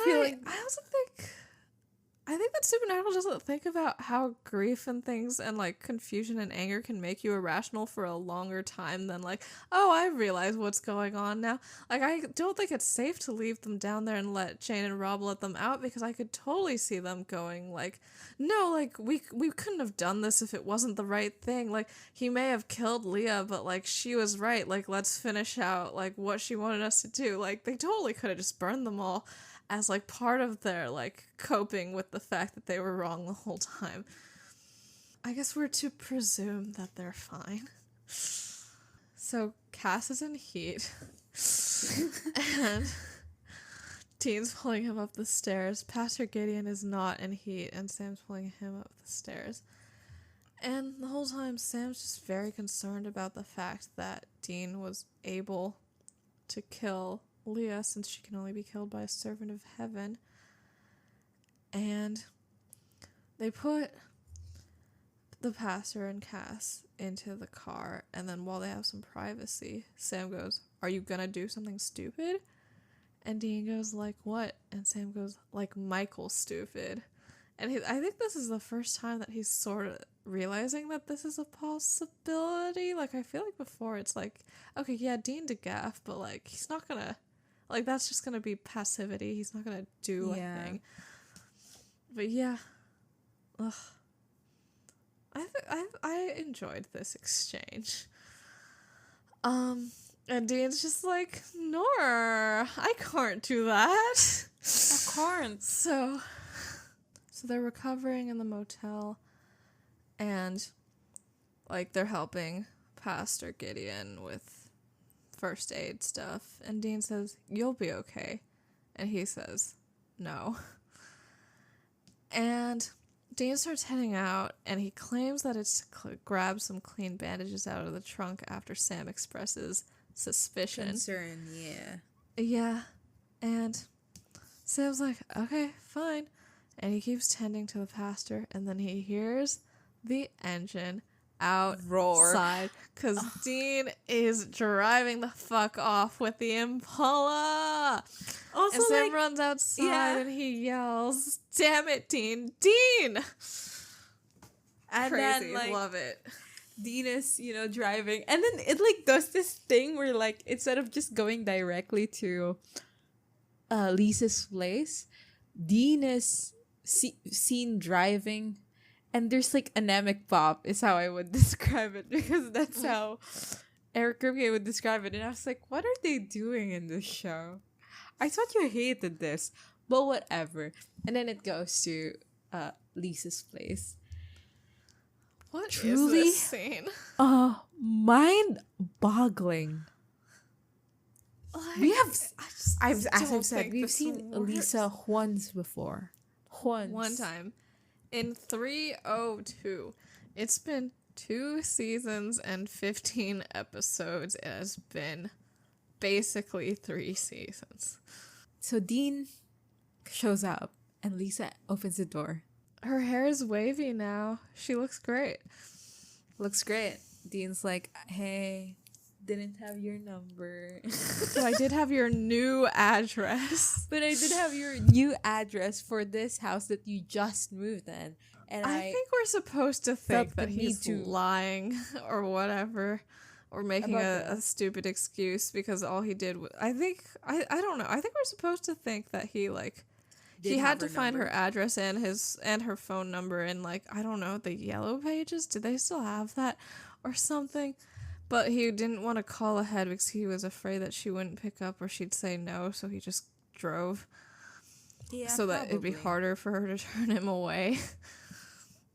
[SPEAKER 1] I
[SPEAKER 2] think that Supernatural doesn't think about how grief and things and like confusion and anger can make you irrational for a longer time than like, oh, I realize what's going on now. Like, I don't think it's safe to leave them down there and let Jane and Rob let them out, because I could totally see them going like, no, like we couldn't have done this if it wasn't the right thing. Like, he may have killed Leah, but like she was right. Like, let's finish out like what she wanted us to do. Like, they totally could have just burned them all as like part of their like coping with the fact that they were wrong the whole time. I guess we're to presume that they're fine. So Cass is in heat. And Dean's pulling him up the stairs. Pastor Gideon is not in heat, and Sam's pulling him up the stairs. And the whole time Sam's just very concerned about the fact that Dean was able to kill Leah, since she can only be killed by a servant of heaven. And they put the pastor and Cass into the car, and then while they have some privacy, Sam goes, "Are you gonna do something stupid?" And Dean goes, "Like what?" And Sam goes, "Like Michael stupid." And I think this is the first time that he's sort of realizing that this is a possibility. Like, I feel like before it's like, okay, yeah, Dean did gaff, but like he's not gonna, like, that's just gonna be passivity. He's not gonna do anything. But yeah, ugh. I enjoyed this exchange. And Dean's just like, "Nor, I can't do that.
[SPEAKER 1] I can't."
[SPEAKER 2] So they're recovering in the motel, and like they're helping Pastor Gideon with first aid stuff. And Dean says, "You'll be okay," and he says, "No." And Dean starts heading out, and he claims that it's to grab some clean bandages out of the trunk after Sam expresses suspicion.
[SPEAKER 1] Concern, yeah.
[SPEAKER 2] Yeah. And Sam's like, "Okay, fine." And he keeps tending to the pastor, and then he hears the engine outside, because Dean is driving the fuck off with the Impala. Also, and Sam runs outside and he yells, "Damn it, Dean! Dean!" And crazy, then, love it.
[SPEAKER 1] Dean is, driving, and then it like does this thing where like instead of just going directly to Lisa's place, Dean is seen driving, and there's like anemic pop is how I would describe it, because that's how Eric Kripke would describe it. And I was like, what are they doing in this show? I thought you hated this, but whatever. And then it goes to Lisa's place.
[SPEAKER 2] What truly is this scene?
[SPEAKER 1] Mind-boggling.
[SPEAKER 2] Like,
[SPEAKER 1] we have, as I've said, we've seen Lisa once before. One
[SPEAKER 2] time. In 302. It's been 2 seasons and 15 episodes. It has been basically 3 seasons.
[SPEAKER 1] So Dean shows up, and Lisa opens the door.
[SPEAKER 2] Her hair is wavy now. She looks great.
[SPEAKER 1] Dean's like, "Hey, didn't have your number.
[SPEAKER 2] But I did have your new address.
[SPEAKER 1] But I did have your new address for this house that you just moved in. And
[SPEAKER 2] I think we're supposed to think that he's
[SPEAKER 1] need to-
[SPEAKER 2] lying or whatever. Or making
[SPEAKER 1] About
[SPEAKER 2] a stupid excuse because all he did was... I don't know. I think we're supposed to think that he, like...
[SPEAKER 1] Did
[SPEAKER 2] he
[SPEAKER 1] have
[SPEAKER 2] had to
[SPEAKER 1] her
[SPEAKER 2] find
[SPEAKER 1] number.
[SPEAKER 2] her address and her phone number in, like, I don't know, the yellow pages? Do they still have that? Or something? But he didn't want to call ahead because he was afraid that she wouldn't pick up or she'd say no, so he just drove.
[SPEAKER 1] Yeah,
[SPEAKER 2] so that it'd be
[SPEAKER 1] probably.
[SPEAKER 2] harder for her to turn him away.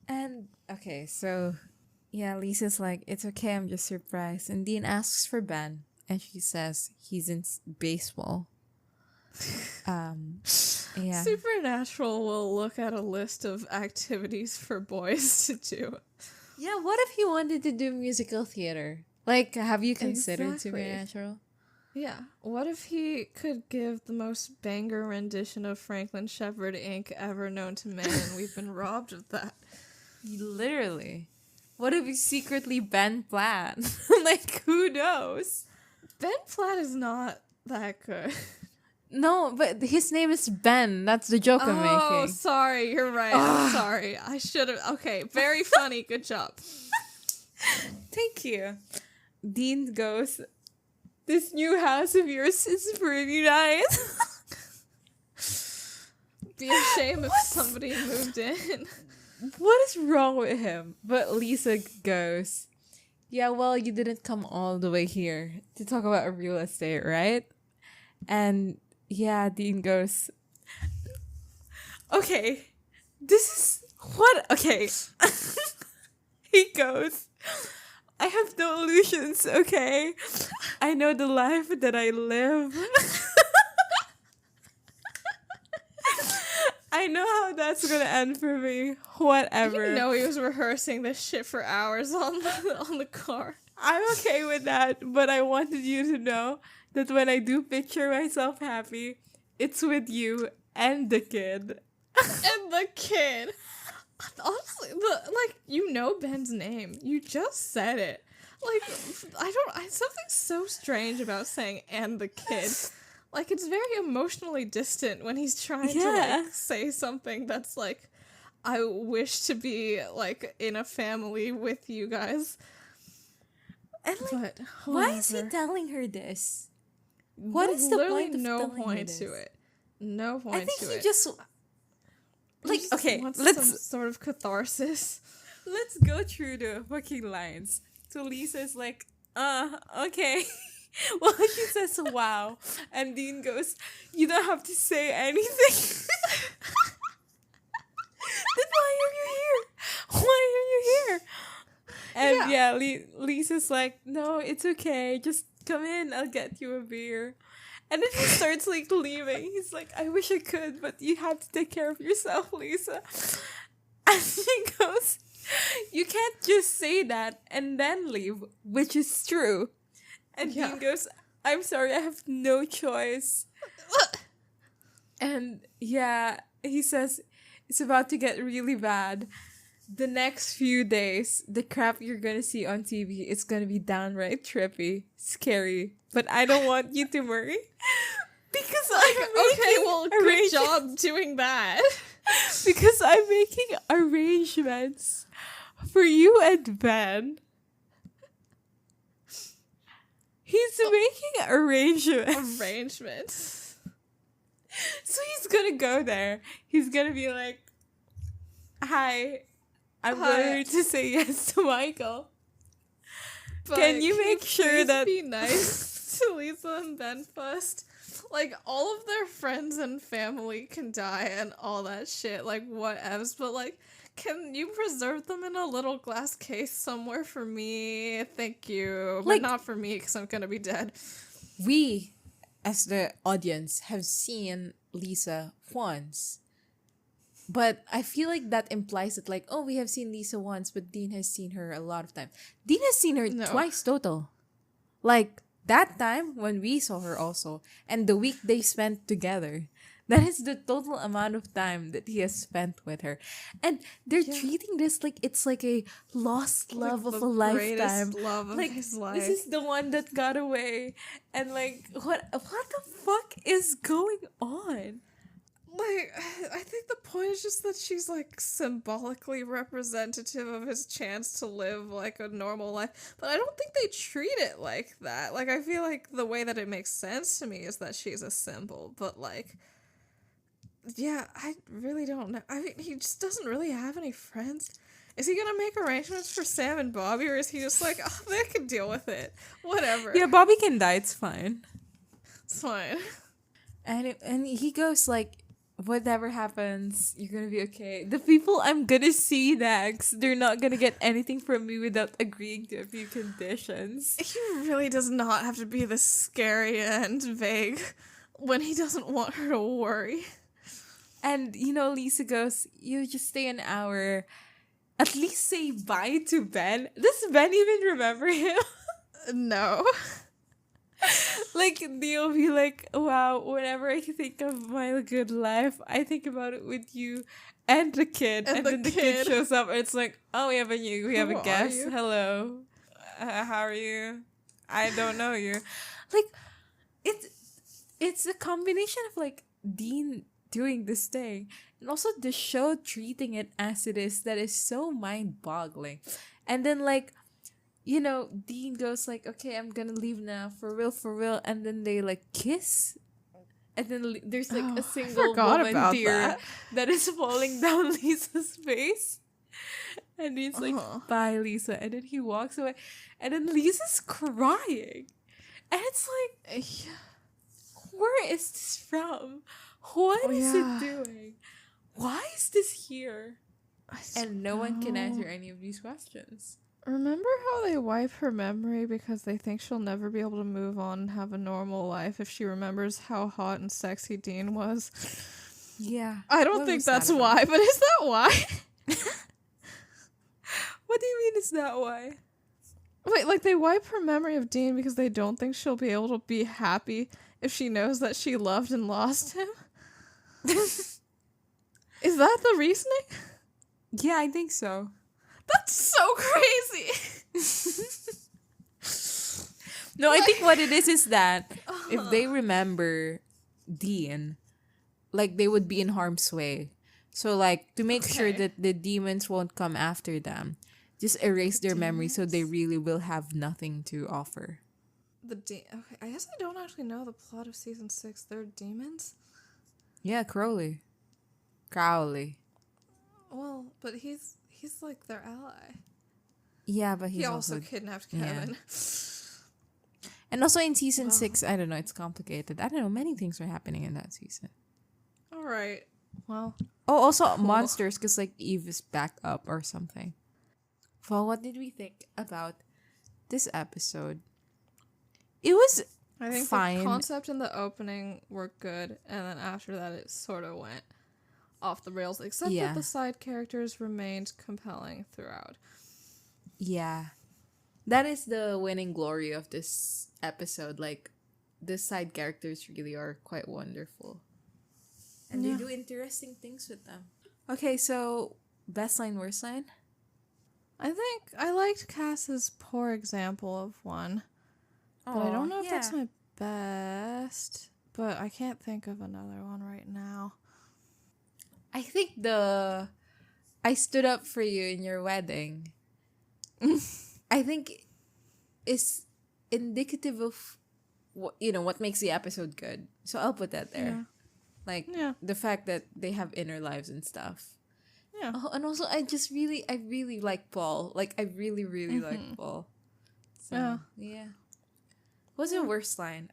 [SPEAKER 1] And, okay, so, yeah, Lisa's like, it's okay, I'm just surprised. And Dean asks for Ben, and she says he's in baseball. Yeah.
[SPEAKER 2] Supernatural will look at a list of activities for boys to do.
[SPEAKER 1] Yeah, what if he wanted to do musical theater? Like, have you considered
[SPEAKER 2] Exactly.
[SPEAKER 1] Supernatural?
[SPEAKER 2] Yeah. What if he could give the most banger rendition of Franklin Shepherd Inc. ever known to man, and we've been robbed of that?
[SPEAKER 1] Literally. What if he's secretly Ben Platt? Like, who knows?
[SPEAKER 2] Ben Platt is not that good.
[SPEAKER 1] No, but his name is Ben. That's the joke I'm
[SPEAKER 2] Oh,
[SPEAKER 1] making.
[SPEAKER 2] sorry. You're right. I'm sorry. I should have. Okay. Very funny. Good job.
[SPEAKER 1] Thank you. Dean goes, this new house of yours is pretty nice.
[SPEAKER 2] Be a shame if somebody moved in.
[SPEAKER 1] What is wrong with him? But Lisa goes, yeah, well, you didn't come all the way here to talk about real estate, right? And yeah, Dean goes, okay, this is what, okay. He goes, I have no illusions, okay? I know the life that I live. I know how that's gonna end for me. Whatever.
[SPEAKER 2] You know he was rehearsing this shit for hours on the car.
[SPEAKER 1] I'm okay with that, but I wanted you to know that when I do picture myself happy, it's with you and the kid.
[SPEAKER 2] And the kid. Honestly, you know Ben's name. You just said it. Like, something so strange about saying "and the kid." Like, it's very emotionally distant when he's trying to, like, say something that's like, I wish to be, like, in a family with you guys.
[SPEAKER 1] And like,
[SPEAKER 2] But
[SPEAKER 1] why is he
[SPEAKER 2] whatever.
[SPEAKER 1] telling her this? What
[SPEAKER 2] There's
[SPEAKER 1] is the
[SPEAKER 2] literally
[SPEAKER 1] point of
[SPEAKER 2] no
[SPEAKER 1] telling her
[SPEAKER 2] point
[SPEAKER 1] this?
[SPEAKER 2] to it. No point
[SPEAKER 1] I think
[SPEAKER 2] to
[SPEAKER 1] he
[SPEAKER 2] it.
[SPEAKER 1] just like,
[SPEAKER 2] Just
[SPEAKER 1] okay,
[SPEAKER 2] wants
[SPEAKER 1] let's
[SPEAKER 2] some sort of catharsis.
[SPEAKER 1] let's go through the fucking lines. So Lisa's like, okay. Well, she says, wow. And Dean goes, you don't have to say anything. Then why are you here? Why are you here? And yeah, Lisa's like, no, it's okay. Just come in. I'll get you a beer. And then he starts like leaving. He's like, I wish I could, but you have to take care of yourself, Lisa. And she goes, you can't just say that and then leave, which is true. And Dean goes, I'm sorry, I have no choice. And yeah, he says, it's about to get really bad. The next few days, the crap you're gonna see on TV is gonna be downright trippy, scary. But I don't want you to worry. Because
[SPEAKER 2] Good job doing that.
[SPEAKER 1] Because I'm making arrangements for you and Ben. He's making arrangements. So he's gonna go there. He's gonna be like, hi, I'm going to say yes to Michael.
[SPEAKER 2] But
[SPEAKER 1] Can you make sure that...
[SPEAKER 2] be nice to Lisa and Ben first? Like, all of their friends and family can die and all that shit, like, whatevs, but, like, can you preserve them in a little glass case somewhere for me? Thank you. But not for me, because I'm gonna be dead.
[SPEAKER 1] We, as the audience, have seen Lisa once. But I feel like that implies that, like, oh, we have seen Lisa once, but Dean has seen her a lot of times. Dean has seen her twice total. Like, That time when we saw her also, and the week they spent together. That is the total amount of time that he has spent with her. And they're
[SPEAKER 2] Yeah.
[SPEAKER 1] treating this like it's like a lost love
[SPEAKER 2] Like
[SPEAKER 1] of
[SPEAKER 2] the
[SPEAKER 1] a lifetime.
[SPEAKER 2] greatest love of
[SPEAKER 1] Like,
[SPEAKER 2] his
[SPEAKER 1] this
[SPEAKER 2] life.
[SPEAKER 1] is the one that got away. And like, what the fuck is going on?
[SPEAKER 2] Like, I think the point is just that she's like symbolically representative of his chance to live like a normal life. But I don't think they treat it like that. Like, I feel like the way that it makes sense to me is that she's a symbol. But like, yeah, I really don't know. I mean, he just doesn't really have any friends. Is he gonna make arrangements for Sam and Bobby, or is he just like, oh, they can deal with it? Whatever.
[SPEAKER 1] Yeah, Bobby can die, it's fine.
[SPEAKER 2] It's fine.
[SPEAKER 1] And he goes like, whatever happens, you're gonna be okay. The people I'm gonna see next, they're not gonna get anything from me without agreeing to a few conditions.
[SPEAKER 2] He really does not have to be this scary and vague when he doesn't want her to worry.
[SPEAKER 1] And Lisa goes, you just stay an hour. At least say bye to Ben. Does Ben even remember him?
[SPEAKER 2] No.
[SPEAKER 1] Like, they'll be like, wow, whenever I think of my good life, I think about it with you and the kid. And then the kid shows up and it's like, oh, we have a guest. Hello. How are you? I don't know you. Like, it's a combination of like Dean doing this thing and also the show treating it as it is, that is so mind-boggling. And then like, Dean goes like, okay, I'm gonna leave now, for real, and then they like kiss, and then there's like a single woman tear that is falling down Lisa's face, and he's like, bye, Lisa, and then he walks away, and then Lisa's crying, and it's like, where is this from? What is it doing? Why is this here? And no one can answer any of these questions.
[SPEAKER 2] Remember how they wipe her memory because they think she'll never be able to move on and have a normal life if she remembers how hot and sexy Dean was?
[SPEAKER 1] Yeah.
[SPEAKER 2] I don't think that's why, but is that why?
[SPEAKER 1] What do you mean is that why?
[SPEAKER 2] Wait, like they wipe her memory of Dean because they don't think she'll be able to be happy if she knows that she loved and lost him? Is that the reasoning?
[SPEAKER 1] Yeah, I think so.
[SPEAKER 2] That's so crazy.
[SPEAKER 1] No, I think what it is that if they remember Dean, like they would be in harm's way. So like to make sure that the demons won't come after them, just erase their memory so they really will have nothing to offer.
[SPEAKER 2] Okay, I guess I don't actually know the plot of season 6. They're demons?
[SPEAKER 1] Yeah, Crowley.
[SPEAKER 2] Well, but he's like their ally.
[SPEAKER 1] Yeah, but
[SPEAKER 2] he also kidnapped Kevin.
[SPEAKER 1] Yeah. And also in season 6, I don't know, it's complicated. I don't know, many things were happening in that season.
[SPEAKER 2] All right. Well.
[SPEAKER 1] Oh, also monsters, because like Eve is back up or something. Well, what did we think about this episode? It was
[SPEAKER 2] I think
[SPEAKER 1] fine.
[SPEAKER 2] The concept and the opening were good, and then after that it sort of went off the rails, except that the side characters remained compelling throughout.
[SPEAKER 1] Yeah. That is the winning glory of this episode. Like, the side characters really are quite wonderful. And they do interesting things with them. Okay, so best line, worst line?
[SPEAKER 2] I think I liked Cass's poor example of one. But I don't know if that's my best. But I can't think of another one right now.
[SPEAKER 1] I think I stood up for you in your wedding. I think is indicative of what makes the episode good. So I'll put that there.
[SPEAKER 2] Yeah.
[SPEAKER 1] Like the fact that they have inner lives and stuff.
[SPEAKER 2] Yeah.
[SPEAKER 1] Oh, and also I really like Paul. Like I really like Paul. So, yeah. What's your worst line?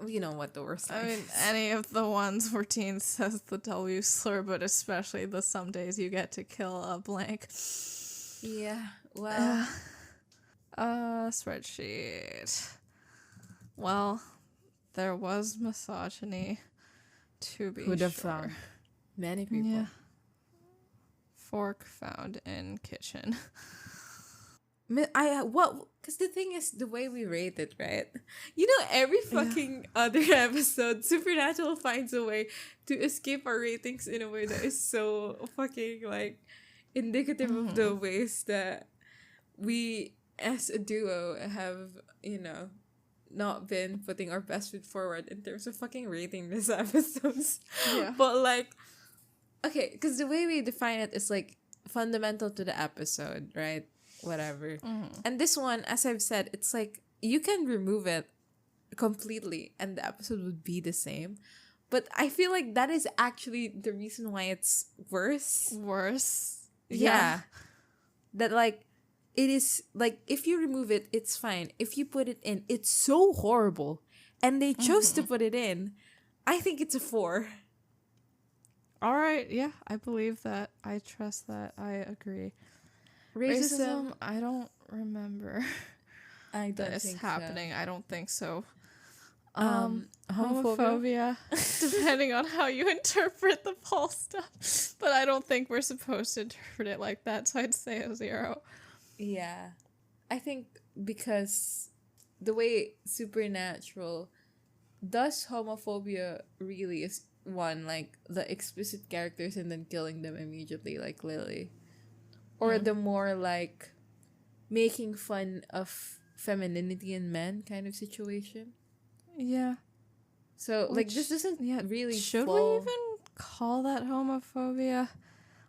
[SPEAKER 1] You know what the worst line is.
[SPEAKER 2] Any of the ones where Dean says the W slur, but especially the some days you get to kill a blank.
[SPEAKER 1] Yeah, well.
[SPEAKER 2] Spreadsheet. Well, there was misogyny, to be
[SPEAKER 1] Who'd have
[SPEAKER 2] sure.
[SPEAKER 1] found? Many people.
[SPEAKER 2] Yeah. Fork found in kitchen.
[SPEAKER 1] what? Because the thing is, the way we rate it, right? You know, every fucking other episode, Supernatural finds a way to escape our ratings in a way that is so fucking like indicative of the ways that we as a duo have, not been putting our best foot forward in terms of fucking rating these episodes.
[SPEAKER 2] Yeah.
[SPEAKER 1] But like, okay, because the way we define it is like fundamental to the episode, right? Whatever. And this one, as I've said, it's like you can remove it completely and the episode would be the same. But I feel like that is actually the reason why it's worse.
[SPEAKER 2] Worse.
[SPEAKER 1] Yeah. That like it is like if you remove it, it's fine. If you put it in, it's so horrible. And they chose to put it in. I think it's a 4.
[SPEAKER 2] All right. Yeah, I believe that. I trust that. I agree.
[SPEAKER 1] Racism,
[SPEAKER 2] I don't remember
[SPEAKER 1] I don't
[SPEAKER 2] this
[SPEAKER 1] think
[SPEAKER 2] happening.
[SPEAKER 1] so.
[SPEAKER 2] I don't think so.
[SPEAKER 1] Homophobia.
[SPEAKER 2] Homophobia, depending on how you interpret the Paul stuff. But I don't think we're supposed to interpret it like that, so I'd say a 0.
[SPEAKER 1] Yeah. I think because the way Supernatural does homophobia really is one, like the explicit characters and then killing them immediately, like Lily. Or the more like making fun of femininity in men kind of situation.
[SPEAKER 2] Yeah.
[SPEAKER 1] So like this doesn't really
[SPEAKER 2] should
[SPEAKER 1] fall...
[SPEAKER 2] we even call that homophobia?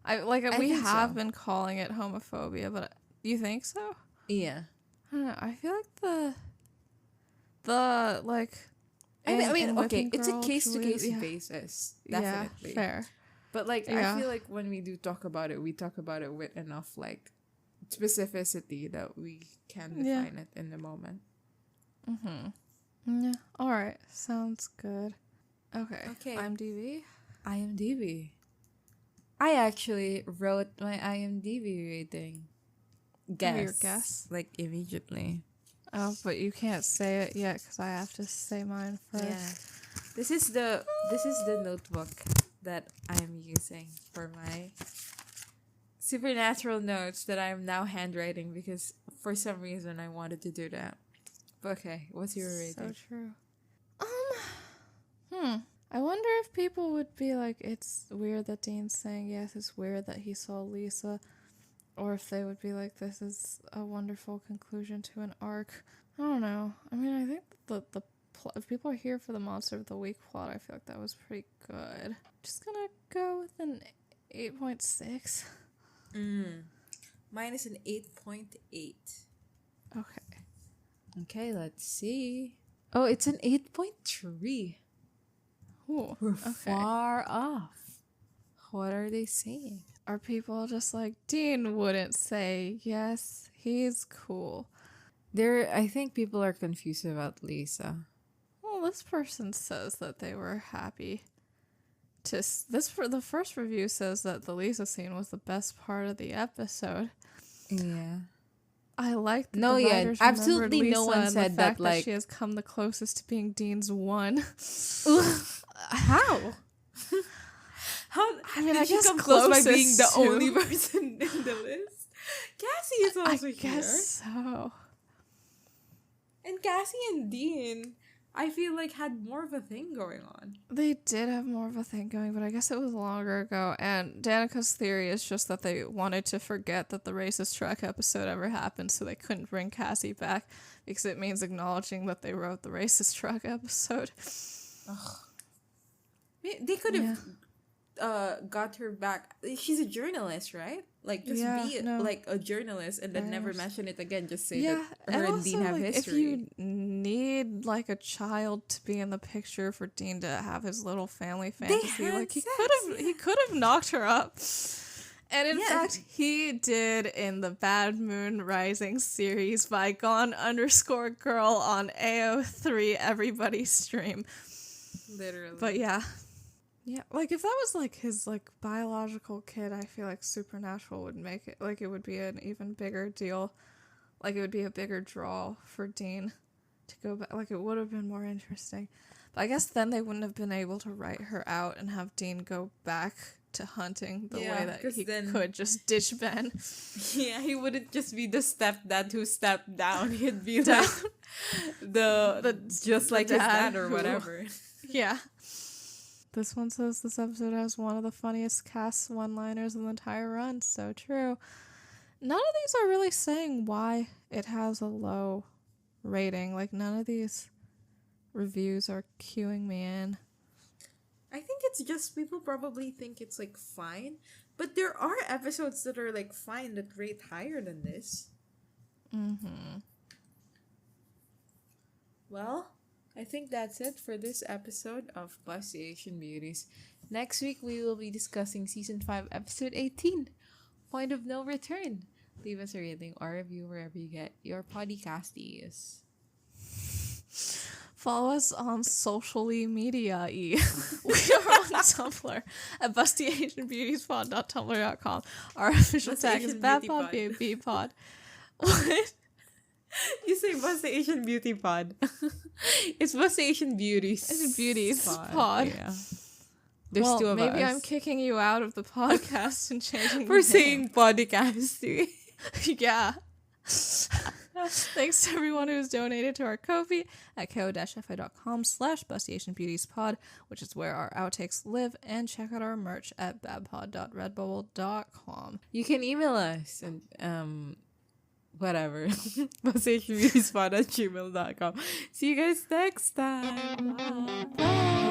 [SPEAKER 2] I we
[SPEAKER 1] think
[SPEAKER 2] have
[SPEAKER 1] so.
[SPEAKER 2] been calling it homophobia, but you think so?
[SPEAKER 1] Yeah.
[SPEAKER 2] I don't know. I feel like the like.
[SPEAKER 1] I mean,
[SPEAKER 2] in
[SPEAKER 1] okay,
[SPEAKER 2] Whipping
[SPEAKER 1] it's a
[SPEAKER 2] Girl,
[SPEAKER 1] case-to-case
[SPEAKER 2] Julia-
[SPEAKER 1] basis. Definitely.
[SPEAKER 2] Yeah, fair.
[SPEAKER 1] But like,
[SPEAKER 2] Yeah.
[SPEAKER 1] I feel like when we do talk about it, we talk about it with enough like specificity that we can define it in the moment.
[SPEAKER 2] Yeah. All right. Sounds good. Okay.
[SPEAKER 1] Okay.
[SPEAKER 2] IMDb.
[SPEAKER 1] IMDb. I actually wrote my IMDb rating.
[SPEAKER 2] Your guess?
[SPEAKER 1] Like immediately.
[SPEAKER 2] Oh, but you can't say it yet because I have to say mine first.
[SPEAKER 1] Yeah. This is the notebook that I'm using for my Supernatural notes that I'm now handwriting because for some reason I wanted to do that. But okay, what's your rating?
[SPEAKER 2] So true. I wonder if people would be like, it's weird that Dean's saying yes, it's weird that he saw Lisa. Or if they would be like, this is a wonderful conclusion to an arc. I don't know. I mean, I think the plot, if people are here for the Monster of the Week plot, I feel like that was pretty good. Just gonna go with an 8.6.
[SPEAKER 1] Mine is an 8.8.
[SPEAKER 2] Okay.
[SPEAKER 1] Okay, let's see. Oh, it's an 8.3.
[SPEAKER 2] Ooh,
[SPEAKER 1] We're
[SPEAKER 2] okay.
[SPEAKER 1] far off. What are they saying?
[SPEAKER 2] Are people just like, Dean wouldn't say yes, he's cool?
[SPEAKER 1] I think people are confused about Lisa.
[SPEAKER 2] Well, this person says that they were happy. The first review says that the Lisa scene was the best part of the episode.
[SPEAKER 1] Yeah.
[SPEAKER 2] I like that
[SPEAKER 1] No,
[SPEAKER 2] the
[SPEAKER 1] yeah,
[SPEAKER 2] writers
[SPEAKER 1] absolutely
[SPEAKER 2] remembered
[SPEAKER 1] no
[SPEAKER 2] Lisa
[SPEAKER 1] one
[SPEAKER 2] and
[SPEAKER 1] said
[SPEAKER 2] the
[SPEAKER 1] that,
[SPEAKER 2] fact
[SPEAKER 1] like...
[SPEAKER 2] she has come the closest to being Dean's one.
[SPEAKER 1] How? How?
[SPEAKER 2] I mean,
[SPEAKER 1] did
[SPEAKER 2] I
[SPEAKER 1] she
[SPEAKER 2] guess
[SPEAKER 1] come close by being the
[SPEAKER 2] closest to-
[SPEAKER 1] only person in the list? Cassie is also
[SPEAKER 2] I
[SPEAKER 1] here.
[SPEAKER 2] guess so.
[SPEAKER 1] And Cassie and Dean, I feel like had more of a thing going on.
[SPEAKER 2] They did have more of a thing going, but I guess it was longer ago. And Danica's theory is just that they wanted to forget that the racist truck episode ever happened, so they couldn't bring Cassie back because it means acknowledging that they wrote the racist truck episode.
[SPEAKER 1] Ugh. They could have got her back. She's a journalist, right? Like, just be like a journalist and then never mention it again. Just say that her and Dean have history.
[SPEAKER 2] If you need like a child to be in the picture for Dean to have his little family fantasy, like he could have knocked her up. And in fact, he did in the Bad Moon Rising series by Gone_Girl on AO3 Everybody stream.
[SPEAKER 1] Literally.
[SPEAKER 2] But yeah, like if that was like his like biological kid, I feel like Supernatural would make it like it would be an even bigger deal. Like it would be a bigger draw for Dean to go back. Like it would have been more interesting. But I guess then they wouldn't have been able to write her out and have Dean go back to hunting the way that he could just ditch Ben.
[SPEAKER 1] Yeah, he wouldn't just be the stepdad who stepped down. He'd be like the just like his dad or whatever.
[SPEAKER 2] Yeah. This one says this episode has one of the funniest cast one-liners in the entire run. So true. None of these are really saying why it has a low rating. Like, none of these reviews are cueing me in.
[SPEAKER 1] I think it's just people probably think it's like fine, but there are episodes that are like fine that rate higher than this. Well, I think that's it for this episode of Busty Asian Beauties. Next week we will be discussing season 5 episode 18, Point of No Return. Leave us a rating or review wherever you get your podcasties.
[SPEAKER 2] Follow us on socially media. We are on Tumblr at bustyasianbeautiespod.tumblr.com. Our official tag is badpodbpod. What?
[SPEAKER 1] You say Busty Asian Beauty Pod. It's Busty Asian Beauties.
[SPEAKER 2] Asian Beauties pod.
[SPEAKER 1] Yeah. There's two of us.
[SPEAKER 2] Maybe I'm kicking you out of the podcast and changing
[SPEAKER 1] for saying podcasty.
[SPEAKER 2] Yeah. Thanks to everyone who's donated to our Ko-fi at ko-fi.com/bustyasianbeautiespod, which is where our outtakes live, and check out our merch at badpod.redbubble.com.
[SPEAKER 1] You can email us and whatever bustyasianbeautiespod@gmail.com. See you guys next time. Bye.
[SPEAKER 2] Bye.